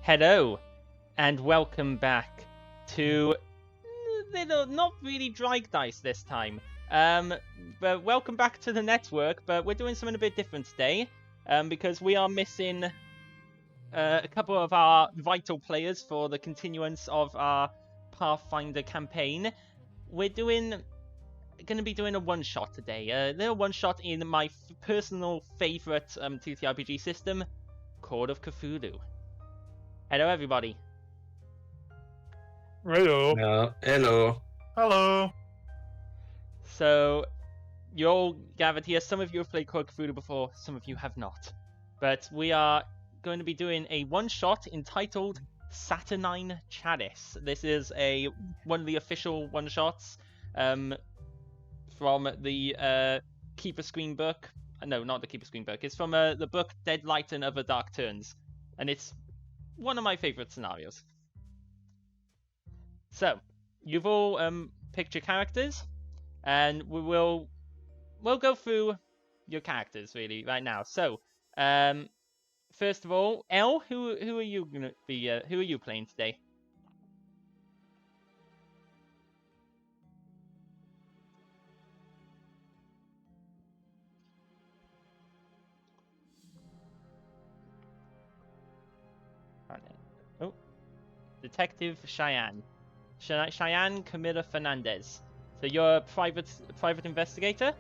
Hello, and welcome back to not really Dry Dice this time. But welcome back to the network. But we're doing something a bit different today, because we are missing a couple of our vital players for the continuance of our Pathfinder campaign. We're going to be doing a one-shot today. A little one-shot in my personal favorite TTRPG system, Call of Cthulhu. Hello, everybody. Hello. Hello. Hello. So, you're all gathered here. Some of you have played Call of Cthulhu before, some of you have not. But we are going to be doing a one-shot entitled Saturnine Chalice. This is one of the official one-shots from the Keeper Screen book. No, not the Keeper Screen book. It's from the book Dead Light and Other Dark Turns. And it's one of my favorite scenarios. So, you've all picked your characters, and we'll go through your characters really right now. So, first of all, Elle, who are you gonna be? Who are you playing today? Oh, Detective Cheyenne. Cheyenne Camilla Fernandez. So you're a private investigator.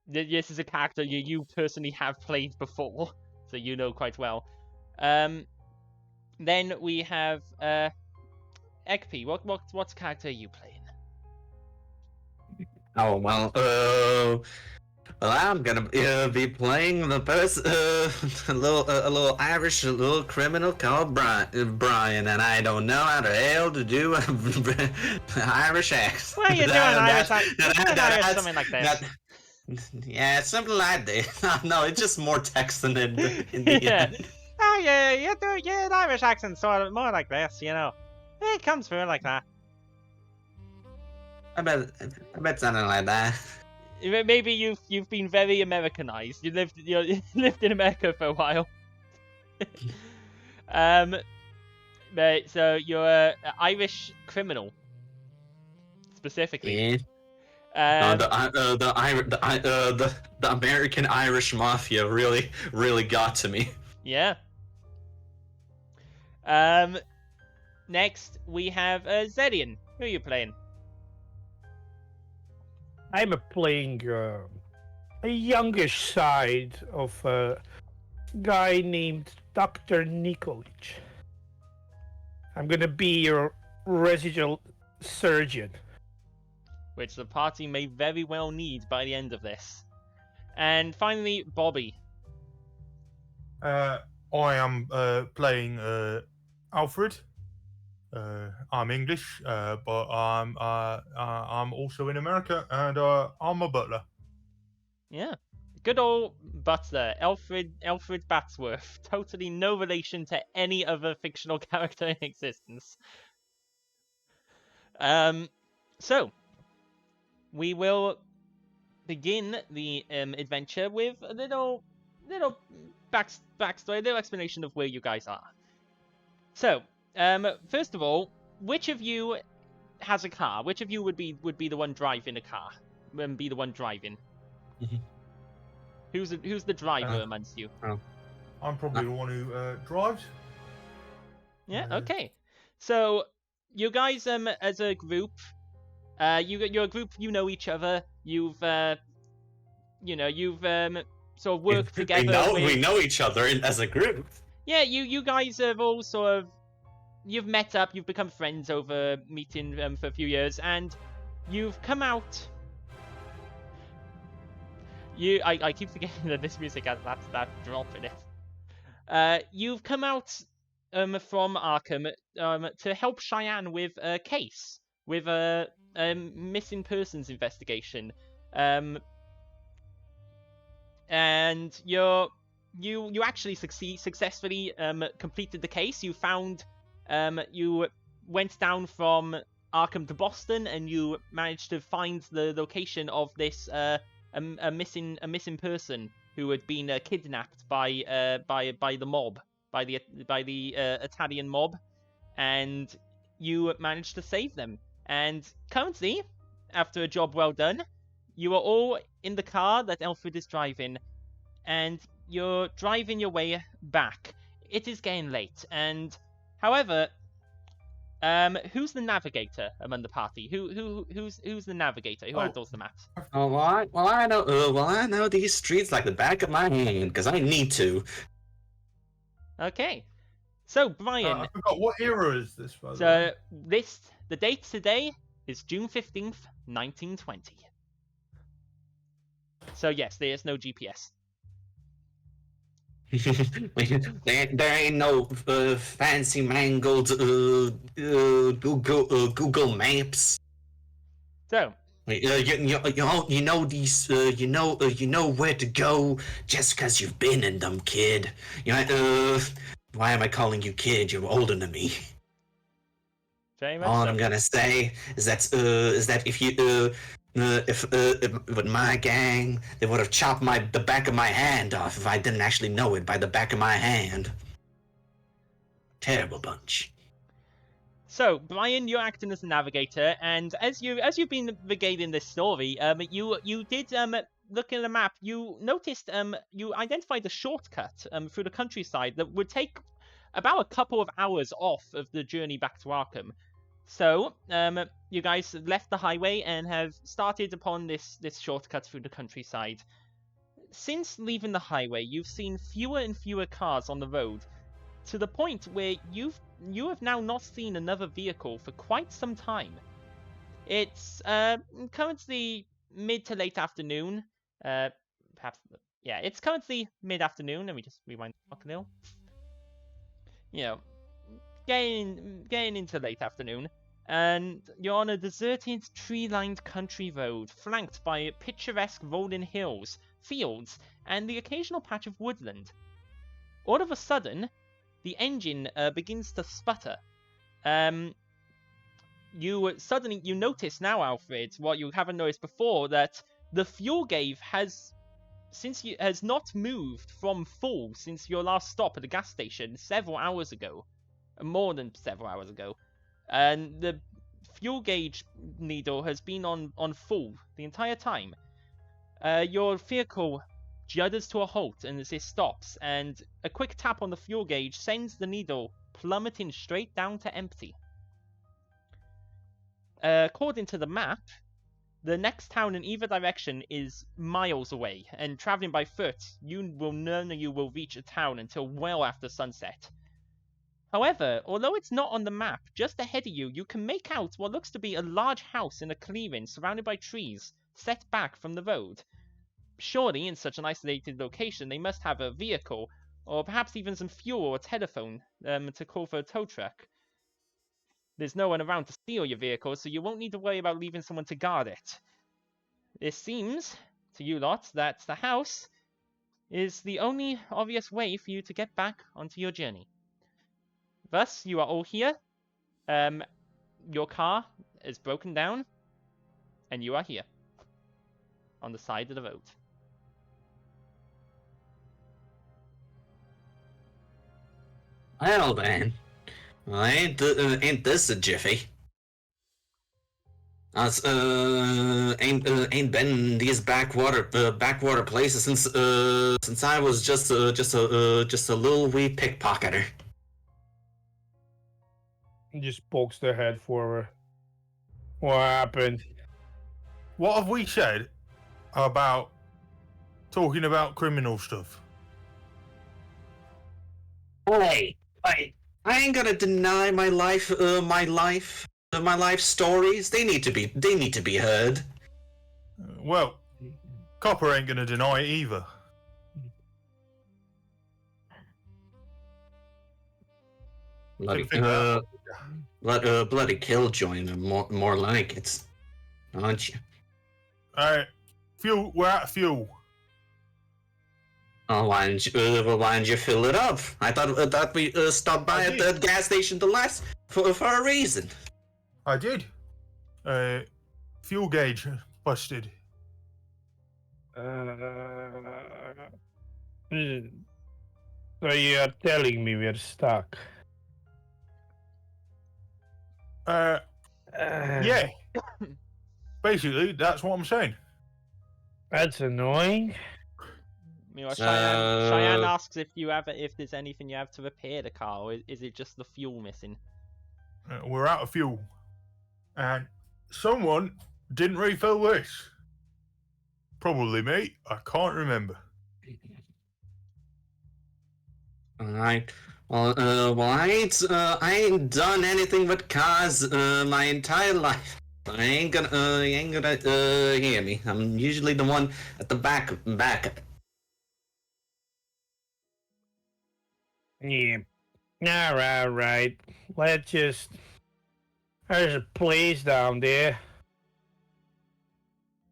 This is a character you personally have played before, so you know quite well. Then we have Ekpi. What character are you playing? Oh well, I'm gonna be playing the person, a little Irish little criminal called Brian, and I don't know how the hell to do Irish accent. Well, you're doing Irish something like that. Yeah, something like that. No, it's just more text than in the Yeah. end. Oh yeah, you're an Irish accent, sort of more like this, you know. It comes through like that. I bet something like that. Maybe you've been very Americanized. You lived in America for a while. But so you're an Irish criminal, specifically. Yeah. The American Irish mafia really got to me. Yeah. Next we have Zedian. Who are you playing? I'm playing a youngish side of a guy named Dr. Nikolic. I'm gonna be your residual surgeon. Which the party may very well need by the end of this. And finally, Bobby. I am playing Alfred. I'm English, but I'm also in America, and I'm a butler. Yeah, good old butler, Alfred Batsworth. Totally no relation to any other fictional character in existence. So we will begin the adventure with a little backstory, a little explanation of where you guys are. So, first of all, which of you has a car? Which of you would be the one driving a car? Be the one driving? Who's the driver amongst you? I'm probably the one who drives. Yeah. Okay. So you guys, as a group, you're a group. You know each other. You've sort of worked together. We know each other as a group. Yeah. You guys have all sort of. You've met up. You've become friends over meeting for a few years, and you've come out. I keep forgetting that this music has that drop in it. You've come out from Arkham to help Cheyenne with a case, with a missing persons investigation, and you actually successfully completed the case. You found you went down from Arkham to Boston, and you managed to find the location of this a missing person who had been kidnapped by the mob, by the Italian mob, and you managed to save them. And currently, after a job well done, you are all in the car that Alfred is driving, and you're driving your way back. It is getting late, and however, who's the navigator among the party? Who's the navigator? Who handles the maps? Oh, I know these streets like the back of my hand because I need to. Okay, so Brian. I forgot, what era is this, by the way? So the date today is June 15th, 1920. So yes, there is no GPS. There ain't no fancy mangled Google Maps. So You know these. You know where to go just because you've been in them, kid. Why am I calling you kid? You're older than me. very much All so. I'm gonna say is that if you if with my gang, they would have chopped the back of my hand off if I didn't actually know it by the back of my hand. Terrible bunch. So, Brian, you're acting as the navigator, and as you've been navigating this story, you did look at the map. You noticed you identified a shortcut through the countryside that would take about a couple of hours off of the journey back to Arkham. So, you guys left the highway and have started upon this shortcut through the countryside. Since leaving the highway, you've seen fewer and fewer cars on the road, to the point where you have now not seen another vehicle for quite some time. It's currently mid to late afternoon. It's currently mid-afternoon. Let me just rewind the clock a little. Getting into late afternoon, and you're on a deserted, tree-lined country road, flanked by picturesque rolling hills, fields, and the occasional patch of woodland. All of a sudden, the engine begins to sputter. You notice now, Alfred, what you haven't noticed before, that the fuel gauge has not moved from full since your last stop at the gas station several hours ago. More than several hours ago. And the fuel gauge needle has been on full the entire time. Your vehicle judders to a halt and it stops, and a quick tap on the fuel gauge sends the needle plummeting straight down to empty. According to the map, the next town in either direction is miles away, and traveling by foot, none of you will reach a town until well after sunset. However, although it's not on the map, just ahead of you can make out what looks to be a large house in a clearing surrounded by trees, set back from the road. Surely, in such an isolated location, they must have a vehicle, or perhaps even some fuel or telephone to call for a tow truck. There's no one around to steal your vehicle, so you won't need to worry about leaving someone to guard it. It seems, to you lot, that the house is the only obvious way for you to get back onto your journey. Thus, you are all here. Your car is broken down, and you are here, on the side of the road. Well then, ain't this a jiffy? Ain't been in these backwater places since I was just a little wee pickpocketer. He just pokes their head forward. What happened? What have we said about talking about criminal stuff? Hey, I ain't gonna deny my life stories. They need to be heard. Well, Copper ain't gonna deny it either. Bloody killjoy, more like it, aren't you? Fuel. We're out of fuel. Oh, why didn't you fill it up? I thought we stopped by at the gas station for a reason. I did. Fuel gauge busted. So you're telling me we're stuck? Yeah. Basically, that's what I'm saying. That's annoying. Meanwhile, Cheyenne asks if there's anything you have to repair the car, or is it just the fuel missing? We're out of fuel. And someone didn't refill this. Probably me. I can't remember. Alright. Well, I ain't done anything with cars my entire life. You ain't gonna hear me. I'm usually the one at the back. Yeah. Alright. Let's just... There's a place down there.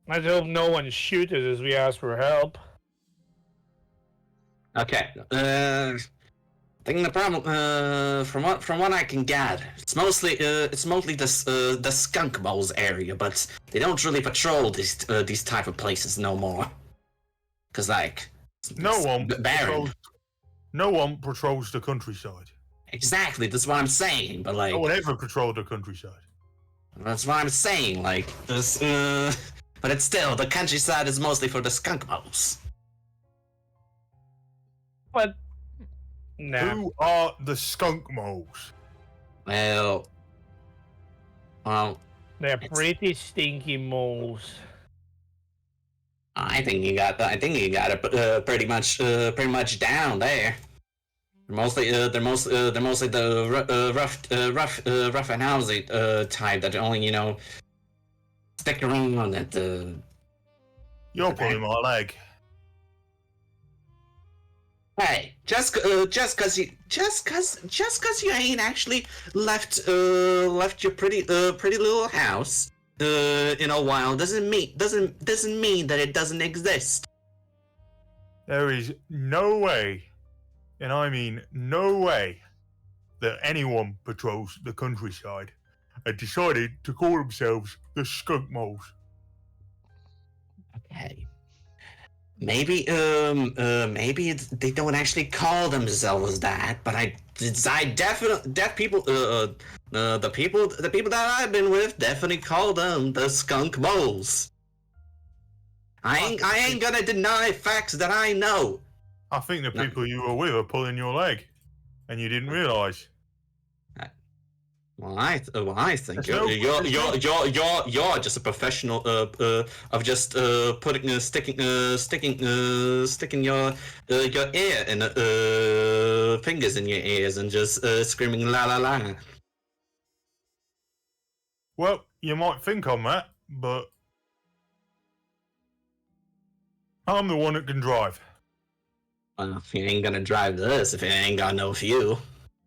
Let's hope no one shoots us as we ask for help. Okay. I think the problem, from what I can gather, it's mostly the skunk balls area, but they don't really patrol these type of places no more. Cause like, No one barren. patrols the countryside. Exactly, that's what I'm saying. But like, No one ever patrolled the countryside. that's what I'm saying. Like this, but it's still the countryside is mostly for the skunk balls. But... Nah. Who are the skunk moles? Well, They're pretty stinky moles. I think you got it pretty much down there. They're mostly the rough and housey type that only stick around at the. You're pulling my leg. Hey, just cause you ain't actually left your pretty little house in a while doesn't mean that it doesn't exist. There is no way, and I mean no way, that anyone patrols the countryside and decided to call themselves the skunk moles. Okay. Maybe they don't actually call themselves that, but I definitely the people that I've been with definitely call them the skunk moles. I ain't gonna deny facts that I know. I think the people you were with are pulling your leg, and you didn't realise. Well, I think There's you're just a professional of just sticking your ear and fingers in your ears and just screaming la la la. Well, you might think I'm that, but I'm the one that can drive. Well, you ain't gonna drive this if you ain't got no fuel.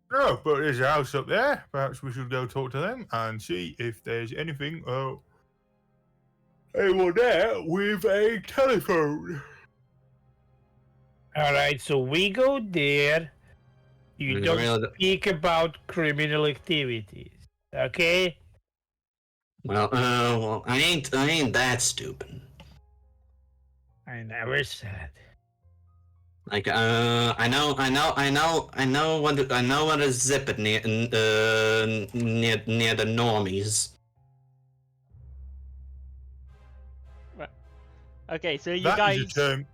No, but there's a house up there. Perhaps we should go talk to them and see if there's anything. Anyone there with a telephone? Alright, so we go there. You don't speak about criminal activities, okay? Well, I ain't that stupid. I never said. Like, I know what to zip it near the normies. Right. Okay, so you That guys. is a term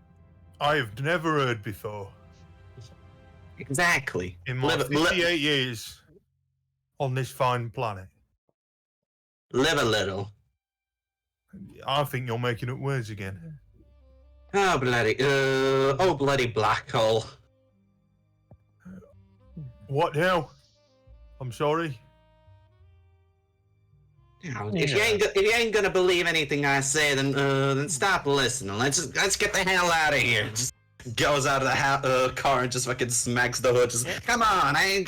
I've never heard before. Exactly. In my 58 years on this fine planet. Live a little. I think you're making up words again. Oh bloody black hole. What now? I'm sorry. If you ain't gonna believe anything I say, then stop listening. Let's get the hell out of here. Just goes out of the car and just fucking smacks the hood. Just come on, I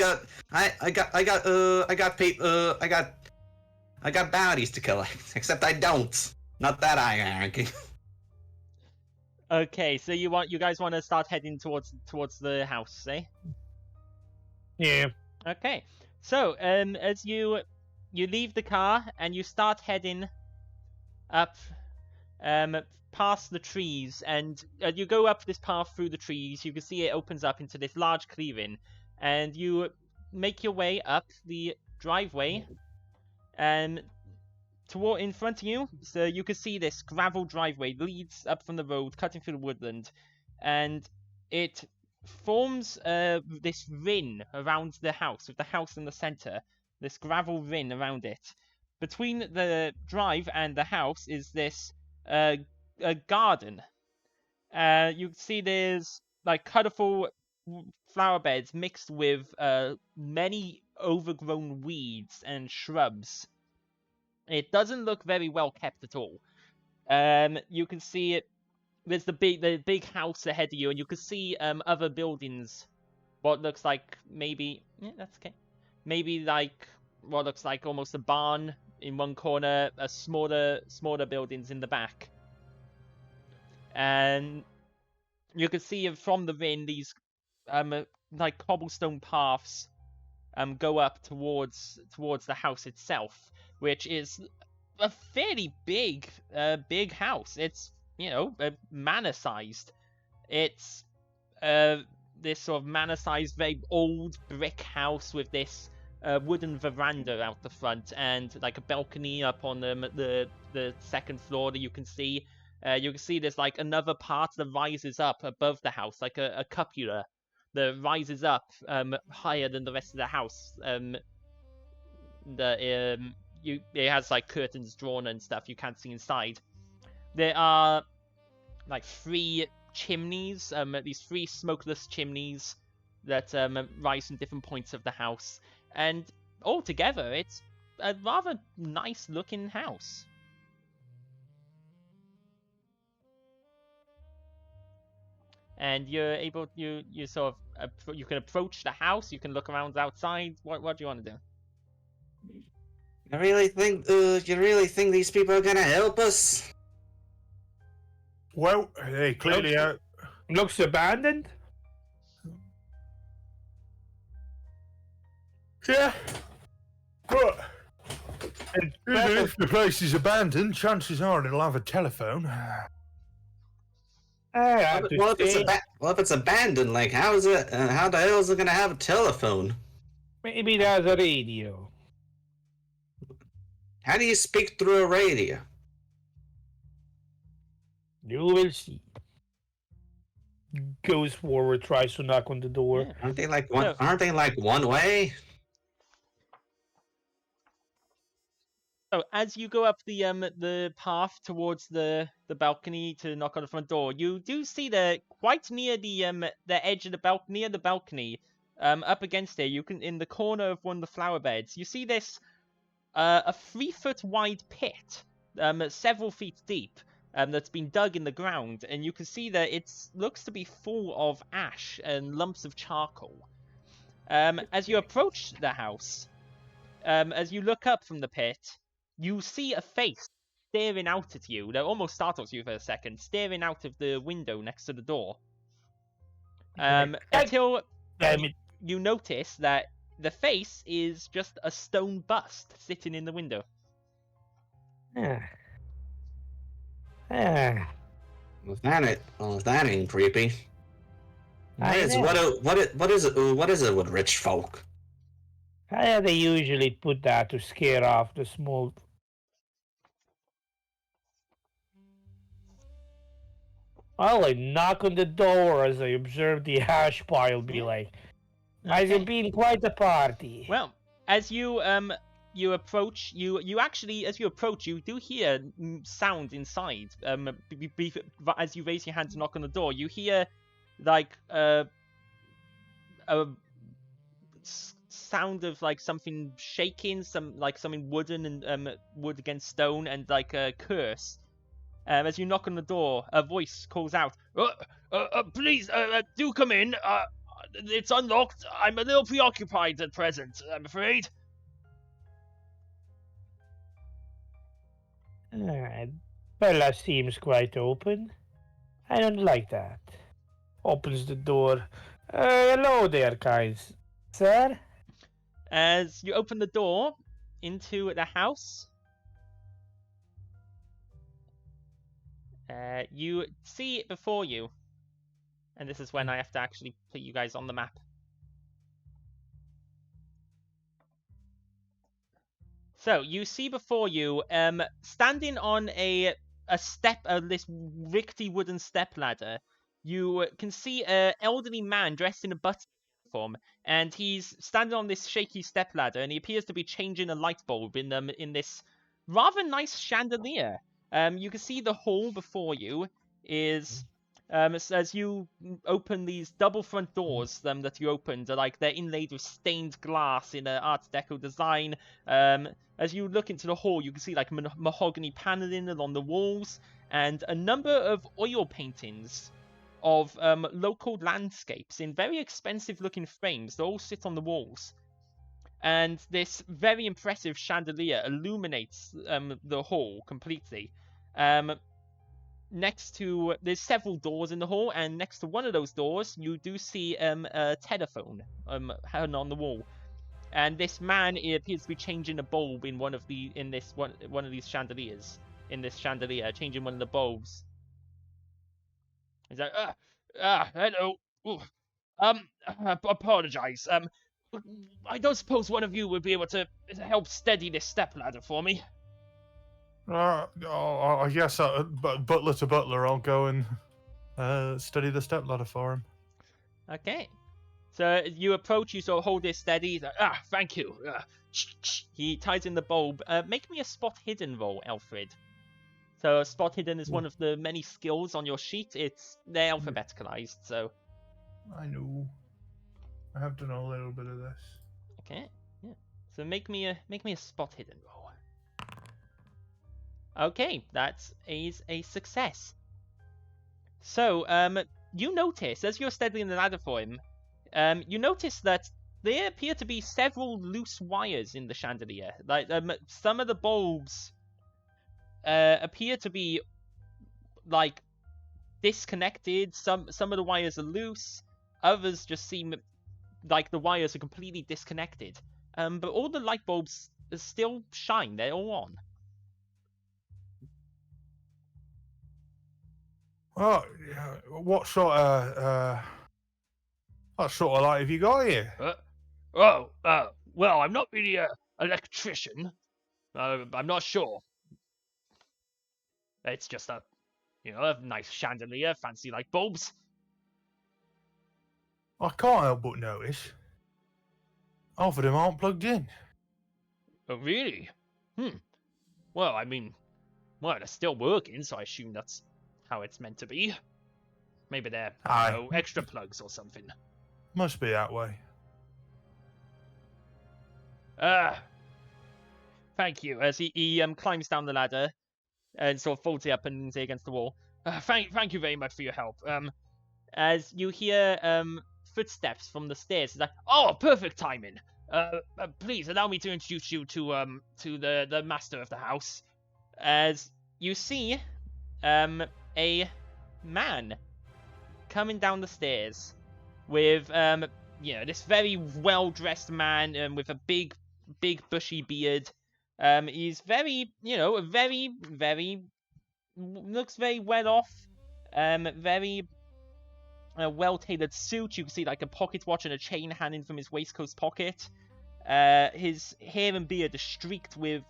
got bounties to kill. Except I don't. Not that hierarchy. Okay, so you guys want to start heading towards the house, eh? Yeah. Okay. So, as you leave the car and you start heading up past the trees, and you go up this path through the trees. You can see it opens up into this large clearing, and you make your way up the driveway, and toward in front of you, so you can see this gravel driveway leads up from the road, cutting through the woodland, and it forms this ring around the house, with the house in the center. This gravel ring around it. Between the drive and the house is this a garden. You can see there's like colorful flower beds mixed with many overgrown weeds and shrubs. It doesn't look very well kept at all. You can see it. There's the big house ahead of you, and you can see other buildings. What looks like maybe that's okay. Maybe like what looks like almost a barn in one corner, a smaller buildings in the back. And you can see from the ring these like cobblestone paths go up towards the house itself, which is a fairly big house. It's manor sized. It's this sort of manor sized, very old brick house with this wooden veranda out the front and like a balcony up on the second floor that you can see. You can see there's like another part that rises up above the house, like a cupola that rises up higher than the rest of the house. It has like curtains drawn and stuff. You can't see inside. There are like 3 chimneys, these 3 smokeless chimneys that rise from different points of the house, and altogether it's a rather nice looking house. And you're able, you sort of you can approach the house. You can look around outside. What do you want to do? You really think these people are gonna help us? Well, they clearly are. Looks abandoned. Yeah. But if the place is abandoned, chances are it'll have a telephone. Well, if it's abandoned, like how the hell is it gonna have a telephone? Maybe there's a radio. How do you speak through a radio? You will see. Goes forward, tries to knock on the door. Yeah. Aren't they like one? Aren't they like one way? So as you go up the path towards the balcony to knock on the front door, you do see that quite near the edge of the balcony, up against it, you can, in the corner of one of the flower beds, you see this a 3-foot wide pit, several feet deep, that's been dug in the ground, and you can see that it looks to be full of ash and lumps of charcoal. As you approach the house, as you look up from the pit, you see a face staring out at you that almost startles you for a second, staring out of the window next to the door. Until you notice that the face is just a stone bust sitting in the window. Well, that ain't creepy. What is it with rich folk? They usually put that to scare off the small. I'll knock on the door as I observe the ash pile be like, has it been quite a party? Well, as you approach, you actually, as you approach, you do hear sound inside. As you raise your hand to knock on the door, you hear like a sound of like something shaking, something wooden and wood against stone, and like a curse. As you knock on the door, a voice calls out, "Please, do come in. It's unlocked. I'm a little preoccupied at present, I'm afraid." Bella seems quite open. I don't like that. Opens the door. Hello there, guys. Sir? As you open the door into the house, You see it before you, and this is when I have to actually put you guys on the map. So you see before you, standing on a step, this rickety wooden step ladder, you can see an elderly man dressed in a button uniform, and he's standing on this shaky step ladder, and he appears to be changing a light bulb in this rather nice chandelier. You can see the hall before you is. As you open these double front doors, that you opened, they're inlaid with stained glass in an Art Deco design. As you look into the hall, you can see like mahogany paneling along the walls and a number of oil paintings of local landscapes in very expensive looking frames that all sit on the walls. And this very impressive chandelier illuminates the hall completely. There's several doors in the hall, and next to one of those doors, you do see a telephone hung on the wall. And this man appears to be changing a bulb in one of these chandeliers. In this chandelier, changing one of the bulbs. He's like, hello. Ooh, apologize. I don't suppose one of you would be able to help steady this stepladder for me. Yes, butler to butler, I'll go and study the stepladder for him. Okay. So you approach, you sort of hold it steady. He's like, thank you. He ties in the bulb. Make me a spot hidden roll, Alfred. So spot hidden is one of the many skills on your sheet. They're alphabeticalized, so. I know. I have done a little bit of this. Okay. Yeah. So make me a spot hidden roll. Okay, that is a success. So, you notice, as you're steadying the ladder for him, you notice that there appear to be several loose wires in the chandelier. Like, some of the bulbs appear to be, like, disconnected. Some of the wires are loose. Others just seem like the wires are completely disconnected. But all the light bulbs still shine. They're all on. Oh, what sort of light have you got here? Well, I'm not really an electrician. I'm not sure. It's just a nice chandelier, fancy light bulbs. I can't help but notice. Half of them aren't plugged in. Oh, really? Well, I mean, they're still working, so I assume that's how it's meant to be. Maybe they're extra plugs or something. Must be that way. Thank you. As he climbs down the ladder and sort of folds it up and leans it against the wall. Thank you very much for your help. As you hear footsteps from the stairs, it's like, perfect timing. Please allow me to introduce you to the master of the house. As you see, a man coming down the stairs with this very well-dressed man with a big bushy beard. He's very looks very well off. Very well-tailored suit. You can see like a pocket watch and a chain hanging from his waistcoat pocket. His hair and beard are streaked with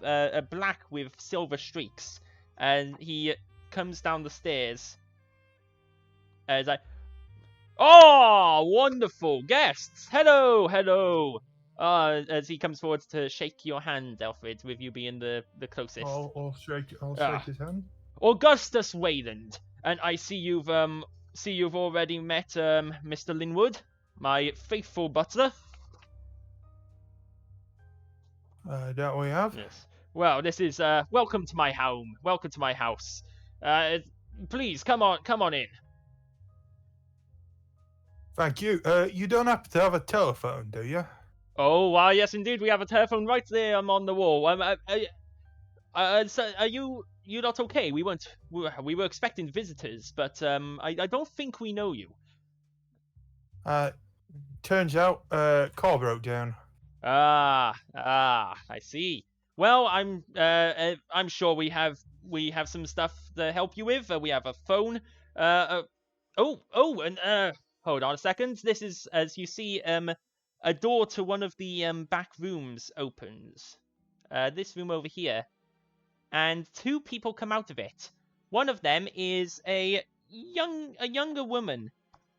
black with silver streaks, and he comes down the stairs. It's like, wonderful guests! Hello! As he comes forward to shake your hand, Alfred, with you being the closest. I'll shake his hand. Augustus Weyland, and I see you've already met Mr. Linwood, my faithful butler. That we have. Yes. Well, this is welcome to my home. Welcome to my house. Please come on in. Thank you. You don't happen to have a telephone, do you? Oh, why, yes, indeed. We have a telephone right there on the wall. So are you not okay? We were expecting visitors, but I don't think we know you. Turns out, car broke down. I see. Well, I'm sure we have some stuff to help you with. We have a phone. And hold on a second. This is, as you see, a door to one of the back rooms opens. This room over here, and two people come out of it. One of them is a younger woman,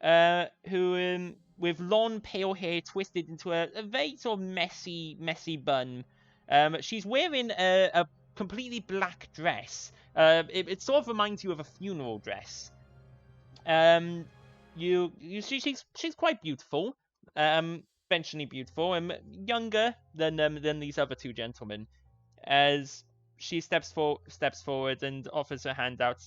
who with long pale hair twisted into a very sort of messy bun. She's wearing a completely black dress. It sort of reminds you of a funeral dress. She's quite beautiful. Conventionally beautiful, and younger than these other two gentlemen. As she steps forward and offers her hand out,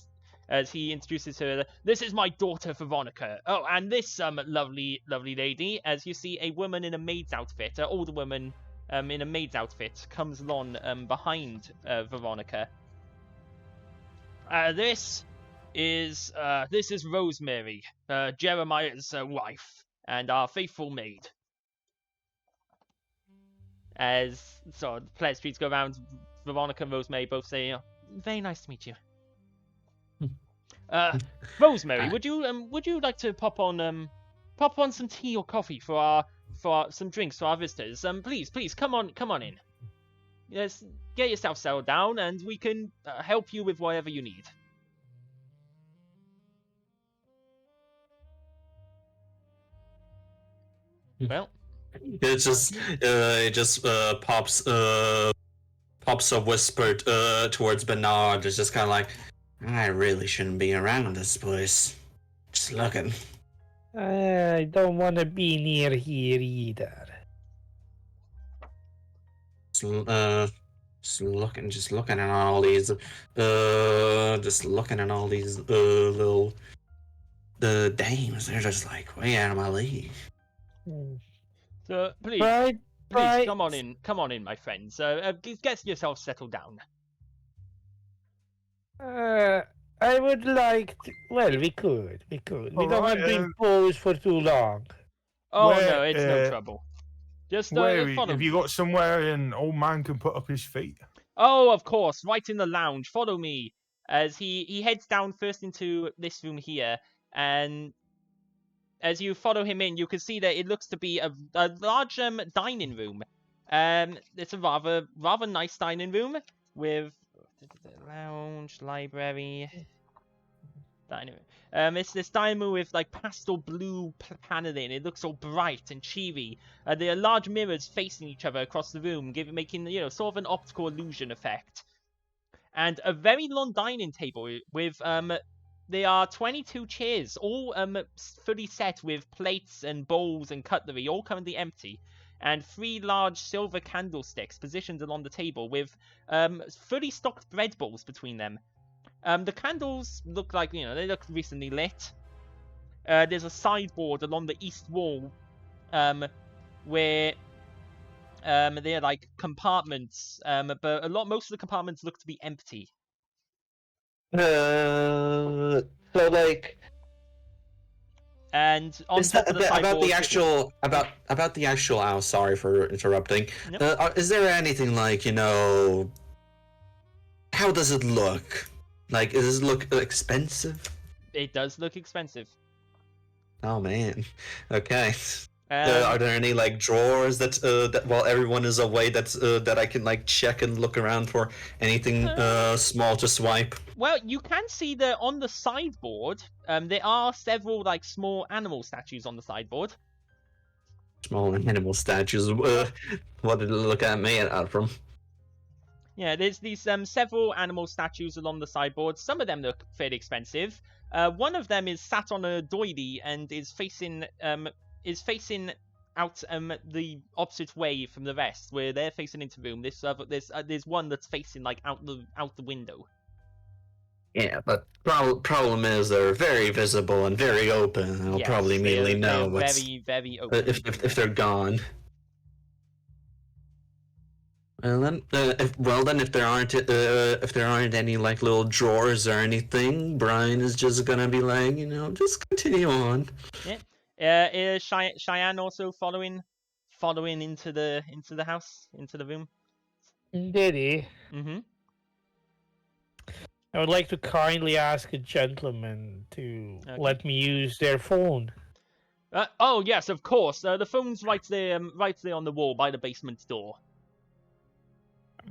as he introduces her. This is my daughter Veronica. Oh, and this lovely lady. As you see, a woman in a maid's outfit, an older woman in a maid's outfit, comes along behind Veronica. This is Rosemary, Jeremiah's wife, and our faithful maid. As so the pleasantries go around, Veronica and Rosemary both say, "Very nice to meet you." Rosemary, would you like to pop on some tea or coffee for some drinks for our visitors? Please come on in. Yes, get yourself settled down, and we can help you with whatever you need. Well, It just pops a whisper towards Bernard. It's just kind of like, I really shouldn't be around this place. Just looking. I don't want to be near here either. Just looking at all these, little dames. They're just like way out of my league. so please Right, come on in, my friends. Get yourself settled down. I would like to... Well, we could. We don't Alright, want to impose for too long. Oh Where, no, it's no trouble. Just Where follow have me. you got somewhere an old man can put up his feet? Oh, of course, right in the lounge. Follow me. As he heads down first into this room here, and as you follow him in, you can see that it looks to be a large dining room. It's a rather nice dining room with lounge, library, dining room. It's this dining room with like pastel blue paneling. It looks all bright and cheery. There are large mirrors facing each other across the room, making sort of an optical illusion effect. And a very long dining table with there are 22 chairs, all fully set with plates and bowls and cutlery, all currently empty, and 3 large silver candlesticks positioned along the table with fully stocked bread bowls between them. The candles look like, they look recently lit. There's a sideboard along the east wall where they're like compartments, but most of the compartments look to be empty. So like, And on top of the sideboard, about the actual owl. Sorry for interrupting. Yep. Is there anything like, how does it look? Like, does it look expensive? It does look expensive. Oh man. Okay. Are there any like drawers that while everyone is away that I can like check and look around for anything small to swipe? Well, you can see that on the sideboard, there are several like small animal statues on the sideboard. Small animal statues. What did it look at me from? Yeah, there's these several animal statues along the sideboard. Some of them look fairly expensive. One of them is sat on a doily and is facing out the opposite way from the rest, where they're facing into the room. There's one that's facing like out the window. Yeah, but problem is they're very visible and very open. I'll probably immediately know what's very open. if they're gone. Well then, if there aren't any like little drawers or anything, Brian is just gonna be like, just continue on. Yeah. Is Cheyenne also following into the house, into the room? Did he? Mm-hmm. I would like to kindly ask a gentleman to Okay. let me use their phone. Oh yes, of course. The phone's right there on the wall by the basement door.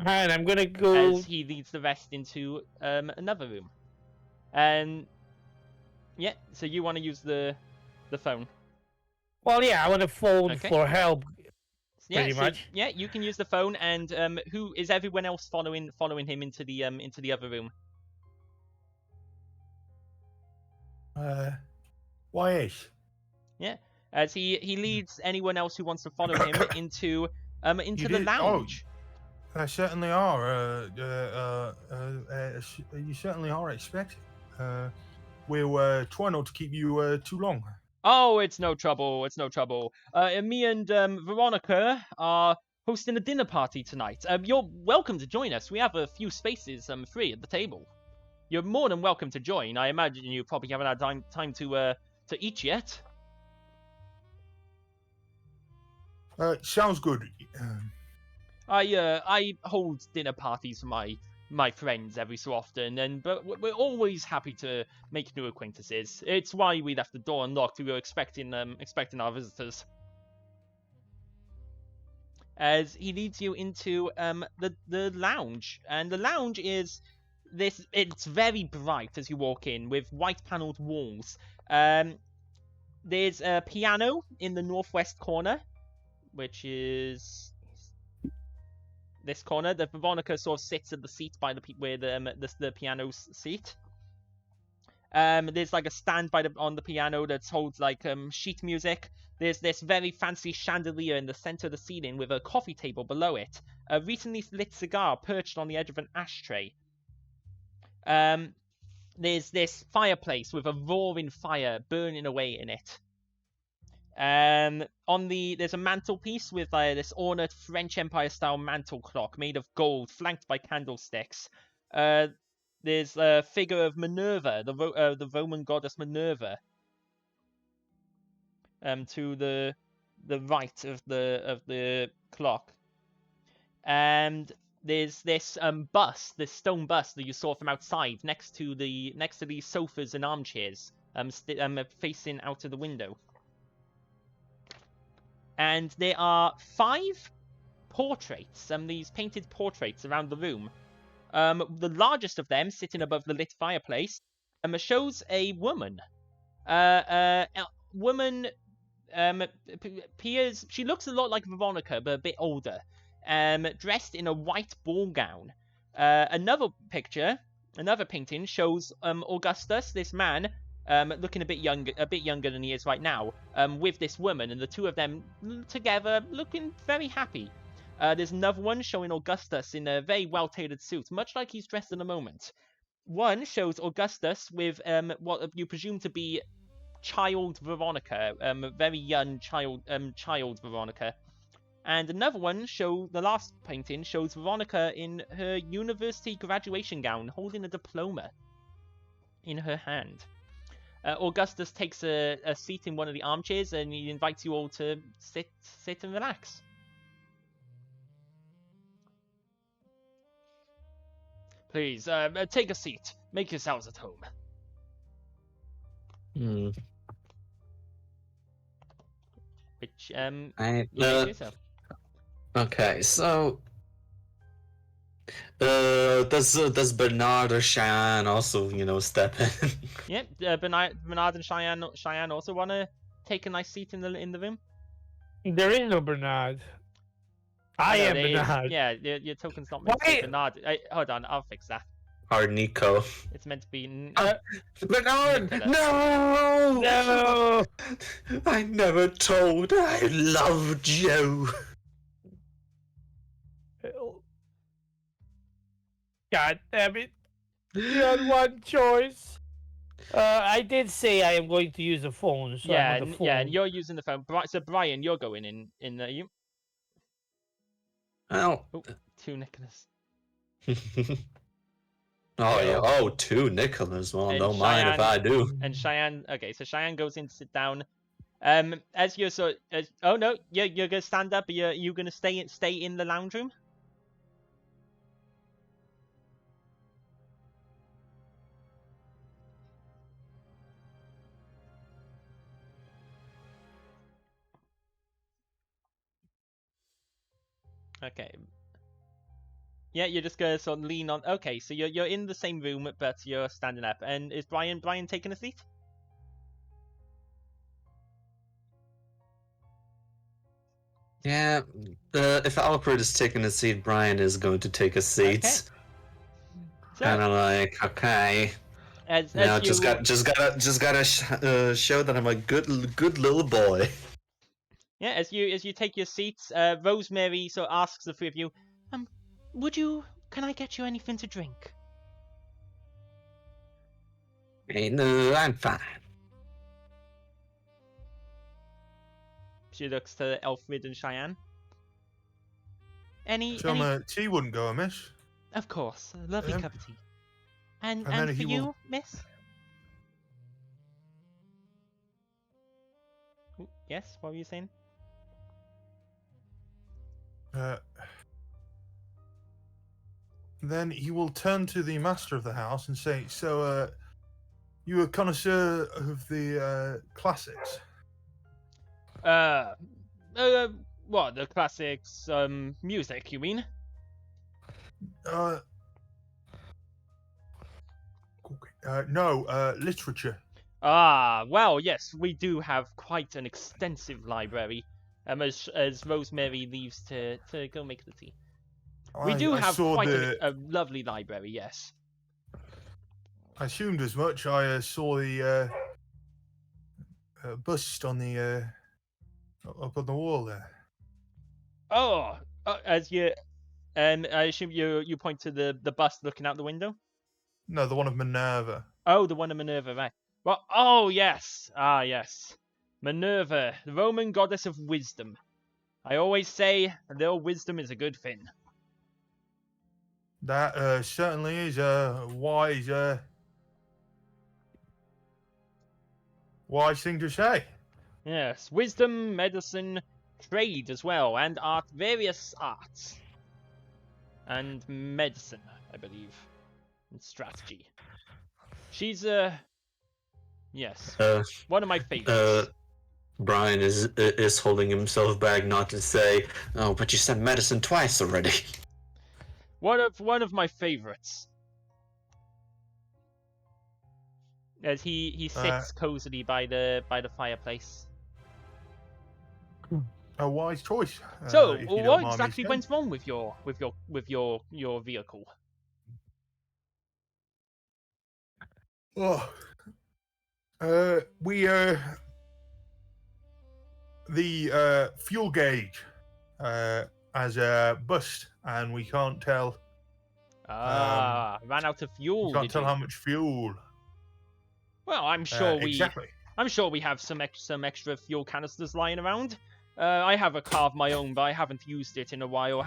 And I'm gonna go. As he leads the rest into another room. And yeah, so you want to use the phone? Well, yeah, I want to phone Okay. for help. Yeah, Pretty so, much. yeah, you can use the phone. And who is everyone else following him into the other room? Why is? Yeah, as he leads anyone else who wants to follow him into You the did- oh. lounge. They certainly are. You certainly are expected. We'll try not to keep you too long. Oh, it's no trouble. It's no trouble. Me and Veronica are hosting a dinner party tonight. You're welcome to join us. We have a few spaces free at the table. You're more than welcome to join. I imagine you probably haven't had time to eat yet. Sounds good. I hold dinner parties for my friends every so often, but we're always happy to make new acquaintances. It's why we left the door unlocked. We were expecting our visitors. As he leads you into the lounge, and the lounge is this. It's very bright as you walk in, with white paneled walls. There's a piano in the northwest corner, which is this corner. The Veronica sort of sits at the seat by where the piano's seat. There's like a stand on the piano that holds like sheet music. There's this very fancy chandelier in the center of the ceiling with a coffee table below it. A recently lit cigar perched on the edge of an ashtray. There's this fireplace with a roaring fire burning away in it. There's a mantelpiece with this ornate French Empire style mantel clock made of gold, flanked by candlesticks. There's a figure of Minerva, the Roman goddess Minerva. To the right of the clock, and there's this bust, this stone bust that you saw from outside, next to these sofas and armchairs, facing out of the window. And there are 5 portraits, these painted portraits around the room. The largest of them, sitting above the lit fireplace, shows a woman. Woman appears. She looks a lot like Veronica, but a bit older. Dressed in a white ball gown. Another painting shows Augustus, this man, looking a bit younger than he is right now, with this woman, and the two of them together looking very happy. There's another one showing Augustus in a very well-tailored suit, much like he's dressed in the moment. One shows Augustus with what you presume to be child Veronica, very young child Veronica. And another one the last painting shows Veronica in her university graduation gown, holding a diploma in her hand. Augustus takes a seat in one of the armchairs, and he invites you all to sit and relax. Please, take a seat. Make yourselves at home. Which, you make yourself. Okay, so does Bernard or Cheyenne also, step in? Yep, Bernard and Cheyenne also want to take a nice seat in the room. There is no Bernard. I am Bernard. Yeah, your token's not meant to be Bernard. Hold on, I'll fix that. Or Nico. It's meant to be Bernard! Nicholas. No! I never told I loved you. God damn it. You had one choice. I did say I am going to use the phone, so I'm on the phone. Yeah, and you're using the phone. So Brian, you're going in there. You. Oh. To Nicholas. Oh yeah. Oh, to Nicholas. Well, And don't mind if I do. And Cheyenne. Okay, so Cheyenne goes in to sit down. As you're oh no, you're gonna stand up. Are you gonna stay in the lounge room? Okay. Yeah, you're just gonna sort of lean on. Okay, so you're in the same room, but you're standing up. And is Brian taking a seat? Yeah, if Alfred is taking a seat, Brian is going to take a seat. Okay. Kind So of like, okay, as you just gotta show that I'm a good little boy. yeah, as you take your seats, Rosemary sort of asks the three of you, can I get you anything to drink? Hey, no, I'm fine. She looks to Elfrid and Cheyenne. Any? Some tea wouldn't go amiss. Of course, a lovely Um, cup of tea. And and then for he you, will- miss? Ooh, yes, what were you saying? Then he will turn to the master of the house and say, "So, you a connoisseur of the classics?" What, the classics, music, you mean? No, literature. Ah, well, yes, we do have quite an extensive library. As Rosemary leaves to go make the tea. We do I have saw quite the. a lovely library, yes. I assumed as much. I saw the bust on the up on the wall there. Oh, as you, I assume you point to the bust looking out the window. No, the one of Minerva. Oh, the one of Minerva, right? Well, oh yes, yes, Minerva, the Roman goddess of wisdom. I always say a little wisdom is a good thing. That certainly is a wise thing to say. Yes, wisdom, medicine, trade as well, and art, various arts, and medicine, I believe, and strategy. She's yes, one of my favorites. Brian is holding himself back not to say, "Oh, but you said medicine twice already." One of my favorites. As he sits cozily by the fireplace. A wise choice. So, if you don't what mind me exactly saying. went wrong with your vehicle? Oh, we the fuel gauge has a bust, and we can't tell. Ran out of fuel. We can't did tell you? how much fuel. Well, I'm sure Exactly. I'm sure we have some extra fuel canisters lying around. I have a car of my own, but I haven't used it in a while.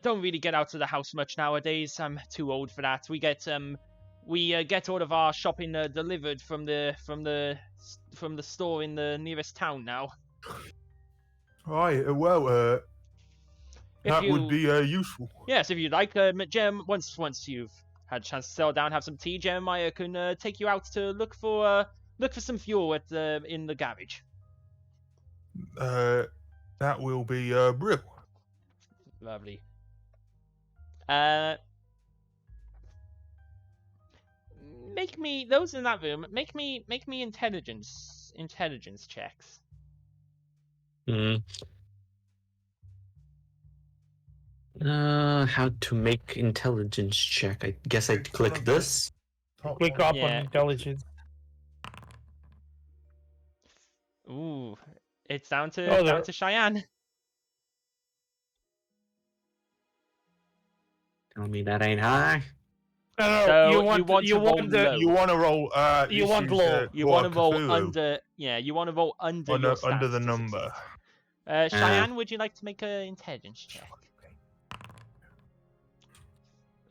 Don't really get out of the house much nowadays. I'm too old for that. We get all of our shopping delivered from the store in the nearest town now. Right. Well, that would be useful. Yes, if you'd like, once you've had a chance to settle down, have some tea, Jeremiah can take you out to look for some fuel in the garage. That will be brill. Lovely. Make me those in that room. Make me intelligence checks. How to make intelligence check? I guess I'd click this. Click up Yeah. on intelligence. Ooh, it's down to Cheyenne. Tell me that ain't high. No, So you you want want to roll low. You want to roll. You this want is, low. You want to roll Cthulhu. under. Yeah, you want to roll under your stats under the to number. succeed. Cheyenne, would you like to make an intelligence check?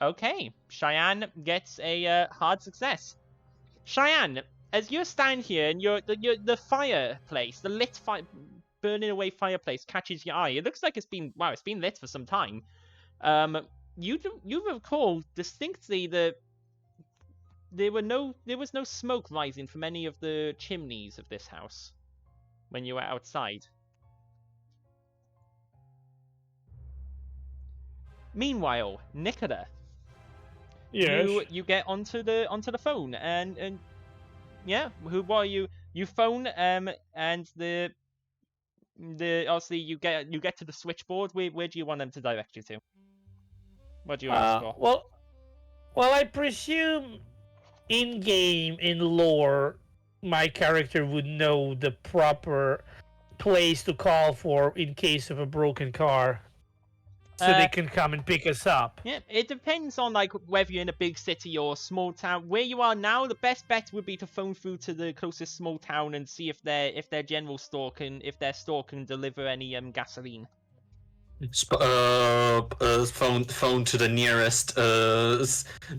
Okay, Cheyenne gets a hard success. Cheyenne, as you stand here and the fireplace, the lit burning away fireplace catches your eye. It looks like it's been lit for some time. You recall distinctly that there was no smoke rising from any of the chimneys of this house when you were outside. Meanwhile, Nicola, Yes. you get onto the phone and yeah, what are you? You phone and the obviously you get to the switchboard. Where do you want them to direct you to? What do you ask for? Well, I presume in game, in lore, my character would know the proper place to call for in case of a broken car, so they can come and pick us up. Yeah, it depends on like whether you're in a big city or a small town. Where you are now, the best bet would be to phone through to the closest small town and see if their general store can deliver any gasoline. Phone to the nearest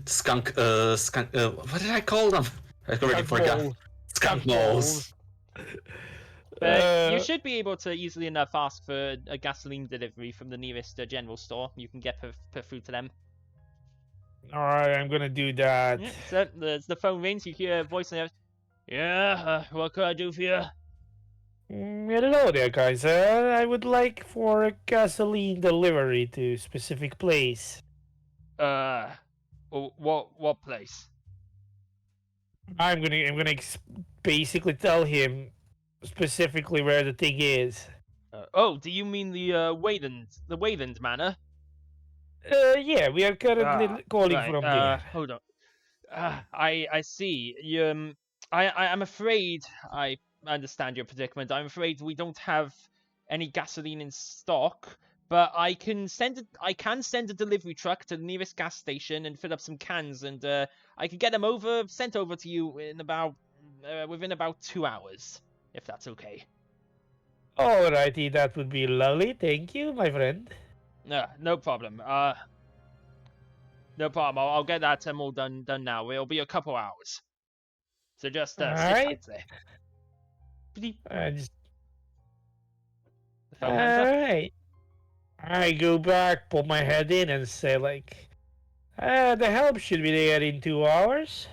skunk. What did I call them? I already forgot. Skunk moles. But you should be able to easily enough ask for a gasoline delivery from the nearest general store. You can get per through to them. All right, I'm gonna do that. Yeah, so the phone rings. You hear a voice and yeah, what can I do for you? Hello there, guys. I would like for a gasoline delivery to a specific place. What place? I'm gonna basically tell him specifically where the thing is. Do you mean the Weyland Manor? Yeah, we are currently calling Right, from there. hold on. I see. I'm afraid I understand your predicament. I'm afraid we don't have any gasoline in stock, but I can send a delivery truck to the nearest gas station and fill up some cans, and I can get them sent over to you in within about 2 hours, if that's okay. Alrighty, that would be lovely. Thank you, my friend. No problem. No problem. I'll get that all done now. It'll be a couple hours. So just sit tight there. Alright. I go back, put my head in, and say like, the help should be there in 2 hours.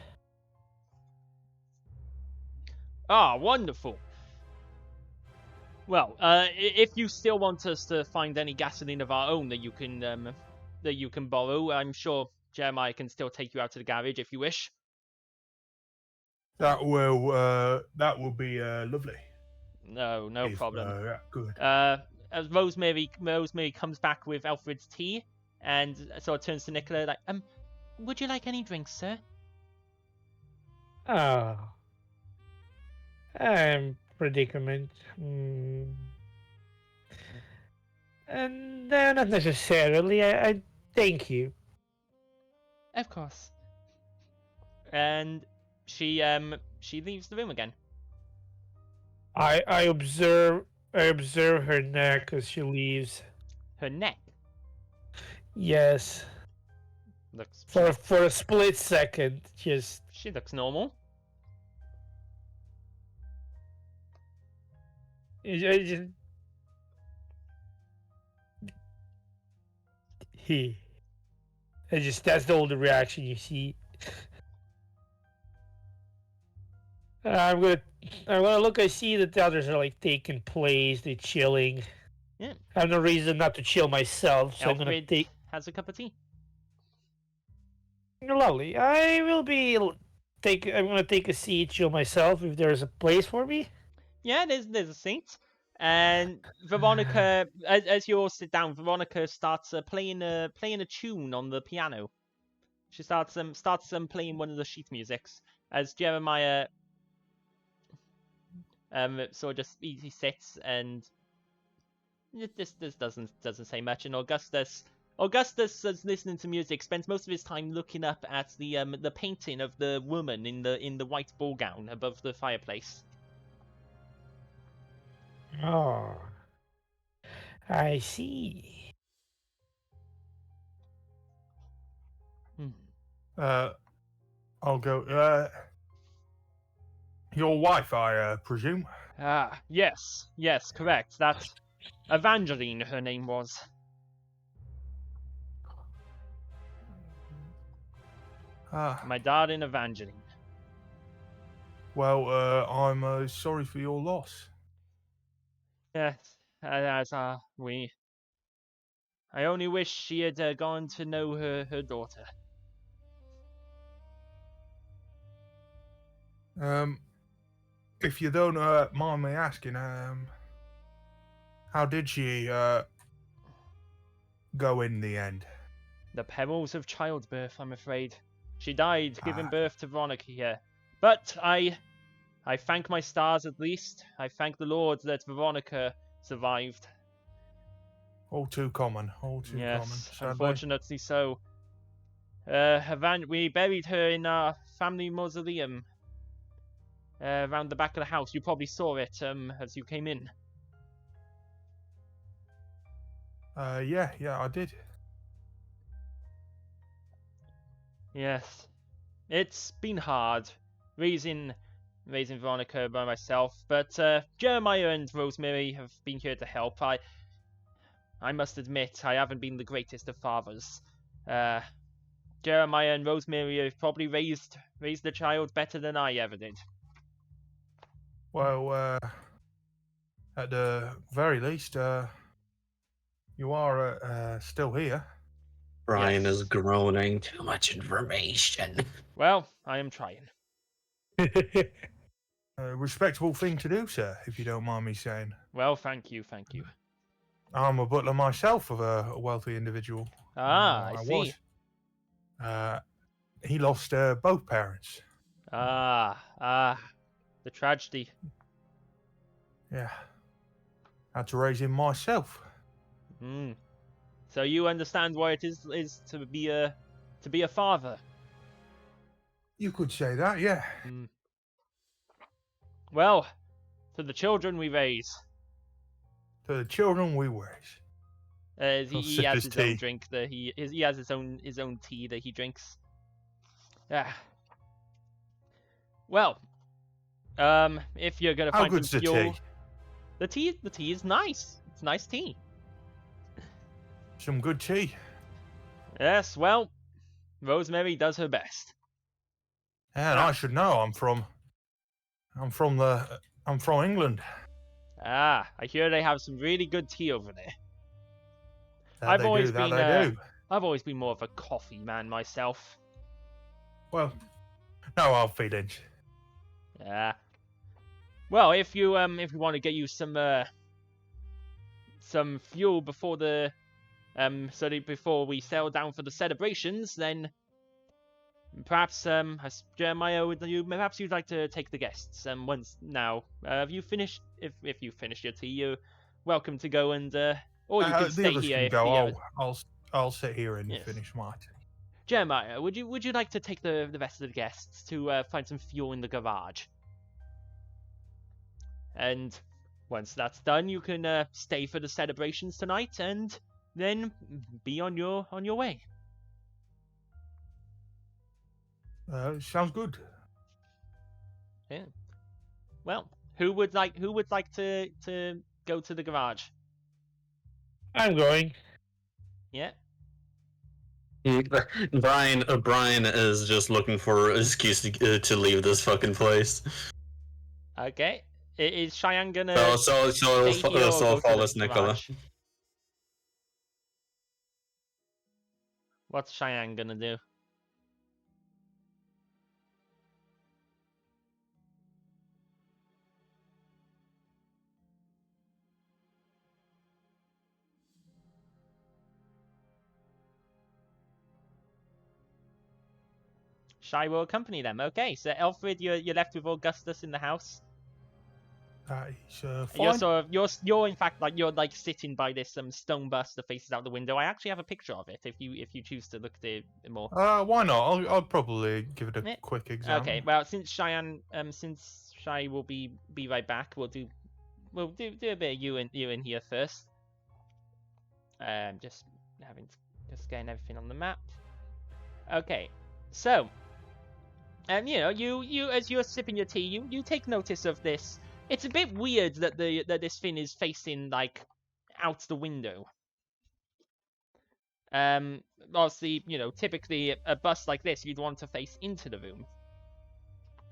Ah, wonderful. Well, if you still want us to find any gasoline of our own that you can borrow, I'm sure Jeremiah can still take you out to the garage if you wish. That will be lovely. No problem. Yeah, good. As Rosemary comes back with Alfred's tea, and sort of turns to Nicola like, would you like any drinks, sir? Oh. Predicament. And not necessarily. I thank you. Of course. And she leaves the room again. I observe her neck as she leaves. Her neck Yes. looks For a split second, just she looks normal. that's the only reaction you see. I'm gonna look. I see that the others are like taking place. They're chilling. Yeah. I have no reason not to chill myself, so Alfred I'm gonna take. has a cup of tea. Lovely. I will be I'm gonna take a seat, chill myself. If there's a place for me. Yeah, there's a seat. And Veronica, as you all sit down, Veronica starts playing a tune on the piano. She starts playing one of the sheet musics as Jeremiah sort of just he sits and this doesn't say much. And Augustus is listening to music, spends most of his time looking up at the painting of the woman in the white ball gown above the fireplace. Oh, I see. I'll go. Your wife, I presume. Yes, correct. That's Evangeline. Her name was. My darling Evangeline. Well, I'm sorry for your loss. Yes, as are we. I only wish she had gone to know her daughter. If you don't mind me asking, how did she go in the end? The perils of childbirth, I'm afraid. She died giving Ah. birth to Veronica here. But I thank my stars at least. I thank the Lord that Veronica survived. All too common. All too common. Yes, Sadly. unfortunately so. We buried her in our family mausoleum around the back of the house. You probably saw it as you came in. Yeah, I did. Yes, it's been hard raising Veronica by myself, but Jeremiah and Rosemary have been here to help. I must admit, I haven't been the greatest of fathers. Jeremiah and Rosemary have probably raised the child better than I ever did. Well, at the very least, you are still here. Brian Yes. is groaning. Too much information. Well, I am trying. A respectable thing to do, sir, if you don't mind me saying. Well, thank you. I'm a butler myself of a wealthy individual. Ah, I see. Was. He lost both parents. The tragedy. Yeah. Had to raise him myself. Hmm. So you understand what it is to be a father? You could say that, yeah. Well, to the children we raise. To the children we raise. He has his own drink. He has his own tea that he drinks. Yeah. Well, if you're gonna How find some good's the fuel, tea? the tea is nice. It's nice tea. Some good tea. Yes. Well, Rosemary does her best. And I should know. I'm from England. I hear they have some really good tea over there. That I've they always do, that been they do. I've always been more of a coffee man myself. Well, no hard feelings. Yeah. Well, if you want to get you some fuel before the before we sail down for the celebrations, then perhaps as Jeremiah, perhaps you'd like to take the guests. Once now, have you finished? If you finished your tea, you're welcome to go and or you can The stay others here. can If go. the I'll sit here and Yes. finish my tea. Jeremiah, would you like to take the rest of the guests to find some fuel in the garage? And once that's done, you can stay for the celebrations tonight, and then be on your way. Sounds good. Yeah. Well, who would like to go to the garage? I'm going. Yeah. Brian is just looking for an excuse to leave this fucking place. Okay. Is Cheyenne gonna So stay here or go to follows the Nicola. garage? What's Cheyenne gonna do? Shy will accompany them. Okay, so Alfred, you're left with Augustus in the house. Fine. You're in fact you're sitting by this stone bust that faces out the window. I actually have a picture of it if you choose to look at it more. Why not? I'll probably give it a Yeah. quick exam. Okay, well since Shy will be right back, we'll do a bit of you in here first. Just getting everything on the map. Okay, so you as you're sipping your tea, you take notice of this. It's a bit weird that this thing is facing out the window. Obviously, typically a bust like this you'd want to face into the room.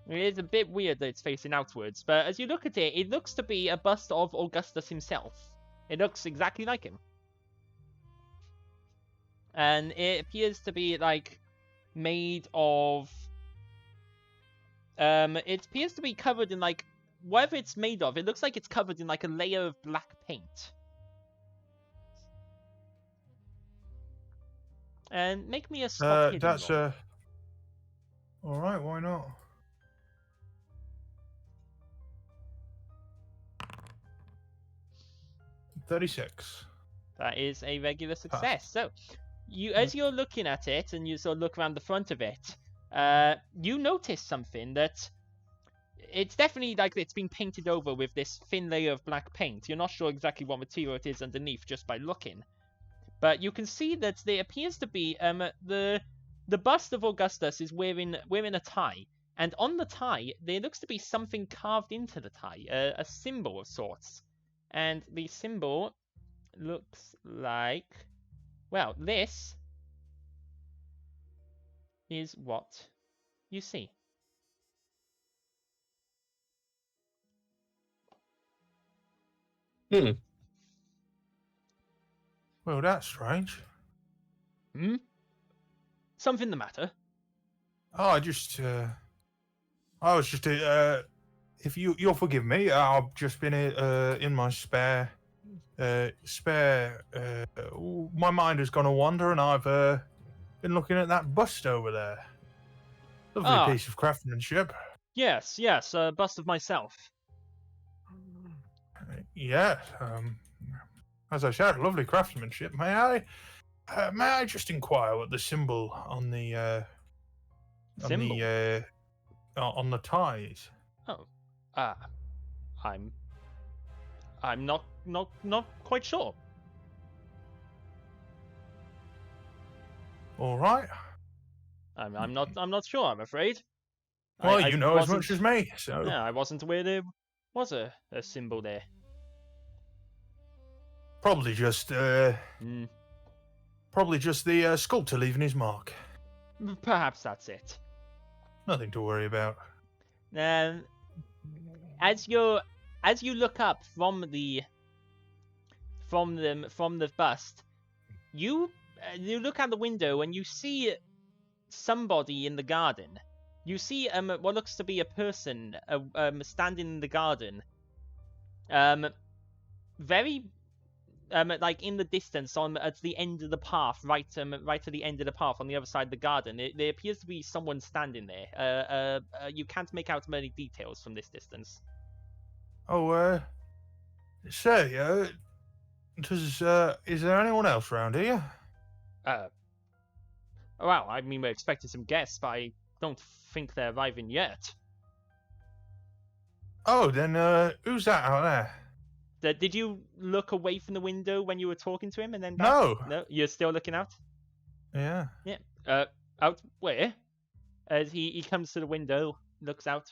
It is a bit weird that it's facing outwards, but as you look at it, it looks to be a bust of Augustus himself. It looks exactly like him. and it appears to be like made of. It appears to be covered in like whatever it's made of. It looks like it's covered in like a layer of black paint. And make me a spot hidden That's roll. all right. Why not? 36. That is a regular success. So, as you're looking at it and you sort of look around the front of it, you notice something that it's definitely like it's been painted over with this thin layer of black paint. You're not sure exactly what material it is underneath just by looking, but you can see that there appears to be the bust of Augustus is wearing a tie, and on the tie there looks to be something carved into the tie, a symbol of sorts, and the symbol looks like, well, this is what you see. Well, that's strange. Something the matter? Oh, I was just, if you'll forgive me, I've just been in my spare, my mind has gone a wander, and I've been looking at that bust over there. Lovely piece of craftsmanship. Yes, a bust of myself. Yeah, as I said, lovely craftsmanship. May I just inquire what the symbol on the on the tie is? Oh, I'm not quite sure. All right. I'm not sure, I'm afraid. Well, I you know as wasn't- much as me, so. Yeah, I wasn't aware there was a symbol there. Probably just the sculptor leaving his mark. Perhaps that's it. Nothing to worry about. As you look up from the bust, you look out the window and you see somebody in the garden. You see what looks to be a person standing in the garden. Very like in the distance at the end of the path, right to the end of the path on the other side of the garden. There appears to be someone standing there. You can't make out many details from this distance. Oh, say, is there anyone else around here? Well, I mean, we're expecting some guests, but I don't think they're arriving yet. Oh, then who's that out there? Did you look away from the window when you were talking to him and then back? No, you're still looking out? Yeah. Yeah. Out where? As he comes to the window, looks out.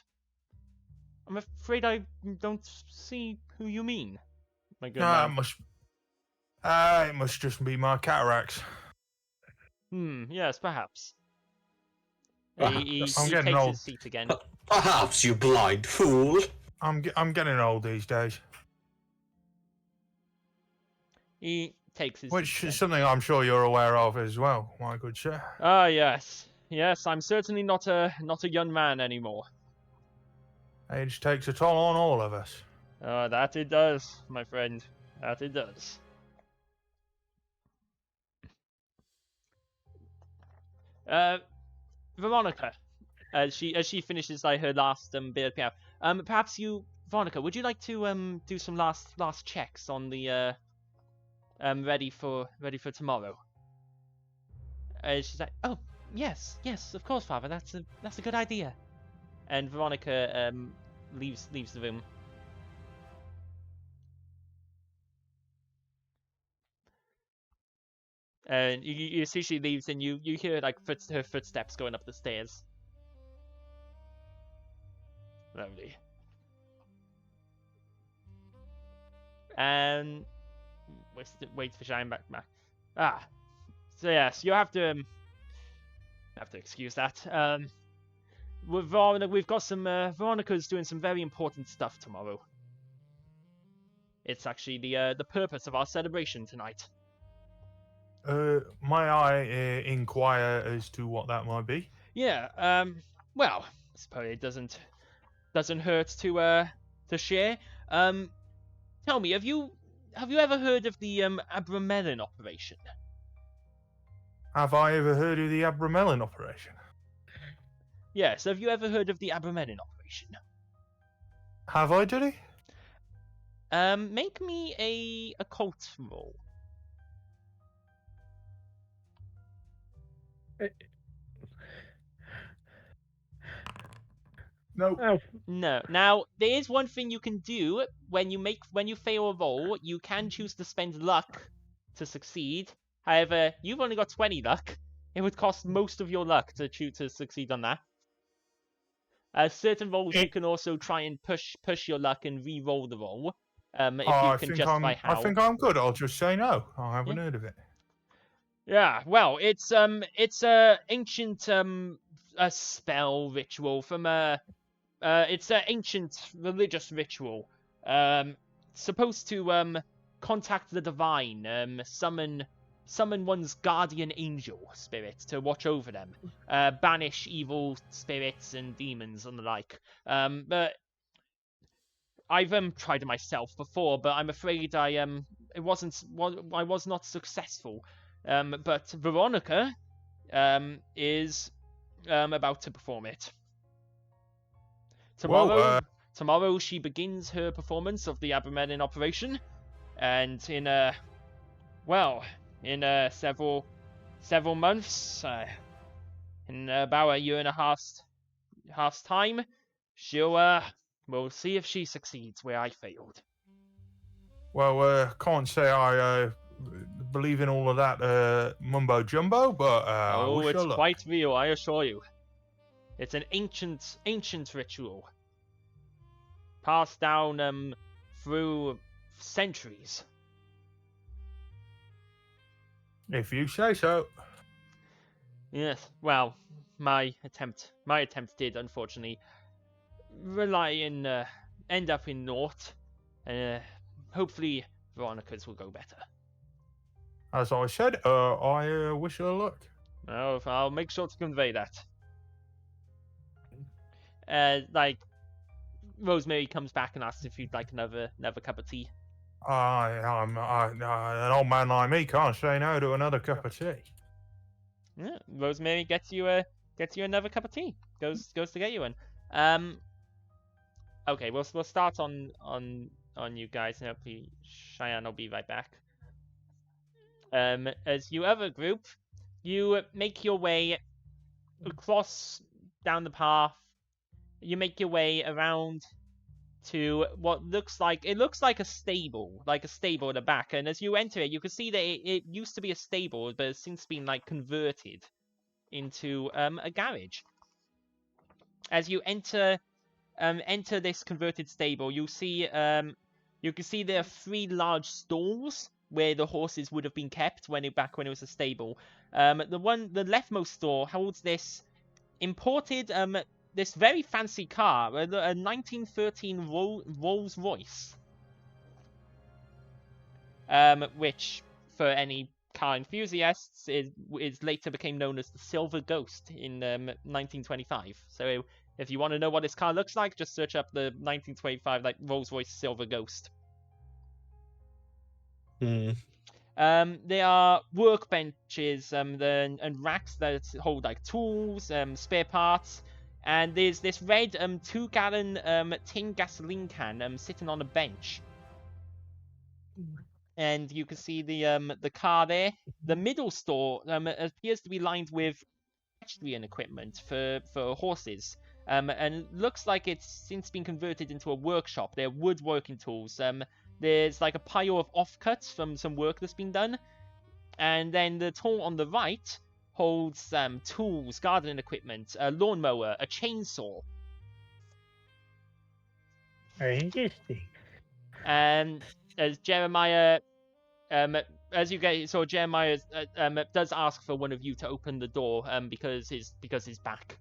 I'm afraid I don't see who you mean. My good man. It must just be my cataracts. Yes, perhaps. He I'm getting takes old. his seat again. Perhaps, you blind fool. I'm getting old these days. He takes his Which seat is something I'm sure you're aware of as well, my good sir. Ah, yes. Yes, I'm certainly not a young man anymore. Age takes a toll on all of us. That it does, my friend. That it does. Veronica, as she finishes like her last bit of piano. Perhaps you, Veronica, would you like to do some last checks on the ready for tomorrow? She's like, oh yes, of course, Father. That's a good idea. And Veronica leaves the room. And you see she leaves, and you hear like her footsteps going up the stairs. Lovely. And wait for Shine back. So yes, you have to excuse that. We've got some Veronica's doing some very important stuff tomorrow. It's actually the purpose of our celebration tonight. May I inquire as to what that might be? Yeah. Well, I suppose it doesn't hurt to share. Tell me, have you ever heard of the Abramelin operation? Have I ever heard of the Abramelin operation? Yes. Have you ever heard of the Abramelin operation? Have I, did he? Make me a occult roll. No. Oh, No. Now, there is one thing you can do when you fail a roll. You can choose to spend luck to succeed. However, you've only got 20 luck. It would cost most of your luck to choose to succeed on that. Certain rolls you can also try and push your luck and re-roll the roll. If you can justify how. I think I'm good. I'll just say no. I haven't heard of it. Yeah, well, it's a ancient a spell ritual from it's an ancient religious ritual. Supposed to contact the divine, summon one's guardian angel spirit to watch over them, banish evil spirits and demons and the like. But I've tried it myself before, but I'm afraid I was not successful. But Veronica is about to perform it. Tomorrow she begins her performance of the Abramelin operation, and in several months, in about a year and a half's time, we'll see if she succeeds where I failed. Well, can't say I believe in all of that mumbo jumbo, but it's quite real, I assure you. It's an ancient ritual, passed down through centuries. If you say so. Yes. Well, my attempt did unfortunately end up in naught. Hopefully Veronica's will go better. As I said, I wish her luck. Oh, I'll make sure to convey that. Rosemary comes back and asks if you'd like another cup of tea. An old man like me can't say no to another cup of tea. Yeah, Rosemary gets you another cup of tea. Goes to get you one. Okay, we'll start on you guys, and hopefully Cheyenne will be right back. As you other group, you make your way across down the path. You make your way around to what looks like a stable, at the back. And as you enter it, you can see that it used to be a stable, but it's since been converted into a garage. As you enter this converted stable, you can see there are 3 large stalls where the horses would have been kept when it was a stable. The leftmost stall holds this imported this very fancy car, a 1913 Rolls Royce, which for any car enthusiasts is later became known as the Silver Ghost in 1925. So if you want to know what this car looks like, just search up the 1925 Rolls Royce Silver Ghost. There are workbenches and racks that hold tools, spare parts, and there's this red 2-gallon tin gasoline can sitting on a bench. And you can see the car there. The middle store appears to be lined with equestrian equipment for horses. And looks like it's since been converted into a workshop. They're woodworking tools. There's a pile of offcuts from some work that's been done. And then the tool on the right holds tools, gardening equipment, a lawnmower, a chainsaw. Very interesting. And as Jeremiah, Jeremiah does ask for one of you to open the door because he's back.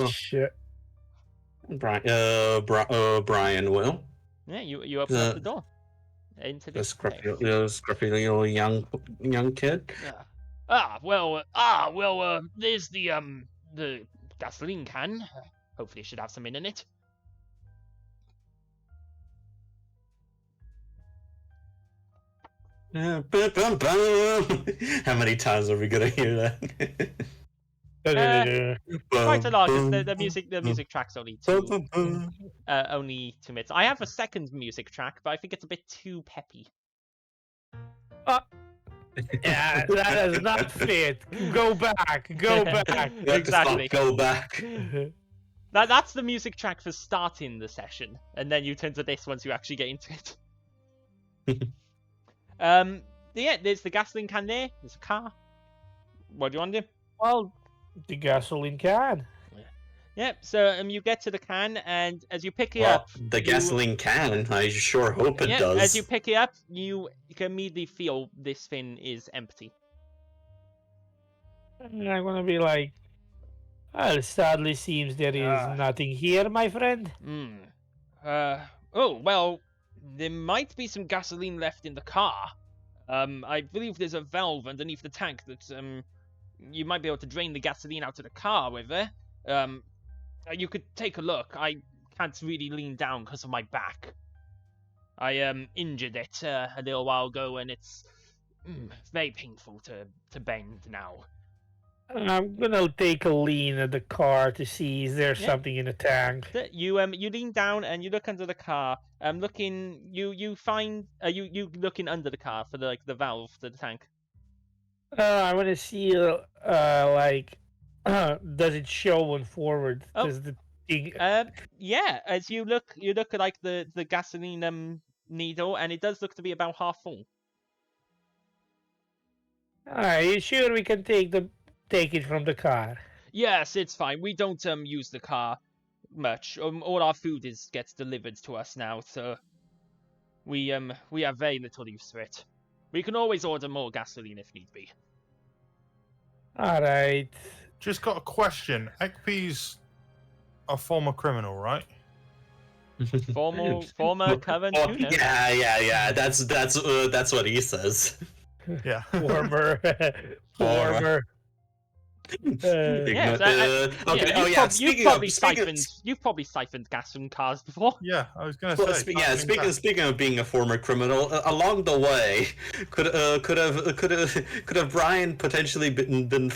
Shit. Brian will. Yeah, you open up the door. into The this scruffy, place. scruffy little young kid. There's the gasoline can. Hopefully, it should have some in it. Bum, bum, bum. How many times are we gonna hear that? Quite a lot. 'Cause the Bum, music track's only bum, two, bum, bum. only 2 minutes. I have a second music track, but I think it's a bit too peppy. Yeah, that does not fit. Go back. Go back. Exactly. Go back. That's the music track for starting the session, and then you turn to this once you actually get into it. Yeah, there's the gasoline can there. There's a car. What do you want to do? Well, the gasoline can. Yeah, so you get to the can, and as you pick it Well, up, the gasoline can. I sure hope it yeah, does. as you pick it up, you can immediately feel this thing is empty. I'm gonna be like, well, sadly seems there is nothing here, my friend. Oh, well, there might be some gasoline left in the car. I believe there's a valve underneath the tank that, you might be able to drain the gasoline out of the car with it. You could take a look. I can't really lean down because of my back. I, injured it, a little while ago, and it's very painful to bend now. I'm gonna take a lean at the car to see is there Yeah. something in the tank. You lean down and you look under the car. Looking, you find you looking under the car for the valve to the tank. I want to see like does it show one forward? Oh. Does the thing? Yeah. As you look at like the gasoline needle, and it does look to be about half full. Are you sure we can take it from the car? Yes, it's fine. We don't use the car much. All our food gets delivered to us now, so we have very little use for it. We can always order more gasoline if need be. All right. Just got a question. Ekpi's a former criminal, right? Former current Oh, tuner. yeah. That's what he says. Yeah. Former. Yes, Okay. yeah, Speaking you've probably siphoned gas from cars before. Yeah, I was gonna well, say. speaking of being a former criminal, along the way, could have Brian potentially been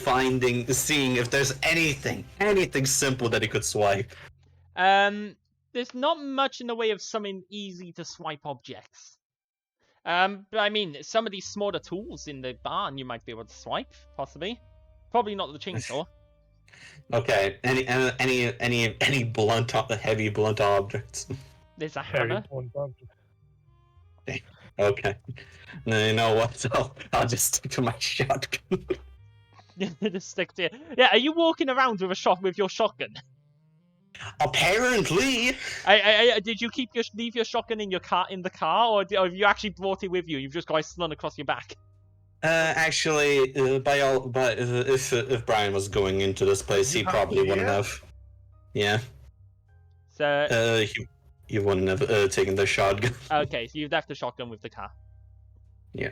seeing if there's anything simple that he could swipe. There's not much in the way of something easy to swipe objects. But I mean, some of these smaller tools in the barn you might be able to swipe, possibly. Probably not the chainsaw. Okay. Any heavy blunt objects? There's a hammer. Okay. No, you know what? I'll just stick to my shotgun. Just stick to it. Yeah, are you walking around with your shotgun? Apparently. Did you leave your shotgun in the car, or have you actually brought it with you? You've just got it slung across your back. Actually, if Brian was going into this place, he probably wouldn't have. Yeah. So. He wouldn't have taken the shotgun. Okay, so you've left the shotgun with the car. Yeah.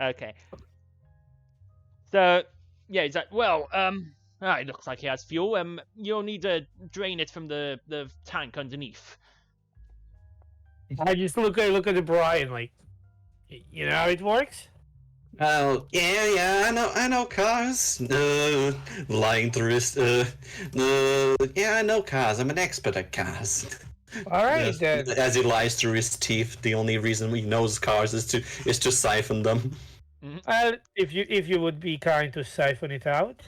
Okay. So, yeah, he's like, well, it looks like he has fuel. You'll need to drain it from the tank underneath. I just look at the Brian like, you know how it works? Oh, yeah, I know cars. Lying through his, yeah, I know cars. I'm an expert at cars. All right, Yes, then. as he lies through his teeth, the only reason he knows cars is to siphon them. Well, if you would be kind to siphon it out.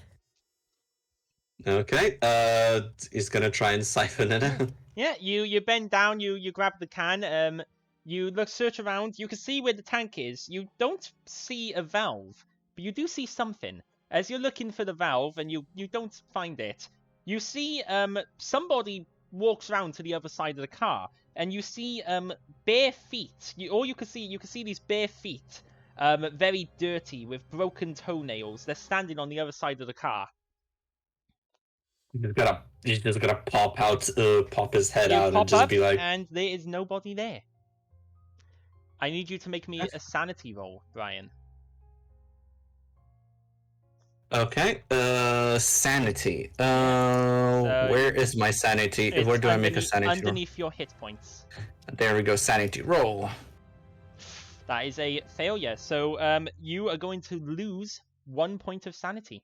Okay, he's gonna try and siphon it out. Yeah, you bend down, you grab the can, you search around, you can see where the tank is. You don't see a valve, but you do see something. As you're looking for the valve and you don't find it, you see somebody walks around to the other side of the car, and you see bare feet. You can see these bare feet, very dirty with broken toenails. They're standing on the other side of the car. He's just gonna pop his head You out pop and just up, be like, and there is nobody there. I need you to make me a sanity roll, Brian. Okay. Sanity. So Where is my sanity? it's Where do I make a sanity roll? underneath your hit points. There we go. Sanity roll. That is a failure. So you are going to lose 1 point of sanity.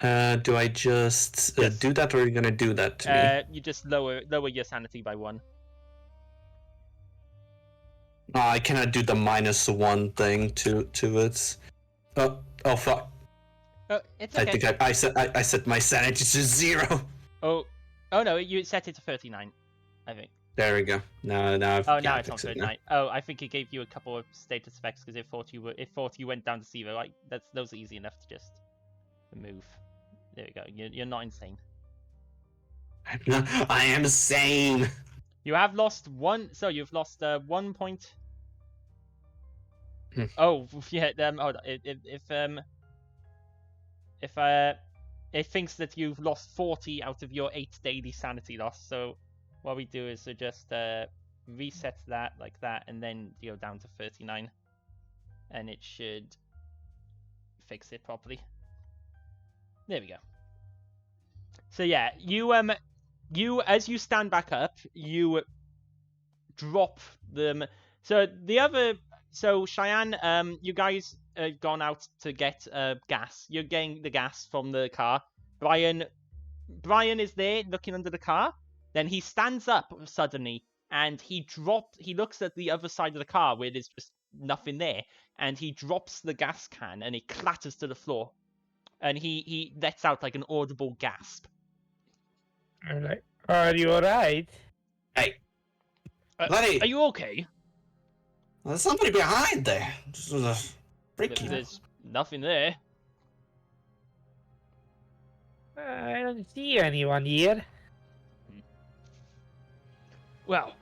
Do I just Yes. do that, or are you gonna do that to me? You just lower your sanity by 1. Oh, I cannot do the -1 thing to it. Oh fuck! It's okay. I think I set my sanity to 0. Oh no, you set it to 39, I think. There we go. Now I've Oh, yeah, now I it's on fixed it 39. Oh, I think it gave you a couple of status effects because it thought you went down to 0. Like those are easy enough to just remove. There we go. You're not insane. I am sane. You have lost 1. So you've lost 1 point. Hmm. Oh yeah. Hold on. If it thinks that you've lost 40 out of your 8 daily sanity loss. So what we do is to just reset that like that, and then go down to 39, and it should fix it properly. There we go. So yeah, you as you stand back up, you drop them. So Cheyenne, you guys gone out to get gas. You're getting the gas from the car. Brian is there looking under the car. Then he stands up suddenly and he looks at the other side of the car where there's just nothing there, and he drops the gas can and it clatters to the floor, and he lets out like an audible gasp. I'm like, are you alright? Hey, buddy, Are you okay? there's somebody behind there. This is a freaky. There's nothing there. I don't see anyone here. Well,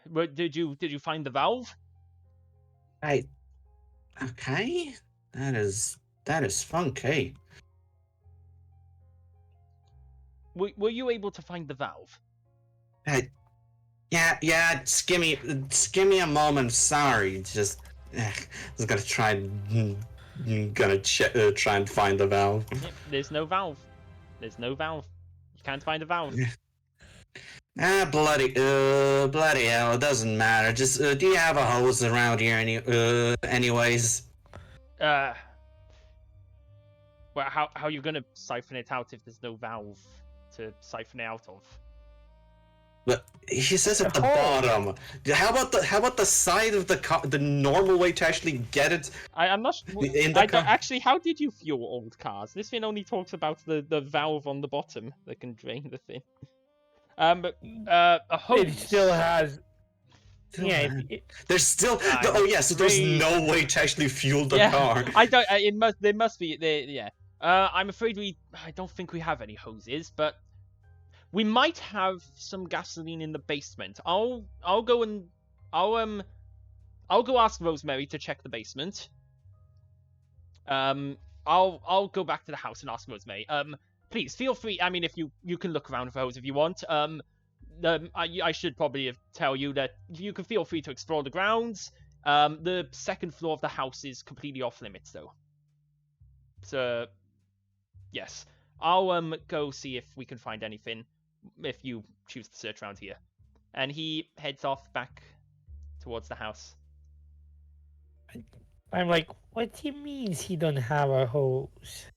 But did you find the valve? Okay, that is funky. Were you able to find the valve? Yeah. Just give me a moment. Sorry, just I was gonna try and find the valve. Yep, there's no valve. There's no valve. You can't find a valve. Bloody hell! It doesn't matter. Just do you have a hose around here? Anyways. Well, how are you gonna siphon it out if there's no valve to siphon it out of? But he says at the bottom. How about the side of the car? The normal way to actually get it. I'm not. Actually, how did you fuel old cars? This thing only talks about the valve on the bottom that can drain the thing. But a hose. It still has. Yeah. There's still. So there's no way to actually fuel the car. I don't. There must be. Yeah. I'm afraid I don't think we have any hoses, but we might have some gasoline in the basement. I'll go ask Rosemary to check the basement. I'll go back to the house and ask Rosemary. Please feel free. I mean, if you can look around for hose if you want. I should probably tell you that you can feel free to explore the grounds. The second floor of the house is completely off limits, though. So, yes, I'll go see if we can find anything. If you choose to search around here, and he heads off back towards the house. I'm like, what he means he don't have a hose?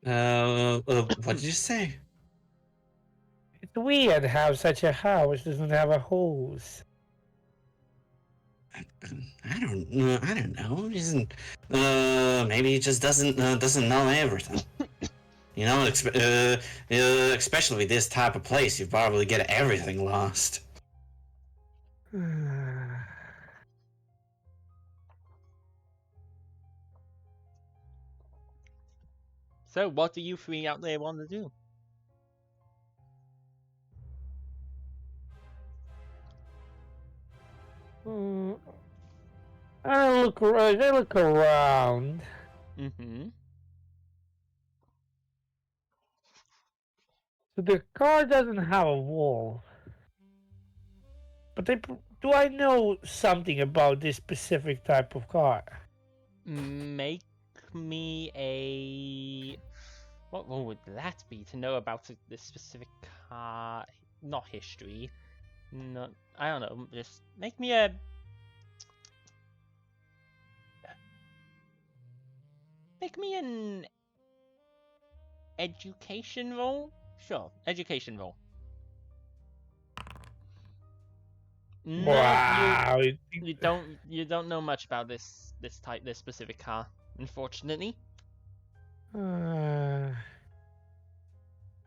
What did you say? It's weird how such a house doesn't have a hose. I don't know. Maybe he just doesn't know everything. You know, especially with this type of place, you probably get everything lost. So, what do you three out there want to do? I look around. Mm-hmm. So the car doesn't have a wall. But do I know something about this specific type of car? Make me a... What would that be to know about this specific car? Not history. No, I don't know. Just make me a... Make me an... Education roll? Sure, education roll. No, Wow. you don't know much about this specific car, unfortunately. So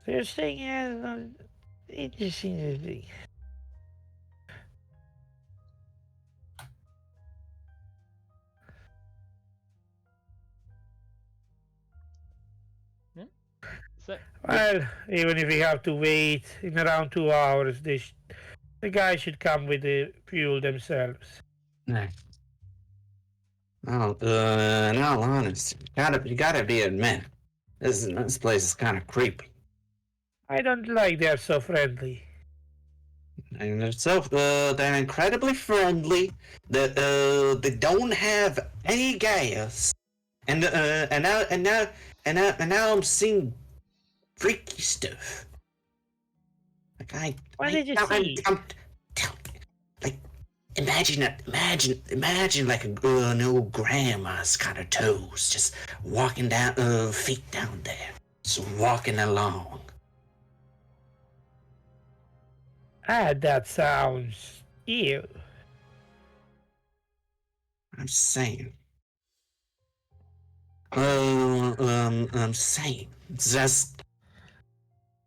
you're saying it has interesting to be. Yeah. So Well, even if we have to wait in around 2 hours, the guy should come with the fuel themselves. No. Oh, in all honesty, you gotta be admit, this place is kind of creepy. I don't like they're so friendly. And they're incredibly friendly. They don't have any gas. And now I'm seeing freaky stuff. What did you see? Like, imagine like an old grandma's kind of toes, just walking down, feet down there, just walking along. That sounds ew. I'm saying. I'm saying. Just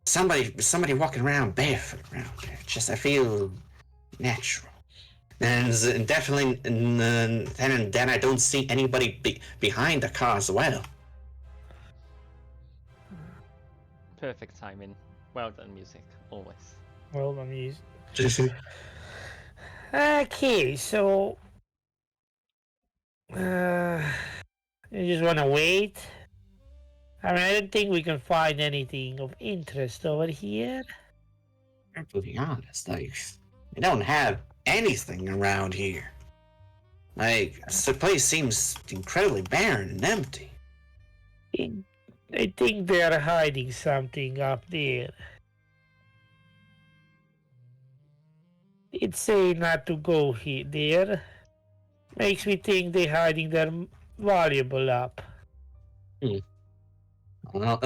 somebody walking around barefoot around there. Just I feel natural. And definitely, then I don't see anybody behind the car as well. perfect timing. Well done, music, always. Well, let me use. Okay, so you just want to wait. I mean, I don't think we can find anything of interest over here. To be honest, like, we don't have anything around here. Like, the place seems incredibly barren and empty. I think they're hiding something up there. It's saying not to go there. Makes me think they're hiding their valuable up. Well,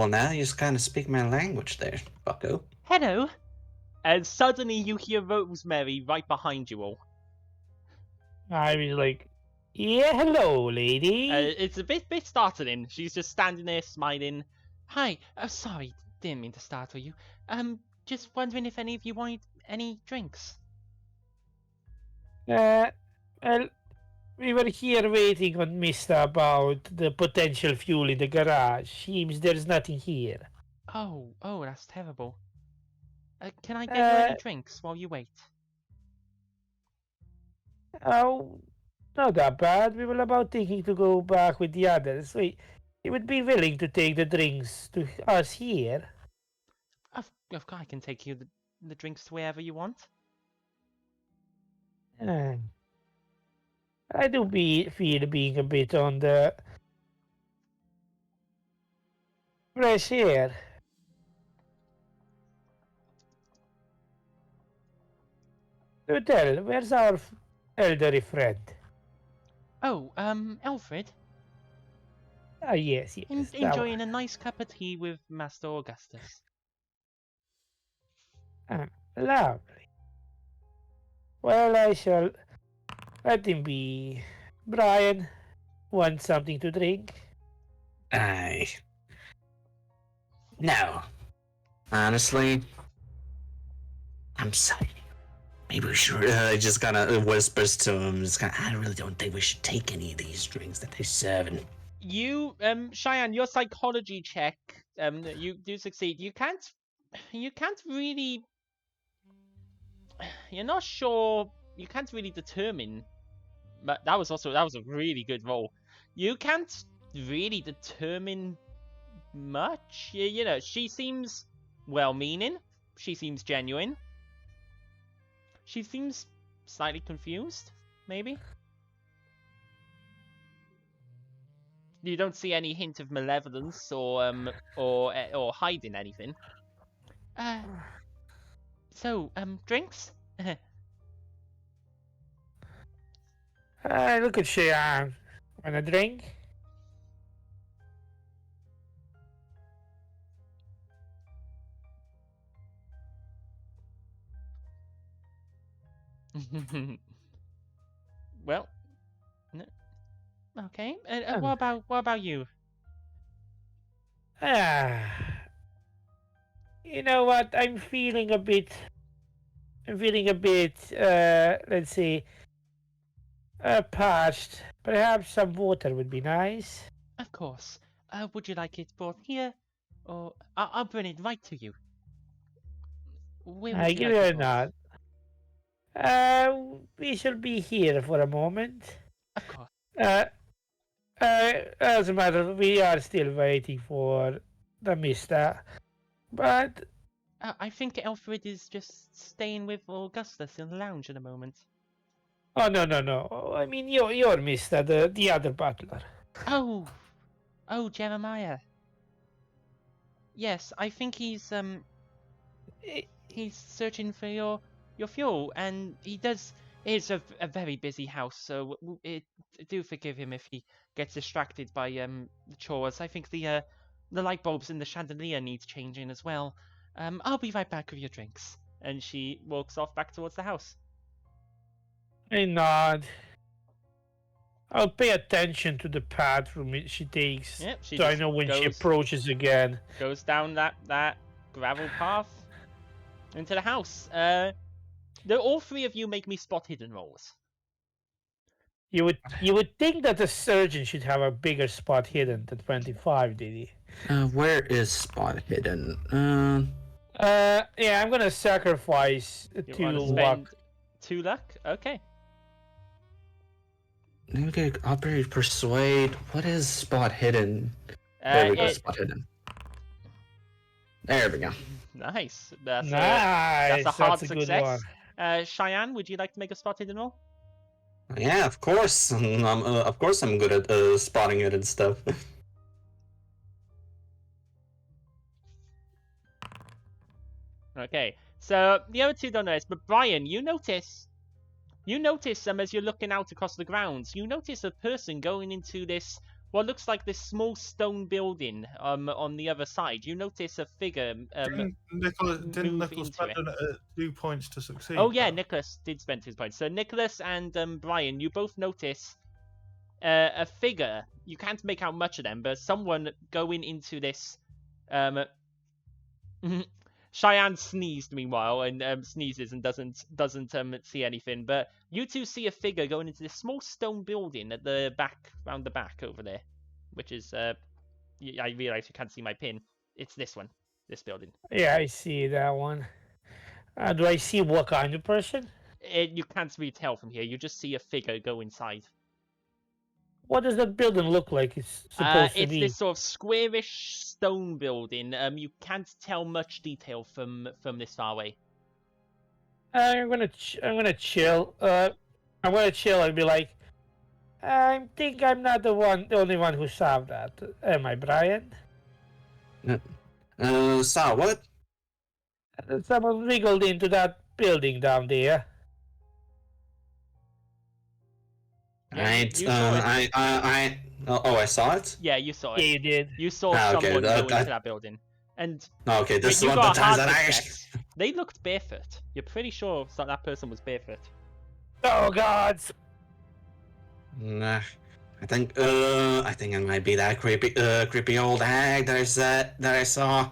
now you just kind of speak my language there, bucko. Hello! And suddenly you hear Rosemary right behind you all. I was like, yeah, hello, lady. It's a bit startling. She's just standing there smiling. Hi, sorry, didn't mean to startle you. Just wondering if any of you wanted any drinks. Well, we were here waiting on Mister about the potential fuel in the garage. Seems there's nothing here. Oh, that's terrible. Can I get you any drinks while you wait? Oh, not that bad. We were about thinking to go back with the others. You would be willing to take the drinks to us here? Of course, I can take you the drinks to wherever you want. I do feel being a bit on the fresh air. Do tell, where's our elderly friend? Oh, Alfred? Ah, yes. Enjoying a nice cup of tea with Master Augustus. Lovely. Well, I shall let him be. Brian, want something to drink? No. Honestly, I'm sorry. Maybe we should. Just kind of whispers to him. Just kind of, I really don't think we should take any of these drinks that they're serving. You, Cheyenne, your psychology check, you do succeed. You can't really. You're not sure. You can't really determine but that was a really good roll. You can't really determine much. You know, she seems well-meaning. She seems genuine. She seems slightly confused, maybe. You don't see any hint of malevolence or hiding anything. So, drinks? Look at Cheyenne. Want a drink? Well, no. Okay. What about you? You know what? I'm feeling a bit. Let's see. Parched. Perhaps some water would be nice. Of course. Would you like it brought here, or I'll bring it right to you? Where would I you give like you a it brought? nod. We shall be here for a moment. Of course. As a matter, we are still waiting for the Mister, but I think Alfred is just staying with Augustus in the lounge at the moment. oh no. I mean, you're Mister, the other butler. Oh, Jeremiah. Yes, I think he's searching for your fuel, and he does. It's a very busy house, so do forgive him if he gets distracted by the chores. I think the light bulbs in the chandelier needs changing as well. I'll be right back with your drinks. And she walks off back towards the house. I nod. I'll pay attention to the path from which she takes, Yep, she so I just know when she goes- approaches again. Goes down that gravel path into the house. All three of you make me spot hidden rolls. You would think that the surgeon should have a bigger spot hidden than 25, did he? Where is spot hidden? Yeah, I'm gonna sacrifice You 2 want to luck. spend 2 luck? Okay. Okay, operate persuade. What is spot hidden? There we go, spot hidden. There we go. Nice. That's Nice. a hard That's a good success. one. Cheyenne, would you like to make a spot hidden roll? Yeah, of course. Of course, I'm good at spotting it and stuff. Okay. So the other two don't notice, but Brian, you notice as you're looking out across the grounds, you notice a person going into this what looks like this small stone building on the other side. You notice a figure Didn't move Nicholas into spend 2 points to succeed? Oh yeah, Nicholas did spend 2 points. So Nicholas and Brian, you both notice a figure. You can't make out much of them, but someone going into this. Cheyenne sneezed meanwhile, and sneezes and doesn't see anything. But you two see a figure going into this small stone building at the back, round the back over there, which is I realize you can't see my pin. It's this one, this building. Yeah, I see that one. Do I see what kind of person? You can't really tell from here. You just see a figure go inside. What does that building look like? It's supposed to It's be. this sort of squarish stone building. You can't tell much detail from this far away. I'm gonna chill. I'm gonna chill and be like, I think I'm not the only one who saw that. Am I, Brian? Saw what? Someone wriggled into that building down there. Yeah, Right. you saw it. I saw it. Yeah, you saw Yeah, it. you did. You saw Okay, someone go that- into that building, and Okay, this is you one of got the a times hard that I success. They looked barefoot. You're pretty sure that person was barefoot. Oh God! Nah, I think it might be that creepy old hag that I saw.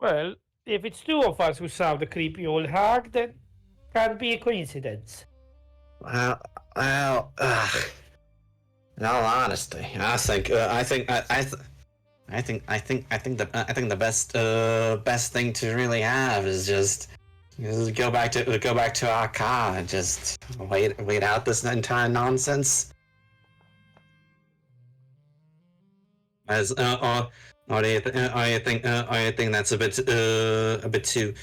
Well, if it's 2 of us who saw the creepy old hag, then can't be a coincidence. Well, in all honesty, I think the best thing to really have is just Just go back to our car and just wait out this entire nonsense. As or do you think that's a bit too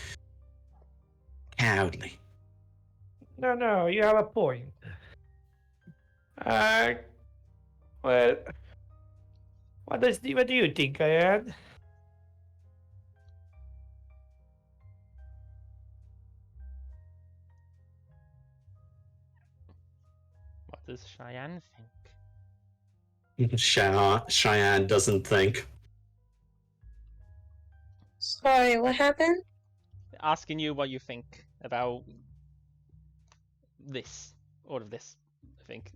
cowardly? No, you have a point. Well, what do you think, Ian? What does Cheyenne think? Cheyenne doesn't think. Sorry, what happened? Asking you what you think about this, all of this, I think.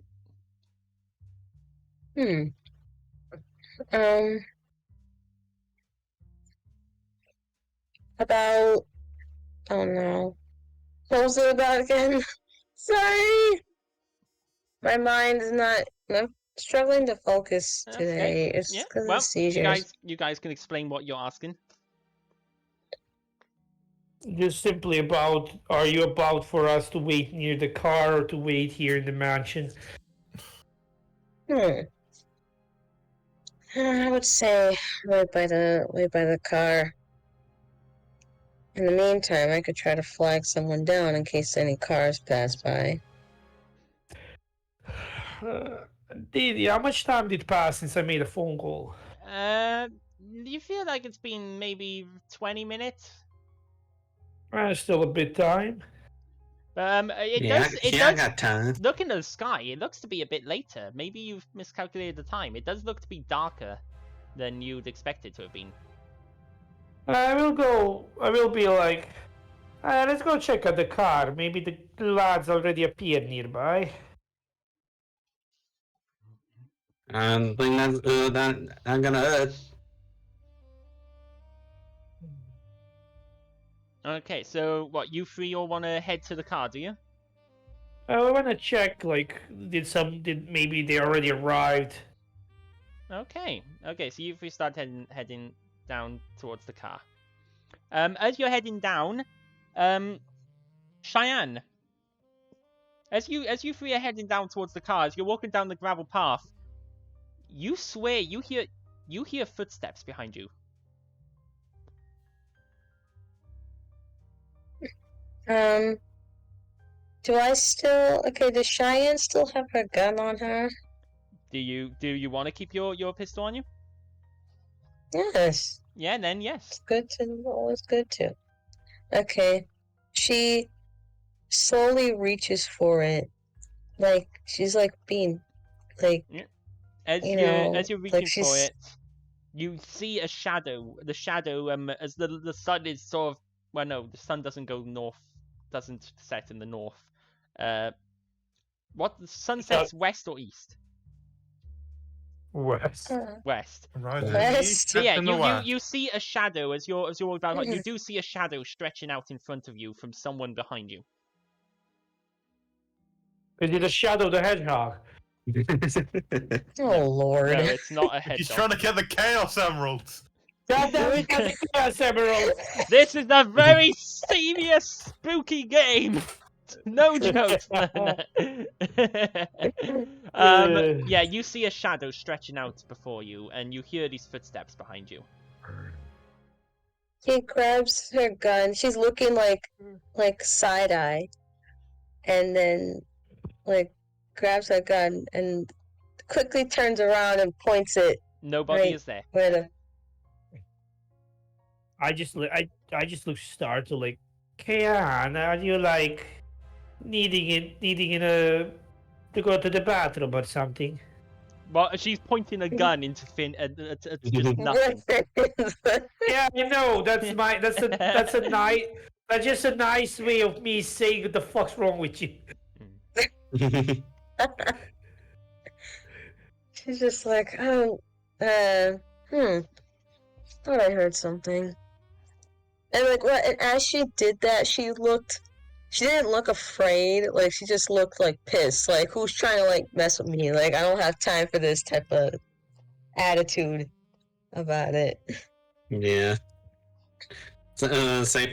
About, oh no. What was it about again? Sorry! My mind is not, I'm struggling to focus today. It's Yeah. because Well, of seizures. you guys can explain what you're asking. Just simply about, are you about for us to wait near the car or to wait here in the mansion? I would say wait by the car. In the meantime, I could try to flag someone down in case any cars pass by. Didi, how much time did pass since I made a phone call? You feel like it's been maybe 20 minutes? Still a bit time. It I does. got time. Look in the sky. It looks to be a bit later. Maybe you've miscalculated the time. It does look to be darker than you'd expect it to have been. I will be like, let's go check out the car. Maybe the lads already appeared nearby. I think that's not gonna hurt. Okay, so what, you three all want to head to the car, do you? I want to check, like, did maybe they already arrived? Okay, so you three start heading down towards the car. As you're heading down, Cheyenne, as you three are heading down towards the car, as you're walking down the gravel path, you swear you hear footsteps behind you. Does Cheyenne still have her gun on her? Do you want to keep your pistol on you? Yes. Yeah, then yes. It's good to, always good to. Okay. She slowly reaches for it. Like, she's like being, like, Yeah. As you're reaching like for it, you see a shadow. The shadow, as the sun is sort of, well, no, the sun doesn't go north, doesn't set in the north. What, the sun sets west or east? West. West. Right in the West. east, So yeah, in the west. you see a shadow as you're walking down. You do see a shadow stretching out in front of you from someone behind you. Is it a Shadow the Hedgehog? Oh Lord. No, it's not a hedgehog. He's trying to get the Chaos Emeralds. God damn it, Chaos Emerald! This is a very serious, spooky game. No jokes. Yeah, you see a shadow stretching out before you, and you hear these footsteps behind you. She grabs her gun. She's looking like side eye, and then like grabs her gun and quickly turns around and points it. Nobody is there. Where the I just look startled, like, Kian, are you like needing to go to the bathroom or something? Well, she's pointing a gun into just nothing. Yeah, I know. That's just a nice way of me saying what the fuck's wrong with you. She's just like, oh, thought I heard something. And like, what? And as she did that, she didn't look afraid. Like, she just looked like pissed. Like, who's trying to like mess with me? Like, I don't have time for this type of attitude about it. Yeah. Same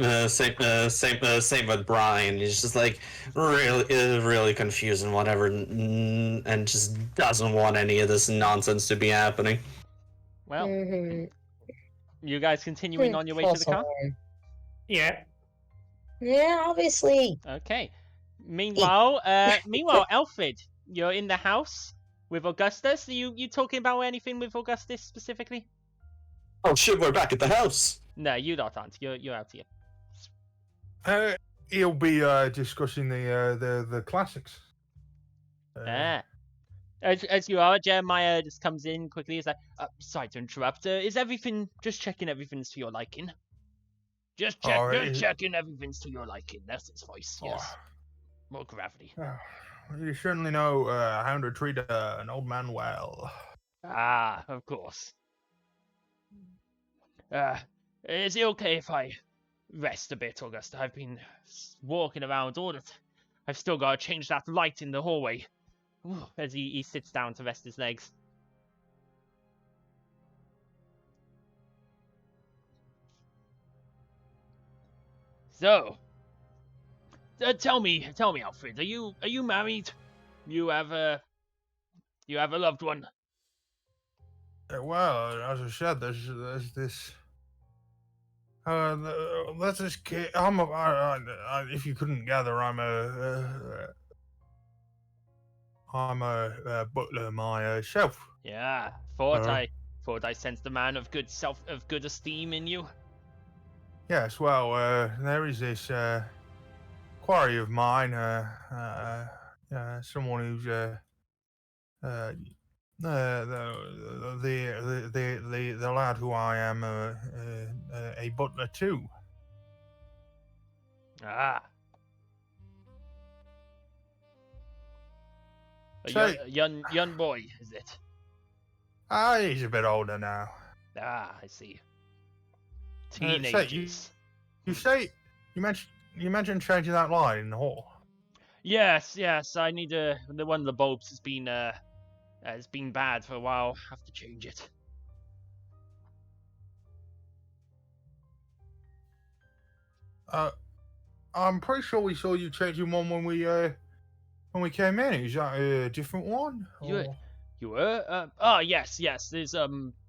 with Brian. He's just like really confused and whatever, and just doesn't want any of this nonsense to be happening. Well, Mhm. you guys continuing on your way to False the car? alarm. Yeah. Yeah, obviously. Okay. Meanwhile, Alfred, you're in the house with Augustus. Are you talking about anything with Augustus specifically? Oh shit, we're back at the house. No, you not, aren't. You're out here. He'll be discussing the classics. As you are, Jeremiah just comes in quickly. He's like, sorry to interrupt. Is everything just checking everything's to your liking? Just checking everything's to your liking. That's his voice. Yes. More gravity. You certainly know how to treat an old man well. Ah, of course. Is it okay if I rest a bit, Augusta? I've been walking around all it. I've still got to change that light in the hallway. As he sits down to rest his legs. So, tell me, Alfred, are you married? You have a loved one? Well, as I said, there's this. That's this kid. If you couldn't gather, I'm a butler myself. Yeah, thought I sensed a man of good esteem in you. Yes, well, there is this quarry of mine, someone who's the lad who I am a butler to. Ah. Young boy, is it? He's a bit older now. Ah, I see. Teenagers. You mentioned changing that light in the hall. Yes. I need the one of the bulbs has been bad for a while. Have to change it. I'm pretty sure we saw you changing one when we came in. Is that a different one? You were? Yes. There's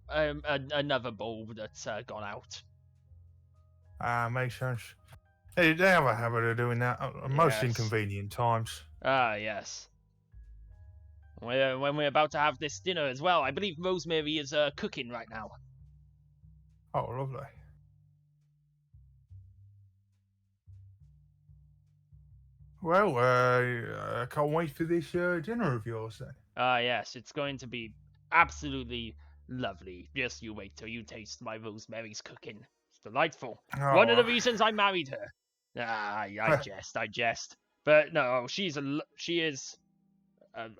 another bulb that's gone out. Makes sense. They have a habit of doing that at most Yes. inconvenient times. Yes. When we're about to have this dinner as well, I believe Rosemary is cooking right now. Oh, lovely. Well, I can't wait for this dinner of yours then. Yes, it's going to be absolutely lovely. Just you wait till you taste my Rosemary's cooking. It's delightful. One of the reasons I married her. I jest. But no, she is a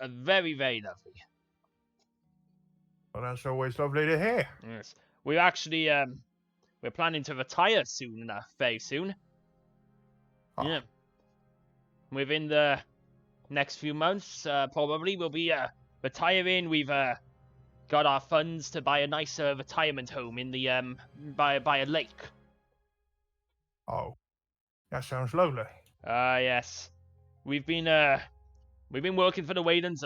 very, very lovely. Well, that's always lovely to hear. Yes, we're actually we're planning to retire soon, very soon. Oh. Yeah, within the next few months, probably we'll be retiring. We've got our funds to buy a nicer retirement home in the by a lake. Oh, that sounds lovely. Yes, we've been working for the Weylands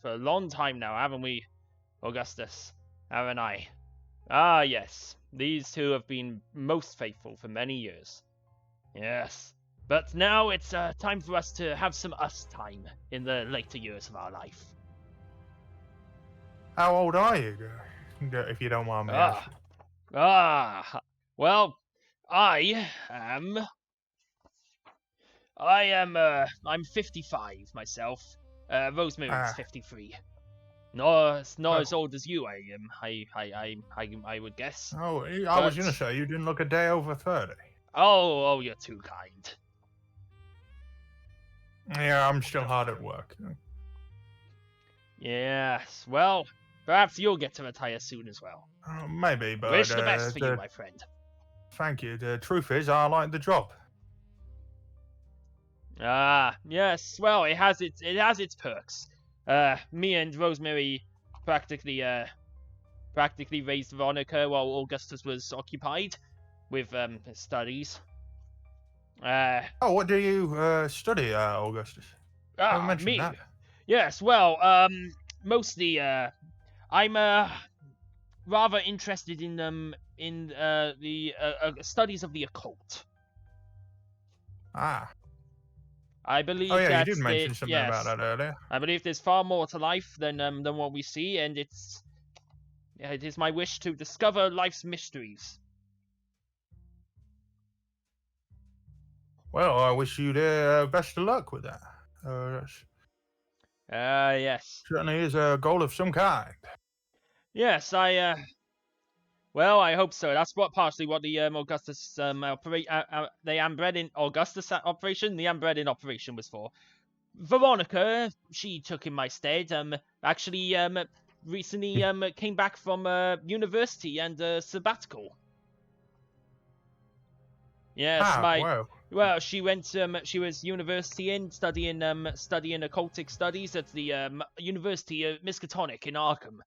for a long time now, haven't we, Augustus? Haven't I? Yes, these two have been most faithful for many years. Yes, but now it's time for us to have some us time in the later years of our life. How old are you, if you don't mind me asking? Well, I'm 55 myself. Rosemary's 53. Not as old as you, I am. I would guess. Oh, I was gonna say you didn't look a day over 30. Oh, you're too kind. Yeah, I'm still hard at work. Yes, well, perhaps you'll get to retire soon as well. Maybe, but Wish the best for you, my friend. Thank you. The truth is, I like the job. Yes. Well, it has its perks. Me and Rosemary practically raised Veronica while Augustus was occupied. with his studies. Oh, what do you study, Augustus? Haven't mentioned Me. that. Yes, well, mostly, I'm rather interested in the studies of the occult. Ah. I believe Oh yeah, you that did mention something about that earlier. I believe there's far more to life than what we see, and it is my wish to discover life's mysteries. Well, I wish you the best of luck with that. Yes. Certainly is a goal of some kind. Yes, well, I hope so. That's partially what the Augustus the Ambredin Augustus operation, the Ambredin operation was for. Veronica, she took in my stead. Actually, recently came back from university and sabbatical. Yes, well, she went. She was university studying occultic studies at the University of Miskatonic in Arkham.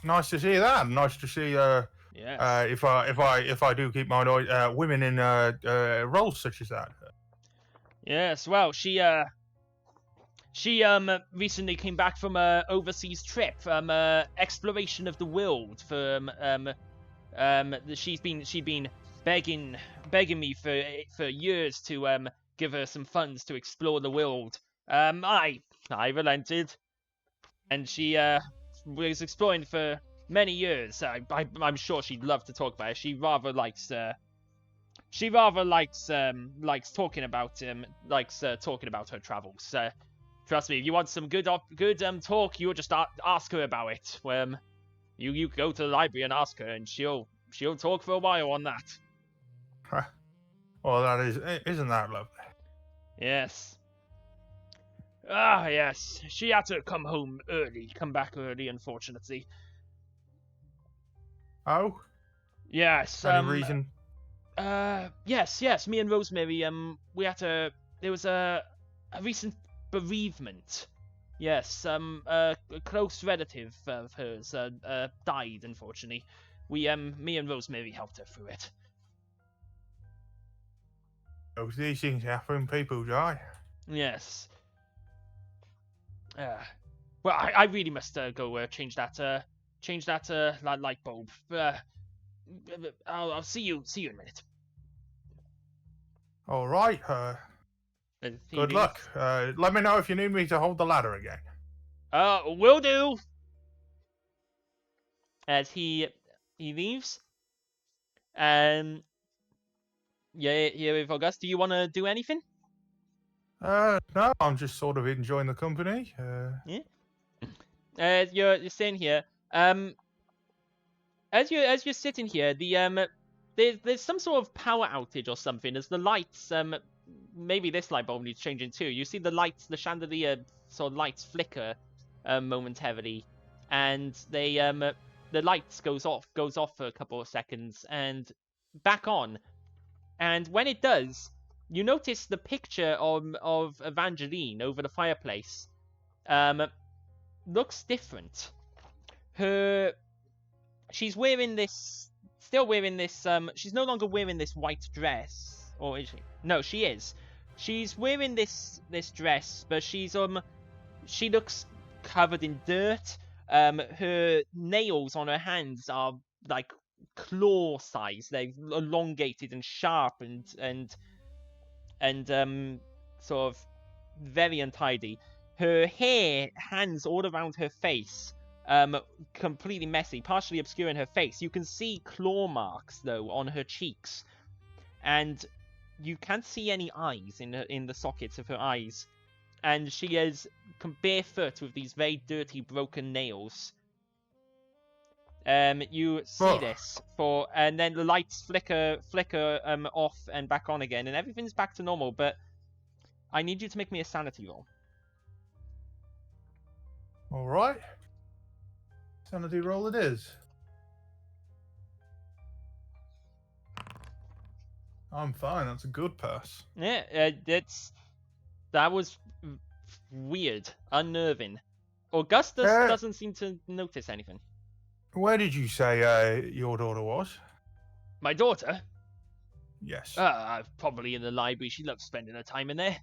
Nice to see that. Nice to see. Yes. If I do keep my eye, women in roles such as that. Yes. Well, she recently came back from a overseas trip, exploration of the world. She'd been begging me for years to give her some funds to explore the world. I relented, and she was exploring for many years. I'm sure she'd love to talk about it. She rather likes talking about her travels. Trust me, if you want some good talk, you just ask her about it. You go to the library and ask her, and she'll talk for a while on that. Well, isn't that lovely? Yes. Ah, yes. She had to come back early, unfortunately. Oh? Yes. Any reason? Yes. Me and Rosemary, there was a recent bereavement. Yes. A close relative of hers died, unfortunately. Me and Rosemary helped her through it. Oh, these things happen, people die. Yes. Well, I really must go change that light bulb. I'll see you in a minute. All right. Good luck. Let me know if you need me to hold the ladder again. Will do. As he leaves. Yeah, with August, do you want to do anything? No, I'm just sort of enjoying the company. Yeah. You're sitting here. As you're sitting here, there's some sort of power outage or something. As the lights, maybe this light bulb needs changing too. You see the lights, the chandelier sort of lights flicker, momentarily, and the lights goes off for a couple of seconds and back on. And when it does, you notice the picture of Evangeline over the fireplace looks different. She's wearing this, she's no longer wearing this white dress, or is she? No, she is. She's wearing this dress, but she looks covered in dirt. Her nails on her hands are like claw size. They're elongated and sharp and sort of very untidy. Her hair hangs all around her face, completely messy, partially obscuring her face. You can see claw marks though on her cheeks, and you can't see any eyes in the sockets of her eyes. And she is barefoot with these very dirty, broken nails. You see this and then the lights flicker off and back on again, and everything's back to normal. But I need you to make me a sanity roll. All right. Sanity roll it is. I'm fine. That's a good pass. Yeah, that was weird, unnerving. Augustus doesn't seem to notice anything. Where did you say your daughter was? My daughter? Yes. Probably in the library. She loves spending her time in there.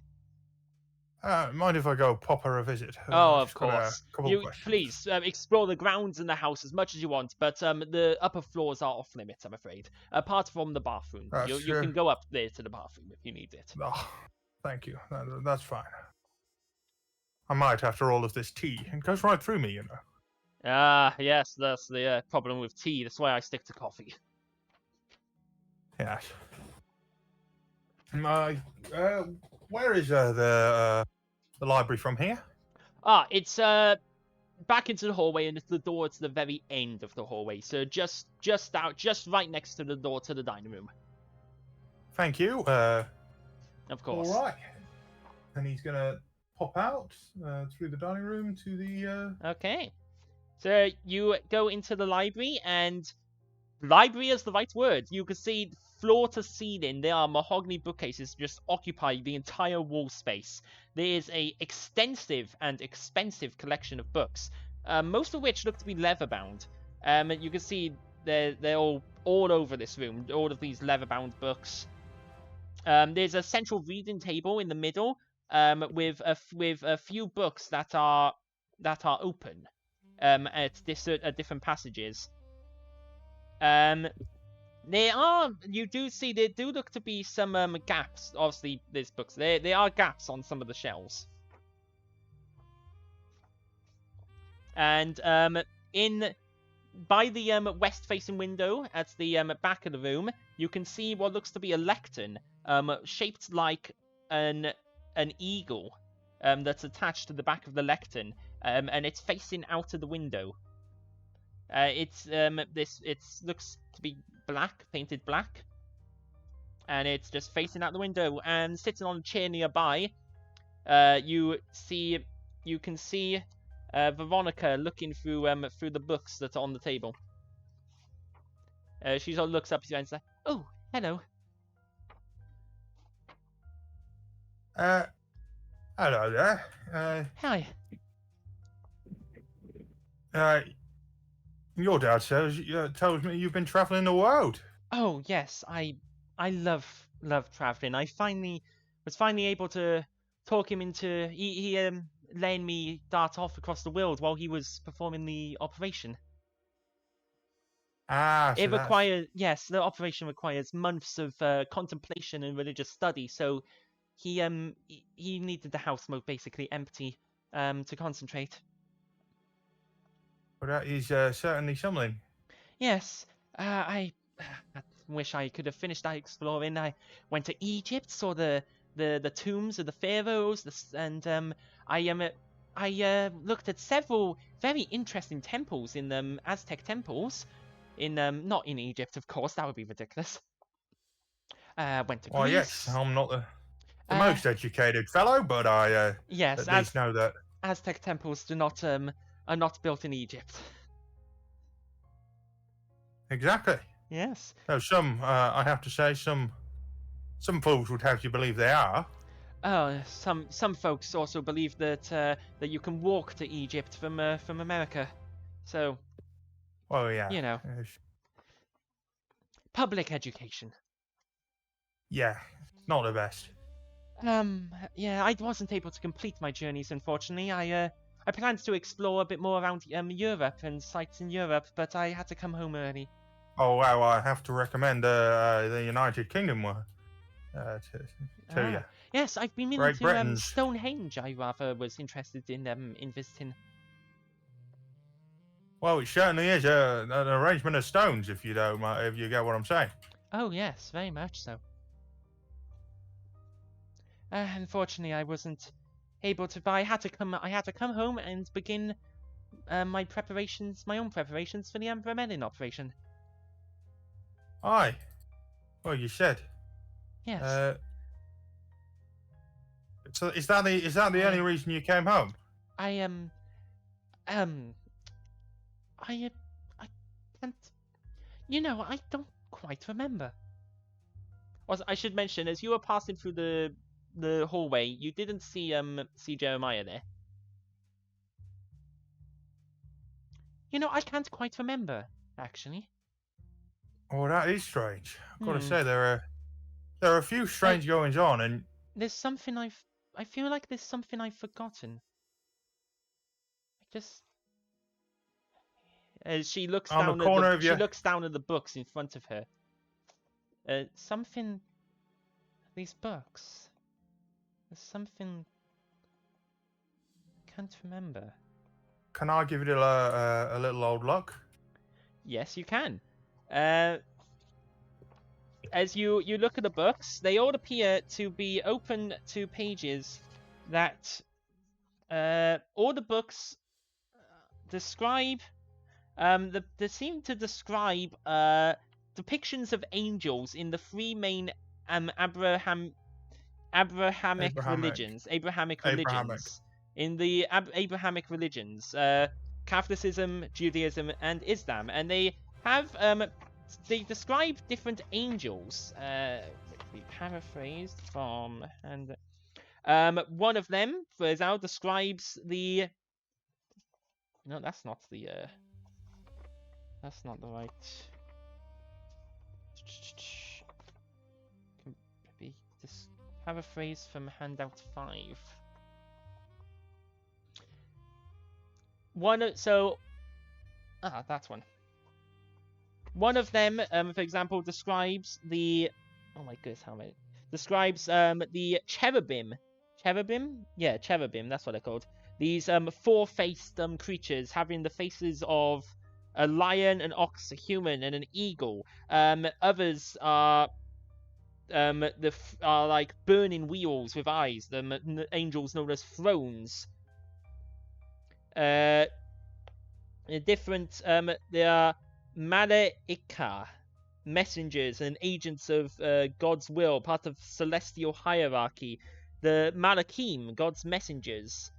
Mind if I go pop her a visit? Oh, I've of just got a course. couple of questions. Please explore the grounds and the house as much as you want, but the upper floors are off limits, I'm afraid. Apart from the bathroom, you can go up there to the bathroom if you need it. Oh, thank you. That's fine. I might, after all of this tea. It goes right through me, you know. Ah, yes, that's the problem with tea. That's why I stick to coffee. Yes. Where is the library from here? It's back into the hallway, and it's the door to the very end of the hallway. So just right next to the door to the dining room. Thank you. Of course. All right. And he's gonna pop out through the dining room to the. Okay. So you go into the library, and library is the right word. You can see floor to ceiling, there are mahogany bookcases just occupy the entire wall space. There is a extensive and expensive collection of books, most of which look to be leather bound. You can see they're all over this room, all of these leather bound books. There's a central reading table in the middle, with a few books that are open, at different passages. You do see there do look to be some gaps. Obviously, there's books. There are gaps on some of the shelves. And by the west-facing window at the back of the room, you can see what looks to be a lectern, shaped like an eagle, that's attached to the back of the lectern, and it's facing out of the window. It looks to be black, painted black, and it's just facing out the window. And sitting on a chair nearby, you can see Veronica looking through the books that are on the table. She sort of looks up and says, "Oh, hello." Hello there. Hi. Your dad tells me you've been traveling the world. Oh yes, I love traveling. I was finally able to talk him into he letting me dart off across the world while he was performing the operation. So the operation requires months of contemplation and religious study. So he needed the house basically empty to concentrate. Well, that is certainly something. Yes, I wish I could have finished that exploring. I went to Egypt, saw the tombs of the pharaohs, and I looked at several very interesting temples in Aztec temples. Not in Egypt, of course, that would be ridiculous. Went to Greece. Oh yes, I'm not the most educated fellow, but I yes, at least know that Aztec temples are not built in Egypt. Exactly. Yes. So I have to say, some folks would have you believe they are. Oh, some folks also believe that you can walk to Egypt from America. So. Well, yeah. You know. Public education. Yeah, not the best. Yeah, I wasn't able to complete my journeys, unfortunately. I planned to explore a bit more around Europe and sites in Europe, but I had to come home early. Oh wow, I have to recommend the United Kingdom to you. Yes, I've been meaning to Stonehenge. I rather was interested in visiting. Well, it certainly is an arrangement of stones, if you get what I'm saying. Oh yes, very much so. Unfortunately, I wasn't able to. But I had to come home and begin my own preparations for the Emperor Melin operation. Aye. Well, you said. Yes. So is that the only reason you came home? I can't. I don't quite remember. Also, I should mention, as you were passing through the hallway, you didn't see Jeremiah there. You know, I can't quite remember, actually. Oh, that is strange. I've got to Hmm. say there are a few strange goings on, and There's something I feel like there's something I've forgotten. I just... she looks on the down at corner of she your looks down at the books in front of her. Something... These books... There's something... Can't remember. Can I give it a little old look? Yes, you can. As you look at the books, they all appear to be open to pages that all the books describe. They seem to describe depictions of angels in the three main Abrahamic religions. Abrahamic religions. In the Abrahamic religions, Catholicism, Judaism, and Islam, and they have they describe different angels. We paraphrased from and one of them, for example, describes the. No, that's not the. That's not the right. Maybe just paraphrase from handout 5. That's one. One of them, for example, describes the. Oh my goodness, how many? Describes the cherubim. Cherubim? Yeah, cherubim. That's what they're called. These four-faced creatures having the faces of a lion, an ox, a human, and an eagle. Others are are like burning wheels with eyes. The angels known as thrones. Different. They are Malaika, messengers and agents of God's will, part of celestial hierarchy. The Malakim, God's messengers,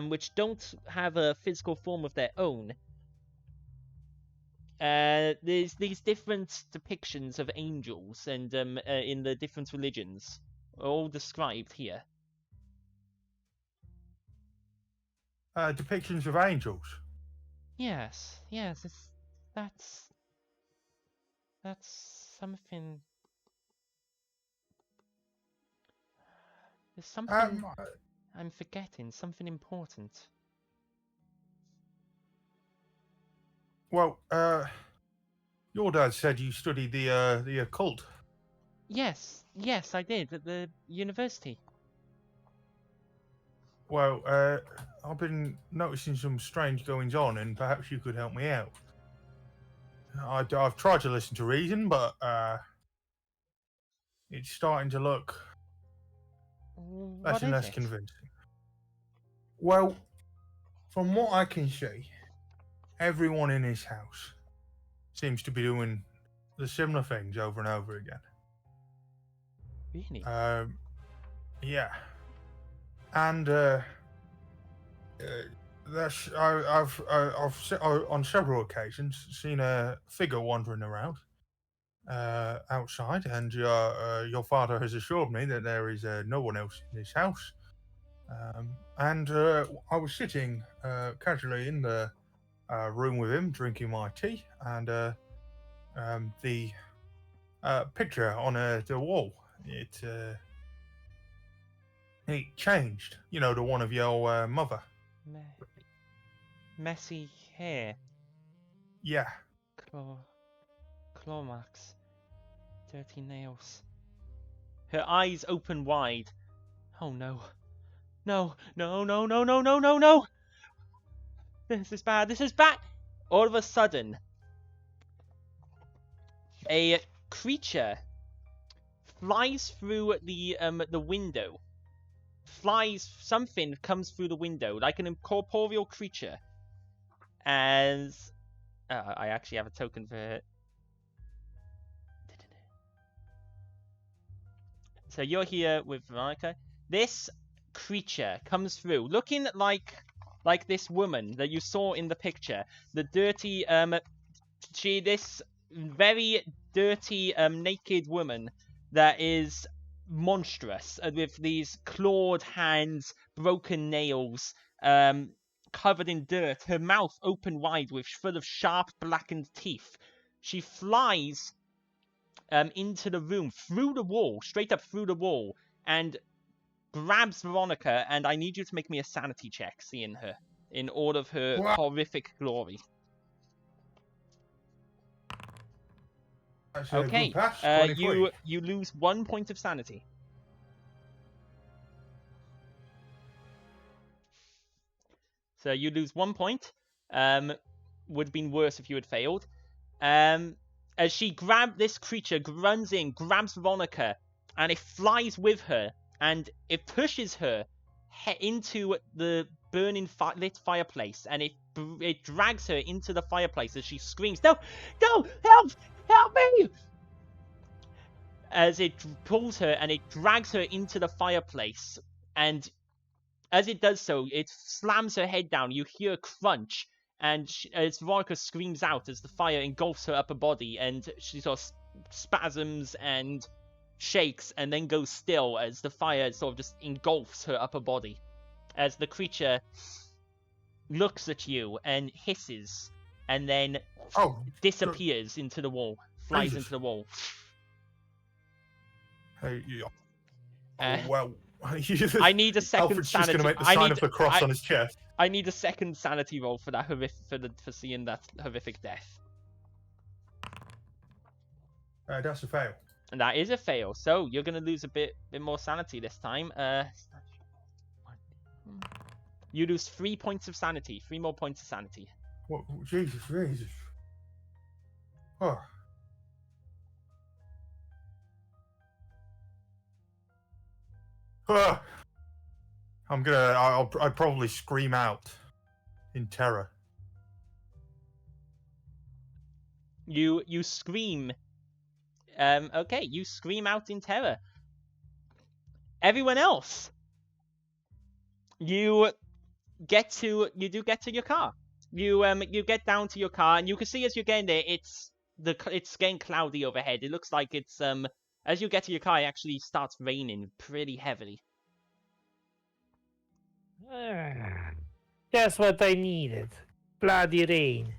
which don't have a physical form of their own. There's these different depictions of angels, and in the different religions, all described here. Depictions of angels. Yes, that's something. There's something I'm forgetting. Something important. Well, your dad said you studied the occult. Yes, I did at the university. Well, I've been noticing some strange goings on, and perhaps you could help me out. I've tried to listen to reason, but it's starting to look less and less convincing. Well, from what I can see, everyone in his house seems to be doing the similar things over and over again. Really? Yeah. And I've on several occasions seen a figure wandering around outside, and your father has assured me that there is no one else in this house. And I was sitting casually in the room with him, drinking my tea, and the picture on the wall, it changed. You know, the one of your mother. Messy hair. Yeah. Claw marks. Dirty nails. Her eyes open wide. Oh no. No. This is bad. All of a sudden, a creature flies through the window. Something comes through the window, like an incorporeal creature. As I actually have a token for it. So you're here with Veronica. This creature comes through, looking like this woman that you saw in the picture. The dirty, this very dirty, naked woman that is monstrous, with these clawed hands, broken nails, covered in dirt, her mouth open wide with full of sharp blackened teeth. She flies into the room, through the wall, straight up through the wall, and grabs Veronica, and I need you to make me a sanity check, seeing her, in all of her horrific glory. Okay, you lose 1 point of sanity. So you lose 1 point. Would have been worse if you had failed. As she this creature runs in, grabs Veronica, and it flies with her, and it pushes her into the burning lit fireplace, and it drags her into the fireplace as she screams, "No, no, help me!" As it pulls her and it drags her into the fireplace, and as it does so, it slams her head down. You hear a crunch, and as Veronica screams out as the fire engulfs her upper body, and she sort of spasms and shakes, and then goes still as the fire sort of just engulfs her upper body. As the creature looks at you and hisses, and then disappears into the wall, flies into the wall. Hey, well. I need a second Alfred's sanity. Just gonna make the sign of the cross on his chest. I need a second sanity roll for that for seeing that horrific death. That's a fail. And that is a fail. So you're gonna lose a bit more sanity this time. You lose 3 points of sanity. 3 more points of sanity. What? Jesus. Oh. I'd probably scream out in terror. You scream. Okay, you scream out in terror. Everyone else, you do get to your car. You get down to your car, and you can see as you're getting there, it's getting cloudy overhead. It looks like it's as you get to your car, it actually starts raining pretty heavily. Just what I needed. Bloody rain.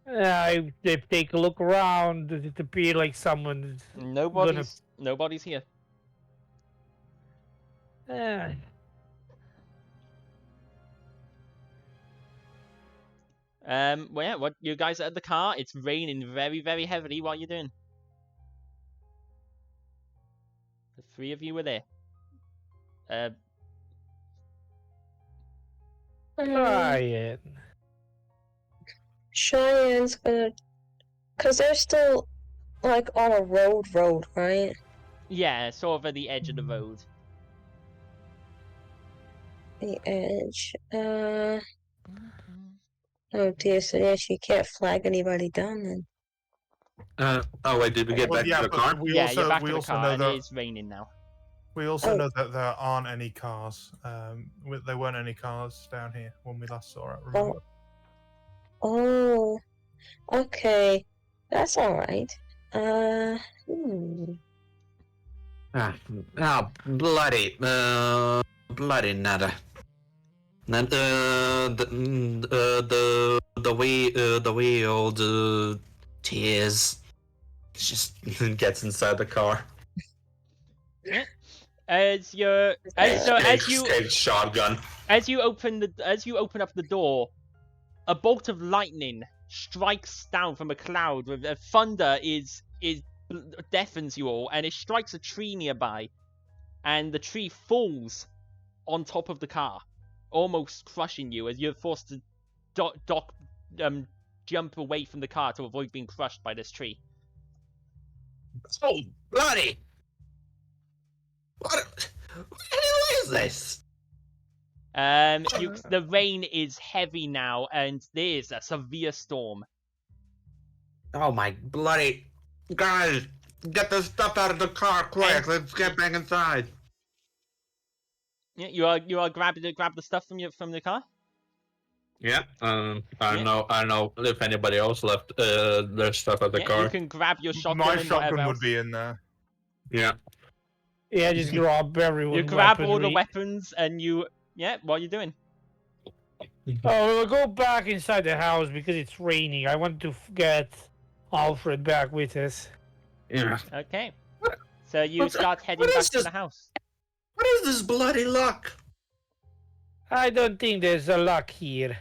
I take a look around. Does it appear like someone? Nobody's here. Well, yeah, what you guys are at the car? It's raining very, very heavily. What are you doing? The 3 of you were there. Quiet. Cheyenne's gonna... Cause they're still, like, on a road, right? Yeah, sort of at the edge of the road. The edge, Oh dear, so yeah, she can't flag anybody down then. Wait, did we get back to the car? You're back to the car, and it is raining now. We also know that there aren't any cars. There weren't any cars down here when we last saw it, remember? Oh, okay. That's alright. Bloody nada. And the wee old tears just gets inside the car. As you shotgun. As you open up the door, a bolt of lightning strikes down from a cloud. With thunder deafens you all, and it strikes a tree nearby, and the tree falls on top of the car, almost crushing you as you're forced to jump away from the car to avoid being crushed by this tree. Oh, bloody! What the hell is this? The rain is heavy now, and there is a severe storm. Oh my bloody... Guys, get the stuff out of the car quick. Let's get back inside. Yeah, you are grab the stuff from the car. Yeah. I don't know if anybody else left their stuff at the car. You can grab your shotgun. My and shotgun whatever would else. be in there. Yeah. Yeah, just grab everyone. You grab all the weaponry. weapons and you... Yeah, what are you doing? Oh, we'll go back inside the house because it's raining. I want to get Alfred back with us. Yeah. Okay. So you What's- start heading what back is to this? the house. What is this bloody luck? I don't think there's a luck here.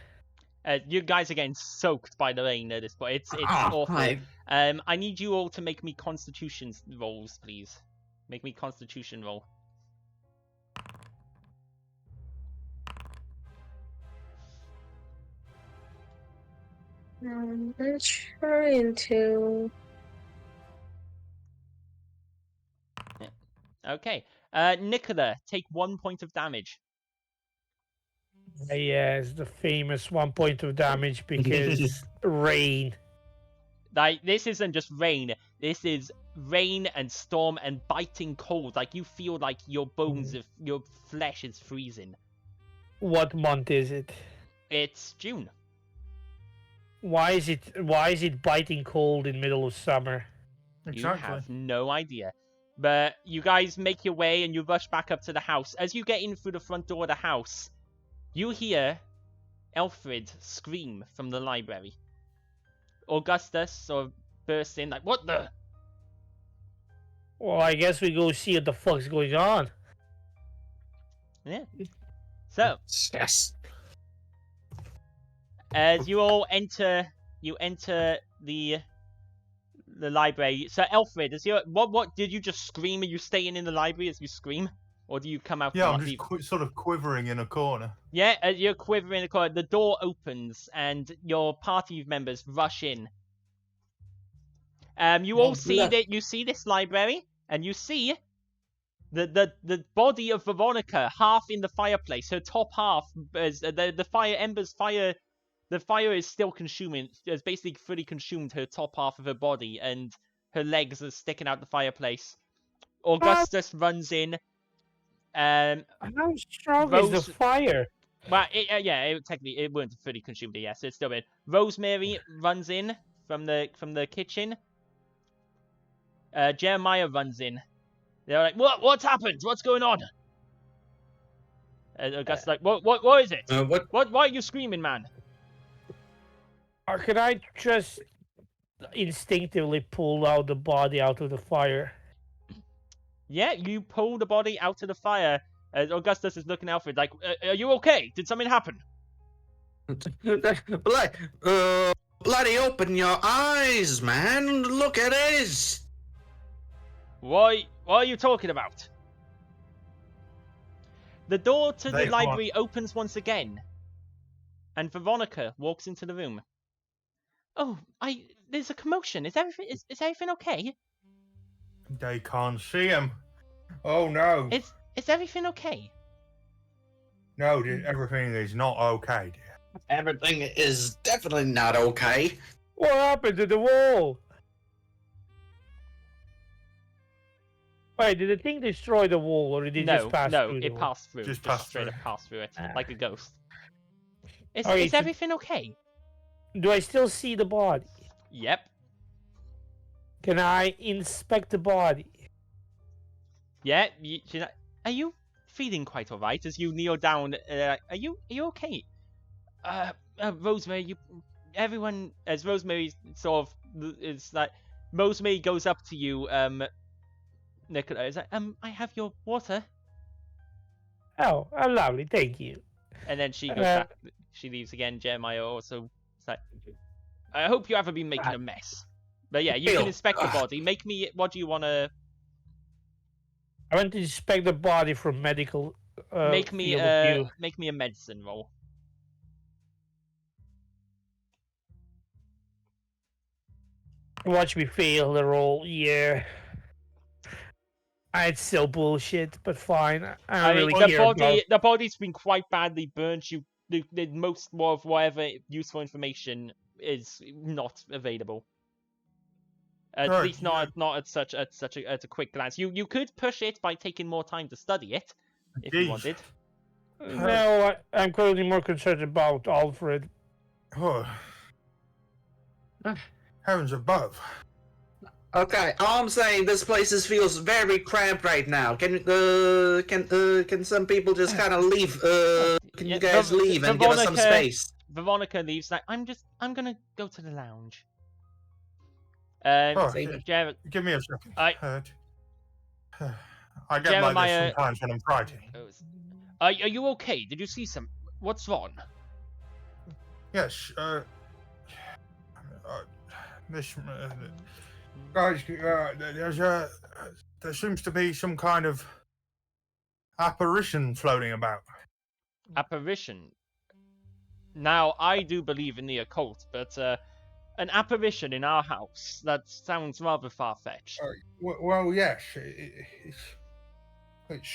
You guys are getting soaked by the rain at this point. It's Ah, awful. I- I need you all to make me constitution rolls, please. Make me constitution roll. I'm trying to. Okay. Nicola, take 1 point of damage. Yes, the famous 1 point of damage because rain. Like, this isn't just rain. This is rain and storm and biting cold. Like, you feel like your bones, your flesh is freezing. What month is it? It's June. Why is it biting cold in middle of summer? You have no idea. But you guys make your way and you rush back up to the house. As you get in through the front door of the house, you hear Alfred scream from the library. Augustus sort of bursts in like, what the? Well, I guess we go see what the fuck's going on. Yeah. So, Yes. as you all enter the library. So, Alfred, is what did you just scream? Are you staying in the library as you scream? Or do you come out? Yeah, from I'm just sort of quivering in a corner. Yeah, you're quivering in the corner. The door opens and your party members rush in. You all see that you see this library, and you see the body of Veronica half in the fireplace. Her top half is the fire is still consuming. It's basically fully consumed her top half of her body, and her legs are sticking out the fireplace. Augustus runs in. How strong is the fire? Well, technically it weren't fully consumed yet, so it's still been. Rosemary runs in from the kitchen. Jeremiah runs in. They're like, what's happened? What's going on? Augustus like, what is it? Why are you screaming, man? Or could I just instinctively pull out the body out of the fire? Yeah, you pull the body out of the fire. Augustus is looking at Alfred like, are you okay? Did something happen? Bloody open your eyes, man. Look at this. What are you talking about? The door to the They are- library opens once again, and Veronica walks into the room. Oh, there's a commotion. Is everything okay? They can't see him. Oh no. Is everything okay? No, everything is not okay, dear. Everything is definitely not okay. What happened to the wall? Wait, did the thing destroy the wall, or did it just pass through the it wall? passed through. Just Just passed straight through. up passed through it, like a ghost. Is Okay, so- everything okay? Do I still see the body? Yep. Can I inspect the body? Yeah. Are you feeling quite alright? As you kneel down, are you okay? Rosemary, everyone. As Rosemary sort of is like, Rosemary goes up to you, Nicola, is like, I have your water. Oh, lovely, thank you. And then she goes back. She leaves again. Jeremiah also is like, I hope you haven't been making a mess. But yeah, you can inspect the body. Make me. What do you want to? I want to inspect the body from medical. Make me field of view. make me a medicine roll. Watch me fail the roll. Yeah. It's still bullshit, but fine. I don't really care about... the body's been quite badly burnt. The most of whatever useful information is not available. At Right, least not at a quick glance. You could push it by taking more time to study it, if you Jeez. wanted. No, I'm currently more concerned about Alfred. Oh. Heavens above. Okay, all I'm saying, this place feels very cramped right now. Can some people just kind of leave? Can Yeah, you guys leave and give us some space? Veronica leaves. Like, I'm gonna go to the lounge. Oh, Jared, give me a second. I- I get like this Jeremiah- sometimes when I'm Friday. are you okay? Did you see some? What's wrong? Yes. This guys, there seems to be some kind of apparition floating about. Apparition. Now, I do believe in the occult, but an apparition in our house, that sounds rather far-fetched. Well, yes, it's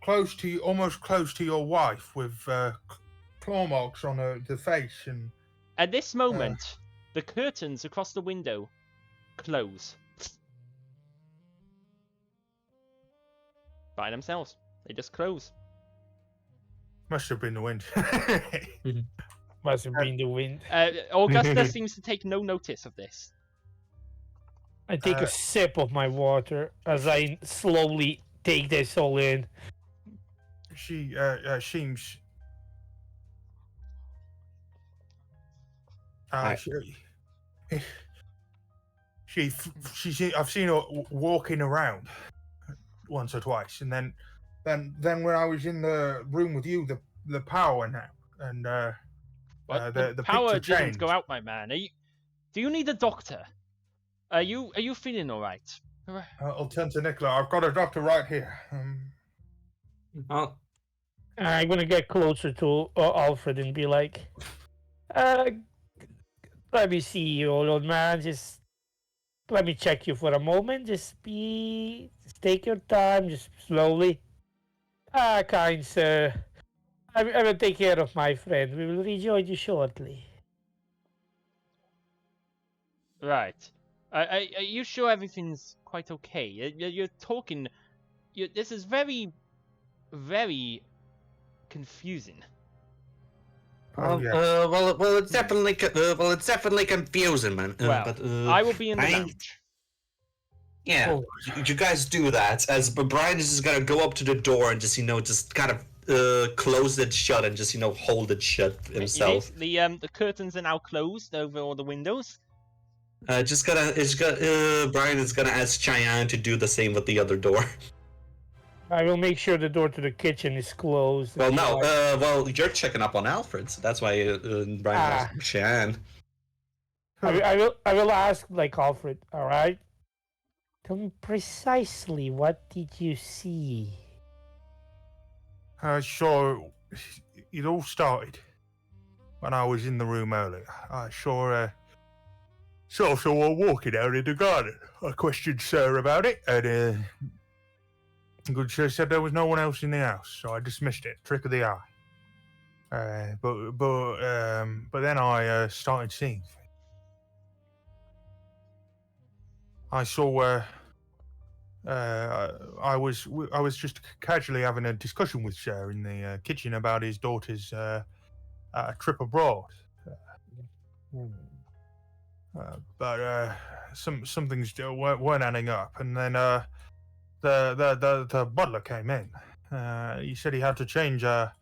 close to you, almost close to your wife, with claw marks on the face, and At this moment, the curtains across the window close. By themselves. They just close. must have been the wind. Must have been the wind. Augusta seems to take no notice of this. I take a sip of my water as I slowly take this all in. She seems. I've seen her walking around once or twice, and then when I was in the room with you, the power went out, and the power picture didn't changed. go out, my man. Do you need a doctor? Are you feeling all right? I'll turn to Nicola. I've got a doctor right here. Oh, I'm gonna get closer to Alfred and be like, let me see you, old man. Just let me check you for a moment. Just take your time, just slowly. Kind sir. I will take care of my friend. We will rejoin you shortly. Right. Are you sure everything's quite okay? You're talking. This is very, very confusing. Oh, yeah. well, it's definitely confusing, man. Well, but I will be in the I- lounge. Yeah, Oh. you guys do that. As Brian is just gonna go up to the door and just kind of close it shut and just hold it shut himself. The curtains are now closed over all the windows. Brian is gonna ask Cheyenne to do the same with the other door. I will make sure the door to the kitchen is closed. Well, no, you're checking up on Alfred, so that's why Brian asked Cheyenne. I will ask like Alfred. All right. Tell me precisely what did you see? So it all started when I was in the room earlier. I saw someone walking out in the garden. I questioned Sir about it, and good sir said there was no one else in the house, so I dismissed it. Trick of the eye. But then I started seeing things. I saw. I was just casually having a discussion with Sir in the kitchen about his daughter's trip abroad. But some things still weren't adding up, and then the butler came in. He said he had to change a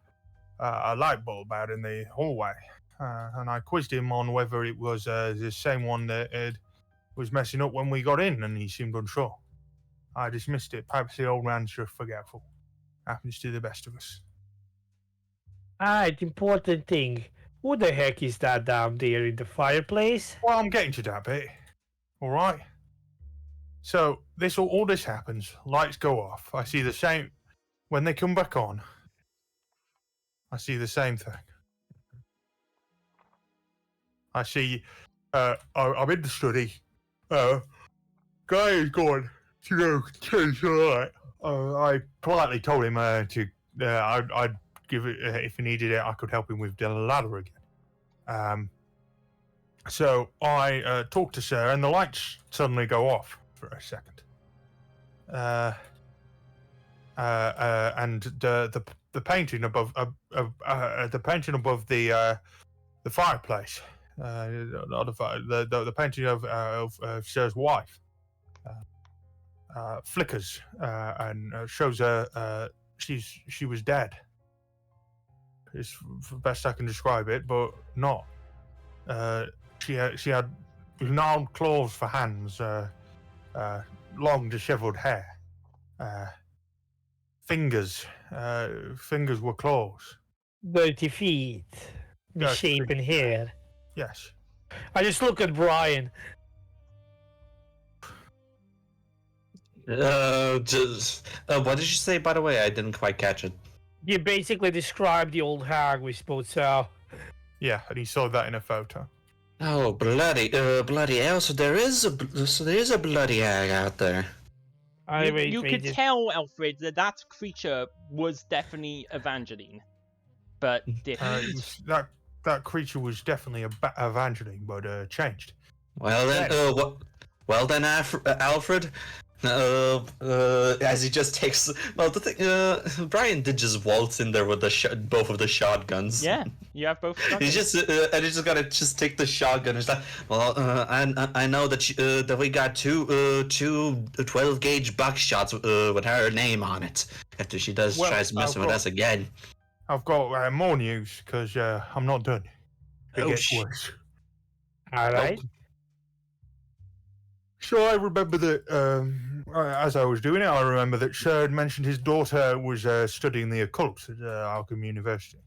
light bulb out in the hallway, and I quizzed him on whether it was the same one that was messing up when we got in, and he seemed unsure. I dismissed it. Perhaps the old man's just forgetful. Happens to the best of us. The important thing. Who the heck is that down there in the fireplace? Well, I'm getting to that bit. All right. So all this happens. Lights go off. I see the same. When they come back on, I see the same thing. I see. I'm in the study. Guy is going to go change the light. I politely told him I'd give it if he needed it. I could help him with the ladder again. So I talked to Sir, and the lights suddenly go off for a second. And the painting above the fireplace, the painting of Sir's wife, flickers and shows her she was dead. It's the best I can describe it, but not. She had gnarled claws for hands, long dishevelled hair, fingers were claws. Dirty feet, Dirty misshapen feet. hair. Yes. I just look at Brian. What did you say, by the way? I didn't quite catch it. You basically described the old hag we spoke to. Yeah, and he saw that in a photo. Oh, bloody hell! So there is a bloody hag out there. You could tell, Alfred, that creature was definitely Evangeline, but different. That creature was definitely Evangeline, but changed. Well then, Alfred. As he just takes. Well, the thing. Brian did just waltz in there with both of the shotguns. Yeah, you have both. He's just and he's just gotta take the shotgun. He's like, well, I know that that we got two 12-gauge buckshots with her name on it. After she tries messing with us again. I've got more news because I'm not done. It gets worse. All right. So I remember that as I was doing it, I remember that Sir had mentioned his daughter was studying the occult at Alchemy University.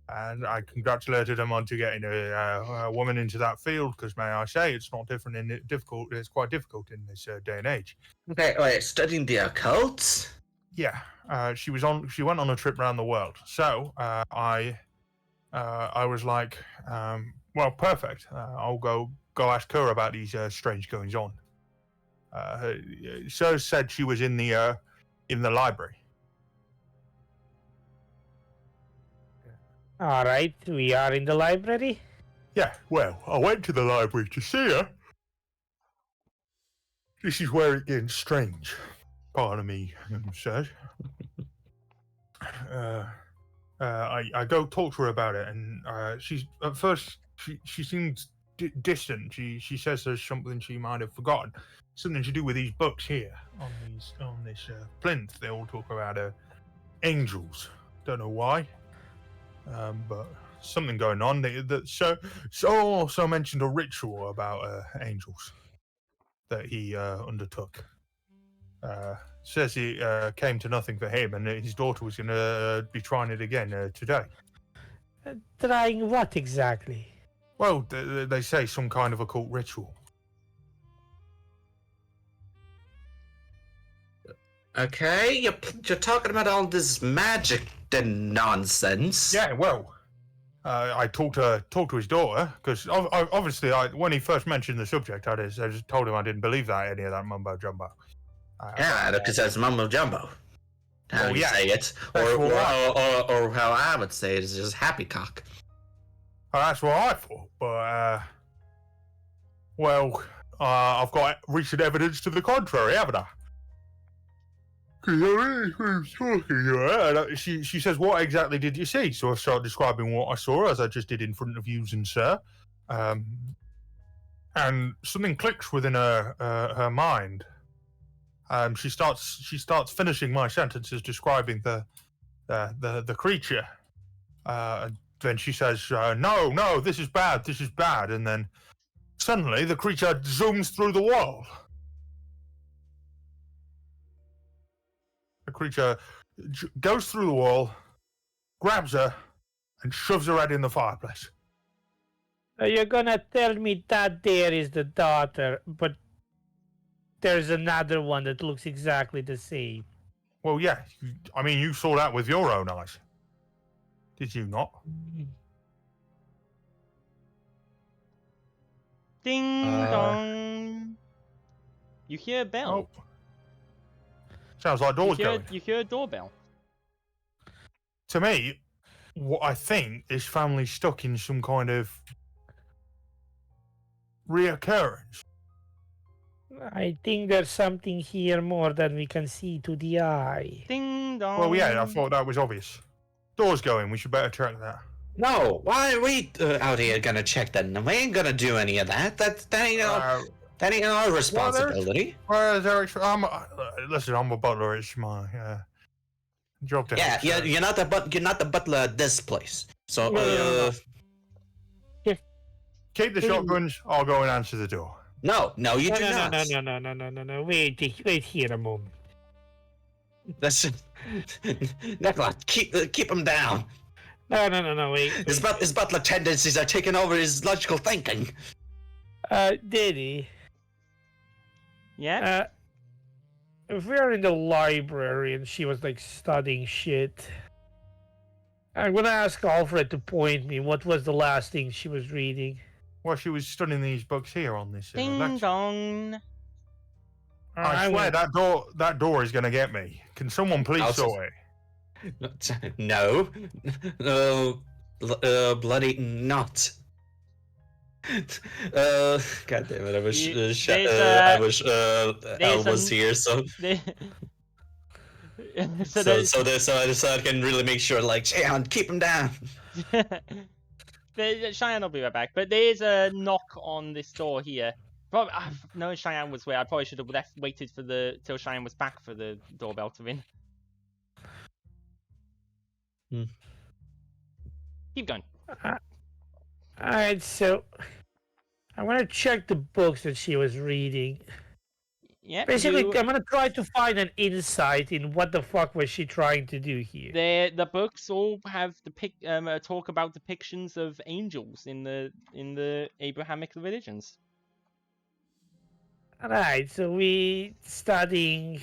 And I congratulated him on to getting a woman into that field because, may I say, it's not difficult. It's quite difficult in this day and age. Okay, wait, studying the occult? Yeah, she went on a trip around the world. So I was like, well, perfect. I'll go ask her about these strange goings on. Sir said she was in the library. All right, we are in the library. Yeah, well, I went to the library to see her. This is where it gets strange. Pardon me, sir. I go talk to her about it, and she's at first she seems distant. She says there's something she might have forgotten, something to do with these books here on this plinth. They all talk about angels. Don't know why, but something going on. So also mentioned a ritual about angels that he undertook. Says it came to nothing for him, and his daughter was going to be trying it again today. Trying what exactly? Well, they say some kind of occult ritual. Okay, you're talking about all this magic nonsense. Yeah, well, I talked to his daughter because obviously, when he first mentioned the subject, I just told him I didn't believe any of that mumbo jumbo. Yeah, because that's mumbo jumbo. How you say it, or how I would say it is just happy cock. That's what I thought, but I've got recent evidence to the contrary, haven't I? She says, "What exactly did you see?" So I start describing what I saw, as I just did in front of you and Sir. And something clicks within her mind. She starts finishing my sentences describing the creature. Then she says, "No, this is bad, and then suddenly the creature zooms through the wall. The creature goes through the wall, grabs her, and shoves her head in the fireplace." You're gonna tell me that there is the daughter, but there's another one that looks exactly the same. Well, yeah. I mean, you saw that with your own eyes. Did you not? Ding dong. You hear a bell. Oh. Sounds like doors going. You hear a doorbell. To me, what I think this family's stuck in some kind of reoccurrence. I think there's something here more than we can see to the eye. Ding dong. Well, yeah, I thought that was obvious. Doors going. We should better check that. No, why are we out here gonna check that? We ain't gonna do any of that. That ain't our responsibility. Listen, I'm a butler. It's my job to help. Yeah, you're not the butler at this place. So, No. Keep the shotguns. I'll go and answer the door. no, you do not. No. Wait here a moment. Listen, Nicola, keep him down. No, wait. His butler tendencies are taking over his logical thinking. Daddy. Yeah? If we're in the library and she was like studying shit, I'm gonna ask Alfred to point me. What was the last thing she was reading? Well, she was studying these books here on this Ding lecture. dong. I swear that door is gonna get me. Can someone please sort it? No, bloody not. God damn it! I wish Elle was here, so so I can really make sure, like, Cheyenne, keep him down. Cheyenne will be right back, but there's a knock on this door here. Probably, no, Cheyenne was where I probably should have waited for till Cheyenne was back for the doorbell to ring. Keep going. Alright, so I want to check the books that she was reading. Yeah. Basically, I'm gonna try to find an insight in what the fuck was she trying to do here. The books all have talk about depictions of angels in the Abrahamic religions. Alright, so we studying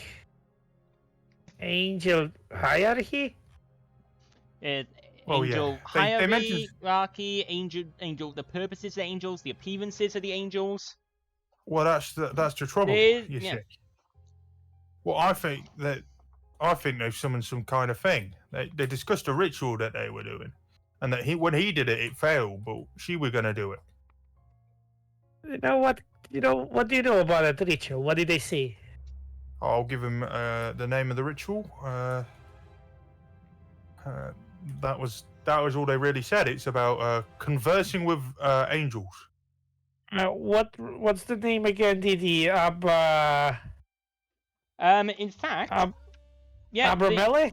angel hierarchy? Oh, Angel yeah. They mentioned... hierarchy, angel, the purposes of angels, the appearances of the angels. Well, that's the trouble, you see. Well, I think they've summoned some kind of thing. They discussed a ritual that they were doing, and that when he did it, it failed, but she was gonna do it. You know what? What do you know about that ritual? What did they say? I'll give him the name of the ritual. That was all they really said. It's about conversing with angels. What's the name again, Didi? In fact, yeah, Abramele?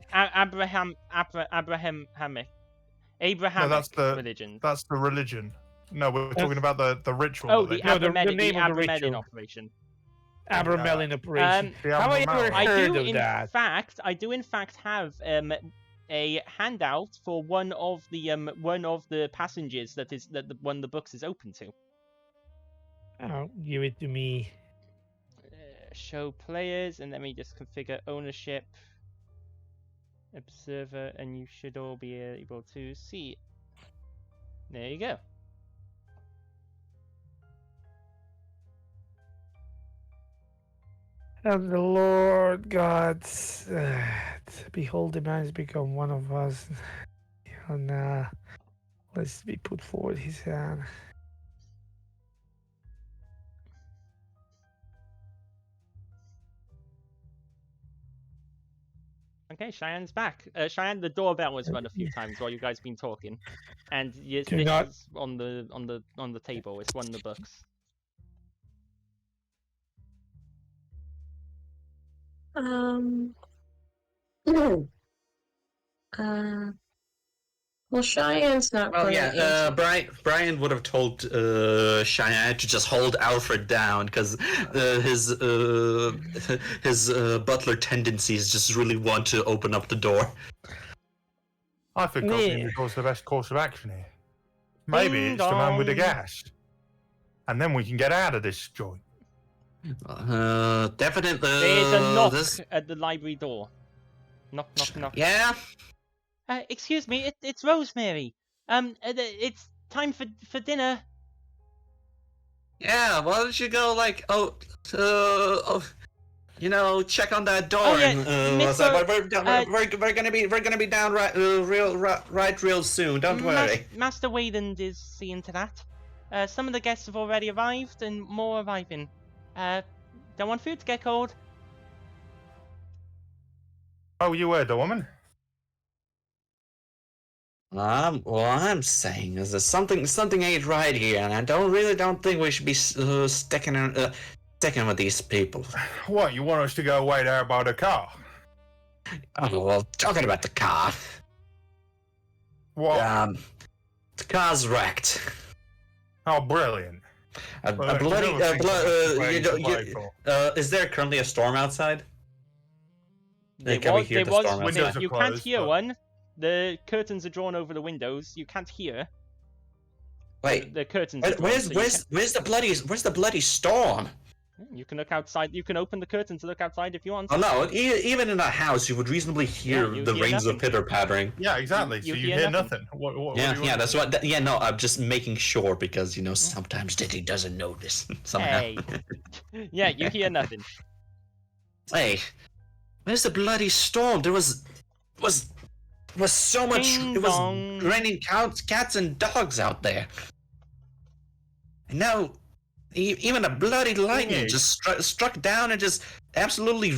Abrahamic religion. That's the religion. No, we're talking about the ritual. Oh, the name of the Abramelian ritual. operation. Abramelian operation. Have I ever heard of that? I do in fact have a handout for one of the passengers that one of the books is open to. Oh, give it to me. Show players, and let me just configure ownership, observer, and you should all be able to see it. There you go. And the Lord God, behold, the man has become one of us. And let's be put forward his hand. Okay, Cheyenne's back. Cheyenne, the doorbell was run a few times while you guys been talking, and this is on the table. It's one of the books. Well, Cheyenne's not. Well, yeah. Brian would have told Cheyenne to just hold Alfred down because his butler tendencies just really want to open up the door. I think opening the door's the best course of action here. Maybe it's the man with the gas, and then we can get out of this joint. Definitely. There's a knock at the library door. Knock. Yeah. Excuse me, it's Rosemary. It's time for dinner. Yeah, why don't you go check on that door? Oh, yeah, we're gonna be down real soon. Don't worry. Master Weyland is seeing to that. Some of the guests have already arrived, and more arriving. Don't want food to get cold. Oh, you heard the woman? What I'm saying is that something ain't right here, and I don't think we should be sticking with these people. What, you want us to go away there by the car? Oh well, talking about the car. What? The car's wrecked. Oh, brilliant. A bloody. Is there currently a storm outside? Can we hear the storm outside? Windows are You can't closed, hear but- one. The curtains are drawn over the windows. You can't hear. Wait, The curtains. Are drawn, so where's the bloody storm? you can look outside. You can open the curtain to look outside if you want. Oh no! Even in a house, you would reasonably hear you the hear rains nothing. of pitter pattering. Yeah, exactly. You so you hear hear nothing. nothing. What Yeah, that's what. Mm. No, I'm just making sure because sometimes Diddy doesn't notice somehow. Hey. Yeah, you hear nothing. Hey, where's the bloody storm? There was so much. Ding It was dong. raining cats and dogs out there. And now, even a bloody lightning Hey. just struck down and just absolutely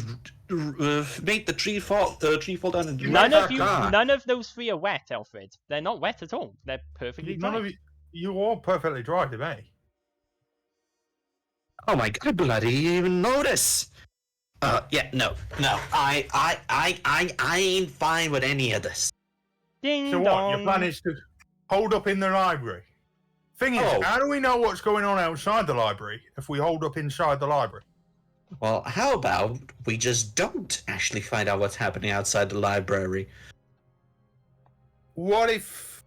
made the tree fall down. And None of those three are wet, Alfred. They're not wet at all. They're perfectly None dry. of you all perfectly dry to me. Oh my god! I bloody even notice. Yeah, no. I ain't fine with any of this. Ding So dong. what? Your plan is to hold up in the library. Thing is, Oh. how do we know what's going on outside the library if we hold up inside the library? Well, how about we just don't actually find out what's happening outside the library? What if?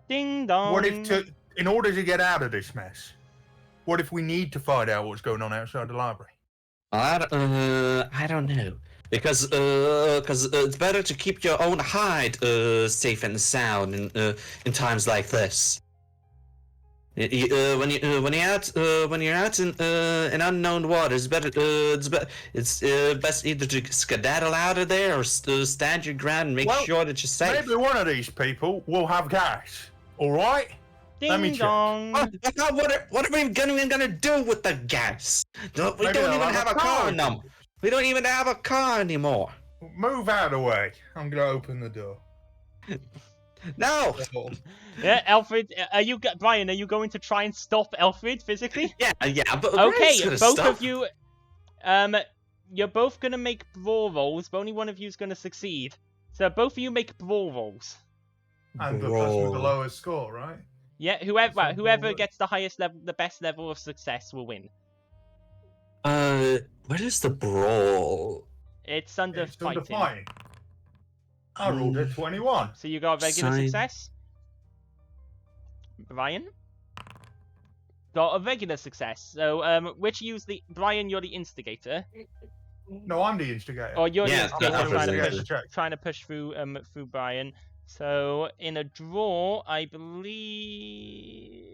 Ding dong. What if? In order to get out of this mess, what if we need to find out what's going on outside the library? I don't know. Because it's better to keep your own hide safe and sound in times like this. When you're out in unknown waters, it's best either to skedaddle out of there or stand your ground and make Well, sure that you're safe. Maybe one of these people will have gas. All right. Let me Ding check. dong. What are we gonna do with the gas? We Maybe don't they'll even have have a a car car. no. We don't even have a car anymore. Move out of the way. I'm gonna open the door. No. Yeah, Alfred. Brian? Are you going to try and stop Alfred physically? Yeah, but Okay, Brian's gonna both stop. of you. You're both gonna make brawl rolls, but only one of you is gonna succeed. So both of you make brawl rolls. And the person with the Bro. lowest score, right? Yeah, That's not whoever brawl. gets the highest level, the best level of success will win. Where is the brawl? It's under It's fighting. under fighting. I rolled a 21. So you got a regular Sign. success. Ryan got a regular success. So which use the Brian? You're the instigator, No, I'm the instigator. or you're Yeah, the I'm instigator Alfred's trying the to instigator. push, check. trying to push through Brian. So in a draw, I believe.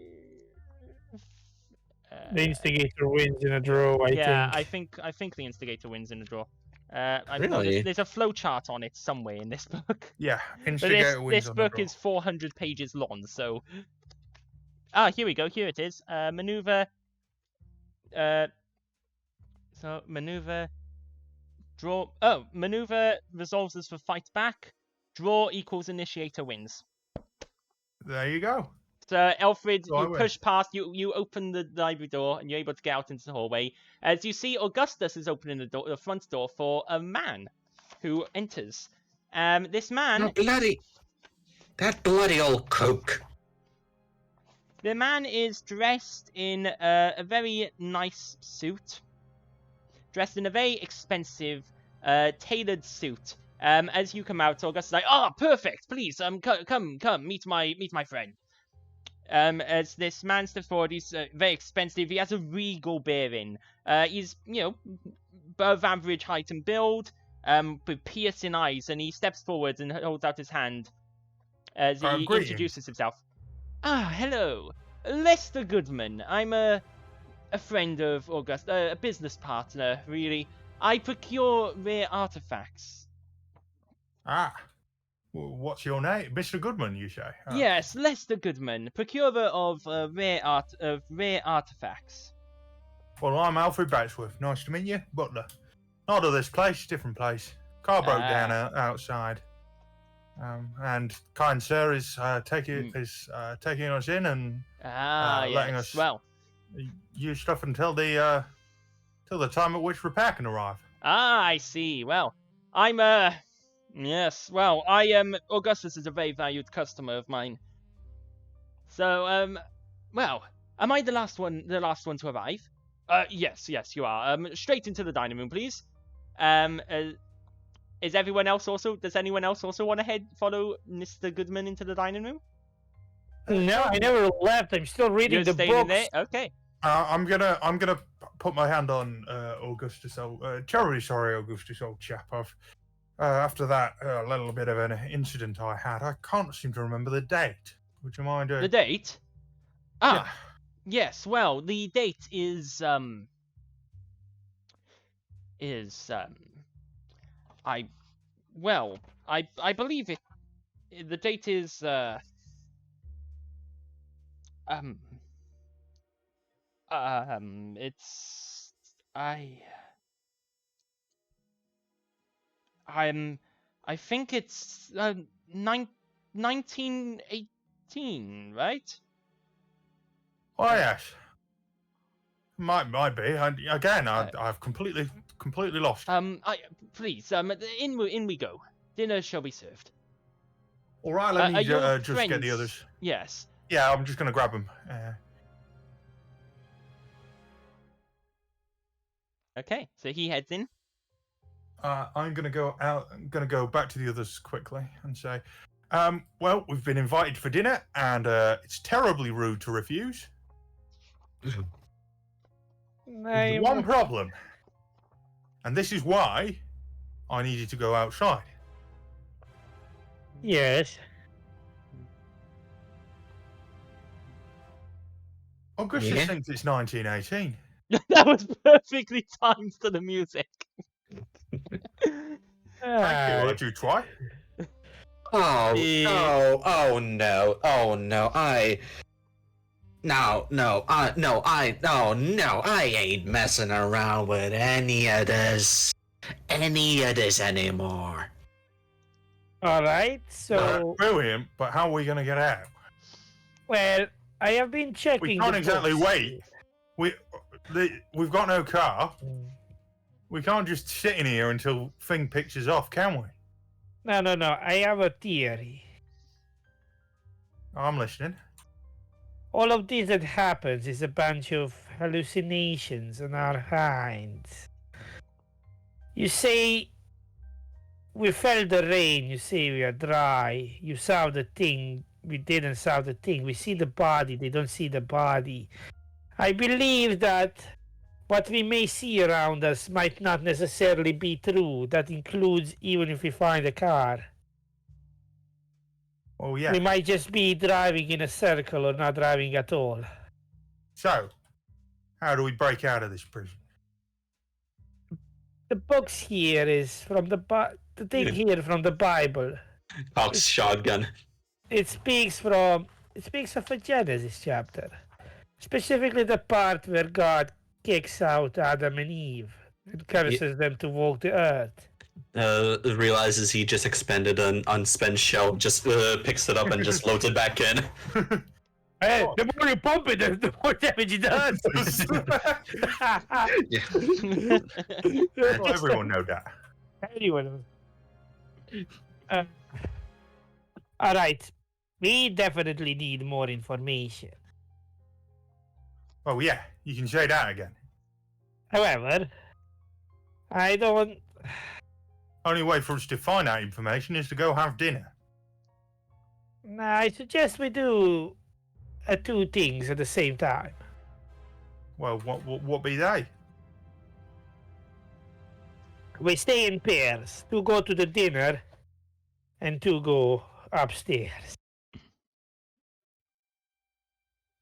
The instigator wins in a draw, I think. I think the instigator wins in a draw. I don't know. Really? There's a flow chart on it somewhere in this book. Yeah, But instigator wins this on the book draw. is 400 pages long, so... here we go. Here it is. Maneuver... So, maneuver... Draw... Oh, maneuver resolves as for fight back. Draw equals initiator wins. There you go. So, Alfred, So I you win. push past, you open the library door, and you're able to get out into the hallway. As you see, Augustus is opening the front door for a man who enters. This man... That bloody old coke. The man is dressed in a very nice suit. Dressed in a very expensive, tailored suit. As you come out, Augustus is like, "Oh, perfect! Please, come, meet my friend." As this man steps forward, he's very expensive. He has a regal bearing. He's, above average height and build, with piercing eyes, and he steps forward and holds out his hand as he greetings. introduces himself. Ah, hello. Lester Goodman. I'm a friend of August, a business partner, really. I procure rare artifacts. Ah. What's your name? Mr. Goodman, you say? Ah. Yes, Lester Goodman, procurer of rare artifacts. Well, I'm Alfred Batchworth. Nice to meet you. Butler. Not of this place, different place. Car broke down outside. And kind sir is taking us in and letting yes. us Well, use stuff until the time at which repair can arrive. I see. Well, I'm yes. Well, Augustus is a very valued customer of mine. So well, am I the last one to arrive? Yes, you are. Straight into the dining room, please. Is everyone else also? Does anyone else also want to follow Mr. Goodman into the dining room? No, I never left. I'm still reading You're the staying in books. there? Okay. I'm gonna put my hand on Augustus. Terribly sorry, Augustus, old chap. I've after that little bit of an incident I had, I can't seem to remember the date. Would you mind? The date? Ah, yes. Well, the date is I believe it. The date is it's I think it's 1918, right? Oh yes, might be. I've completely lost. Please, in we go. Dinner shall be served. All right, let me your just get the friends- others. Yes. Yeah, I'm just gonna grab them. Okay, so he heads in. I'm gonna go out. I'm gonna go back to the others quickly and say, well, we've been invited for dinner, and it's terribly rude to refuse. There's one problem, and this is why I needed to go outside. Yes. Augustus thinks it's 1918. That was perfectly timed to the music. Thank you. I do try. Oh no! Oh no! Oh no! I ain't messing around with any of this anymore. All right. So, Brilliant, but how are we gonna get out? well, I have been checking. We can't the exactly books. wait. We've got no car. We can't just sit in here until thing pictures off, can we? No. I have a theory. I'm listening. All of this that happens is a bunch of hallucinations on our minds. You say we felt the rain. You say we are dry. You saw the thing. We didn't saw the thing. We see the body. They don't see the body. I believe that what we may see around us might not necessarily be true. That includes even if we find a car. Oh yeah. We might just be driving in a circle or not driving at all. So, how do we break out of this prison? The books here is from the thing here from the Bible. Cox shotgun. It speaks of a Genesis chapter, specifically the part where God kicks out Adam and Eve and curses them to walk the earth. Realizes he just expended an unspent shell, just picks it up and just loads it back in. Hey, the more you pump it, the more damage it does. Well, everyone know that. Anyone. All right. We definitely need more information. Oh yeah, you can say that again. However, I don't. Only way for us to find that information is to go have dinner. Nah, I suggest we do two things at the same time. Well, what be they? We stay in pairs. Two go to the dinner, and two go upstairs.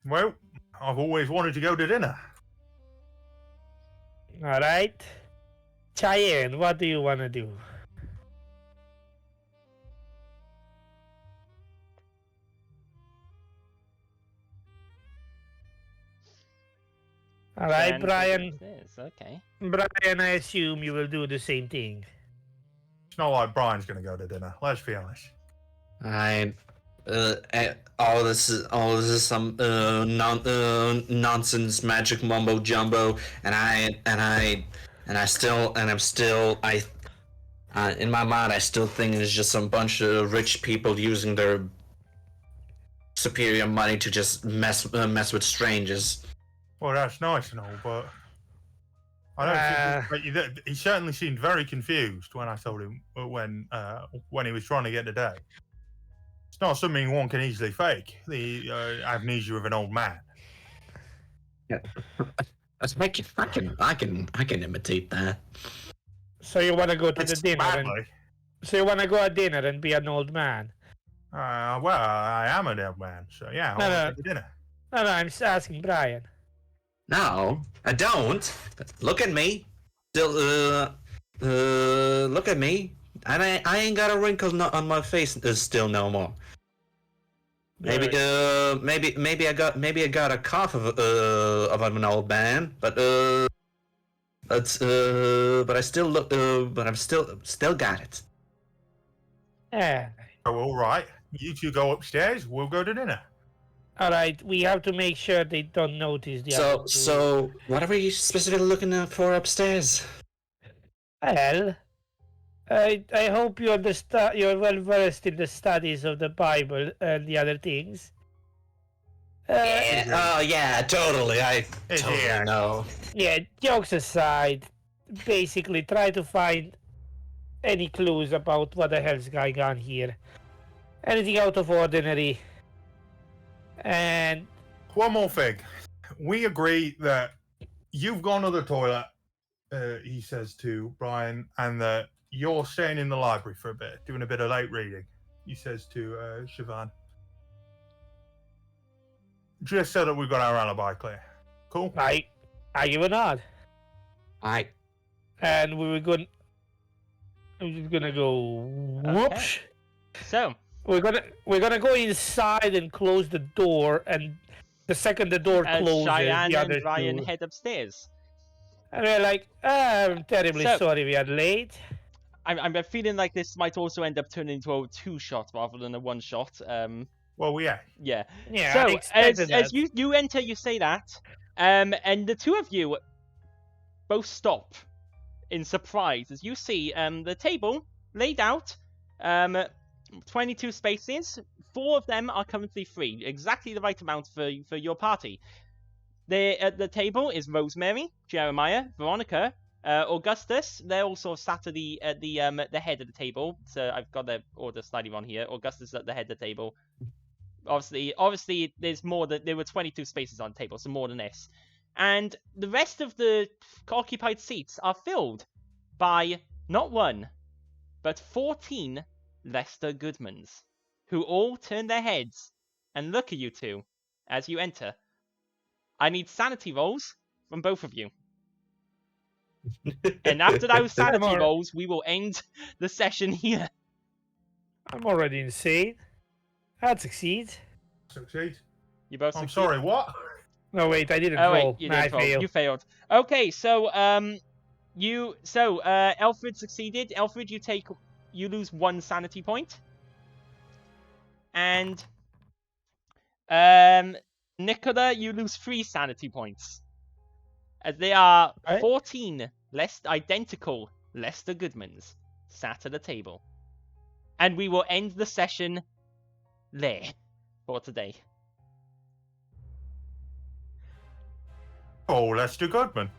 Well, I've always wanted to go to dinner. All right. Cheyenne, what do you want to do? All right, Brian. Okay. Brian, I assume you will do the same thing. It's not like Brian's going to go to dinner. Let's be honest. All this is some nonsense magic mumbo jumbo, and I'm still in my mind I still think it's just some bunch of rich people using their superior money to just mess with strangers. Well, that's nice and all, but I don't think he certainly seemed very confused when I told him when he was trying to get the day. It's not something one can easily fake. The amnesia of an old man. Yeah, I can imitate that. So you want to go to It's the dinner? badly. So you want to go to dinner and be an old man? Well, I am an old man, so yeah, I No, want no. to take the dinner. No, I'm just asking Brian. No, I don't. Look at me. Still, look at me. I ain't got a wrinkle on my face. Still no more. Maybe, maybe I got a cough of an old man, but I still look, but I'm still got it. Yeah. Oh, all right. You two go upstairs. We'll go to dinner. All right. We have to make sure they don't notice the other two. So what are we specifically looking for upstairs? Well, I hope you understand. You're well versed in the studies of the Bible and the other things. Yeah, totally. I totally know. Yeah, jokes aside, basically try to find any clues about what the hell's going on here. Anything out of ordinary. And One more thing. We agree that you've gone to the toilet, he says to Brian, and that you're staying in the library for a bit, doing a bit of late reading, he says to Siobhan. Just so that we've got our alibi clear. Cool? I give a nod. And we were going. I'm just gonna go. Whoops. So We're gonna go inside and close the door, and the second the door closes, Cheyenne the other and Ryan two. head upstairs. And we're like, I'm terribly So- sorry we are late. I'm feeling like this might also end up turning into a 2-shot rather than a 1-shot. Well, yeah. Yeah. Yeah, I So expected as that. you enter, you say that, and the two of you both stop in surprise as you see the table laid out, 22 spaces. 4 of them are currently free, exactly the right amount for your party. At the table is Rosemary, Jeremiah, Veronica, Augustus. They're also sat at the head of the table. So I've got the order slightly wrong here. Augustus at the head of the table. Obviously, there's more than there were 22 spaces on the table, so more than this. And the rest of the occupied seats are filled by not 1, but 14 Lester Goodmans, who all turn their heads and look at you two as you enter. I need sanity rolls from both of you. And after those sanity rolls, we will end the session here. I'm already insane. I'd succeed. Succeed. You both I'm succeed? sorry, what? No, wait, I didn't Oh roll. wait, you Nah, I didn't roll. failed. You failed. Okay, so Alfred succeeded. Alfred, you lose 1 sanity point. And Nicola, you lose 3 sanity points. As there are Right. 14 identical Lester Goodmans sat at a table. And we will end the session there for today. Oh, Lester Goodman.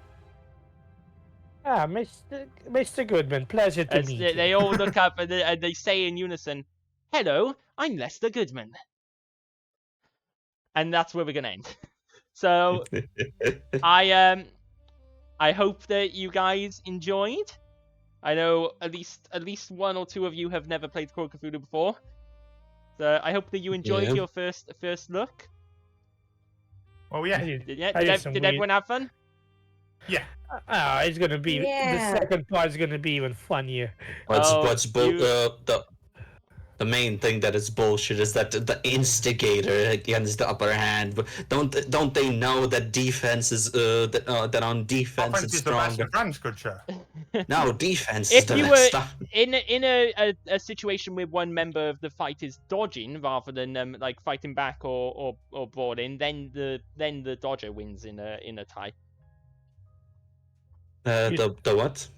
Ah, Mr. Goodman, pleasure to As meet they you. all look up and they say in unison, "Hello, I'm Lester Goodman." And that's where we're gonna end. So I hope that you guys enjoyed. I know at least 1 or 2 of you have never played Call of Cthulhu before. So I hope that you enjoyed Yeah. your first look. Oh, yeah. Did I did some weird- everyone have fun? Yeah. Ah, it's gonna be Yeah. the second part is gonna be even funnier. The main thing that is bullshit is that the instigator gets the upper hand. But don't they know that defense is that on defense Offense it's is the best stronger? defense, good sir. No, defense is If the you next were step. in a situation where one member of the fight is dodging rather than like fighting back or boarding, then the dodger wins in a tie. The what?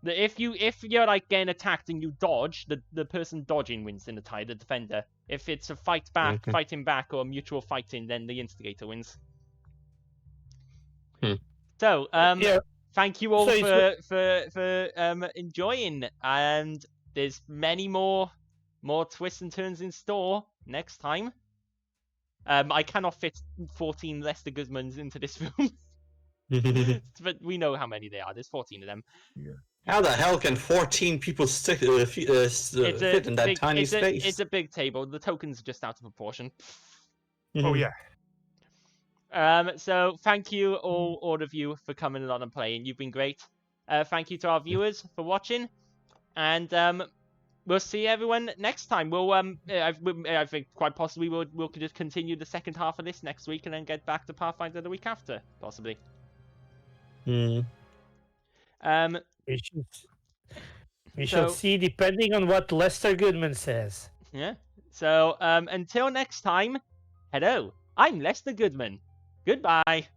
If you're like getting attacked and you dodge, the person dodging wins in a tie, the defender. If it's a Okay. fighting back or mutual fighting, then the instigator wins. Hmm. So Yeah. thank you all So it's- for enjoying, and there's many more twists and turns in store next time. I cannot fit 14 Lester Goodmans into this room, but we know how many there are. There's 14 of them. How the hell can 14 people fit in that tiny space? It's a big table. The tokens are just out of proportion. Oh yeah. So thank you all of you for coming along and playing. You've been great. Thank you to our viewers for watching, and we'll see everyone next time. We'll I think quite possibly we'll just continue the second half of this next week and then get back to Pathfinder the week after, possibly. We shall So- see, depending on what Lester Goodman says. Yeah. So until next time, hello. I'm Lester Goodman. Goodbye.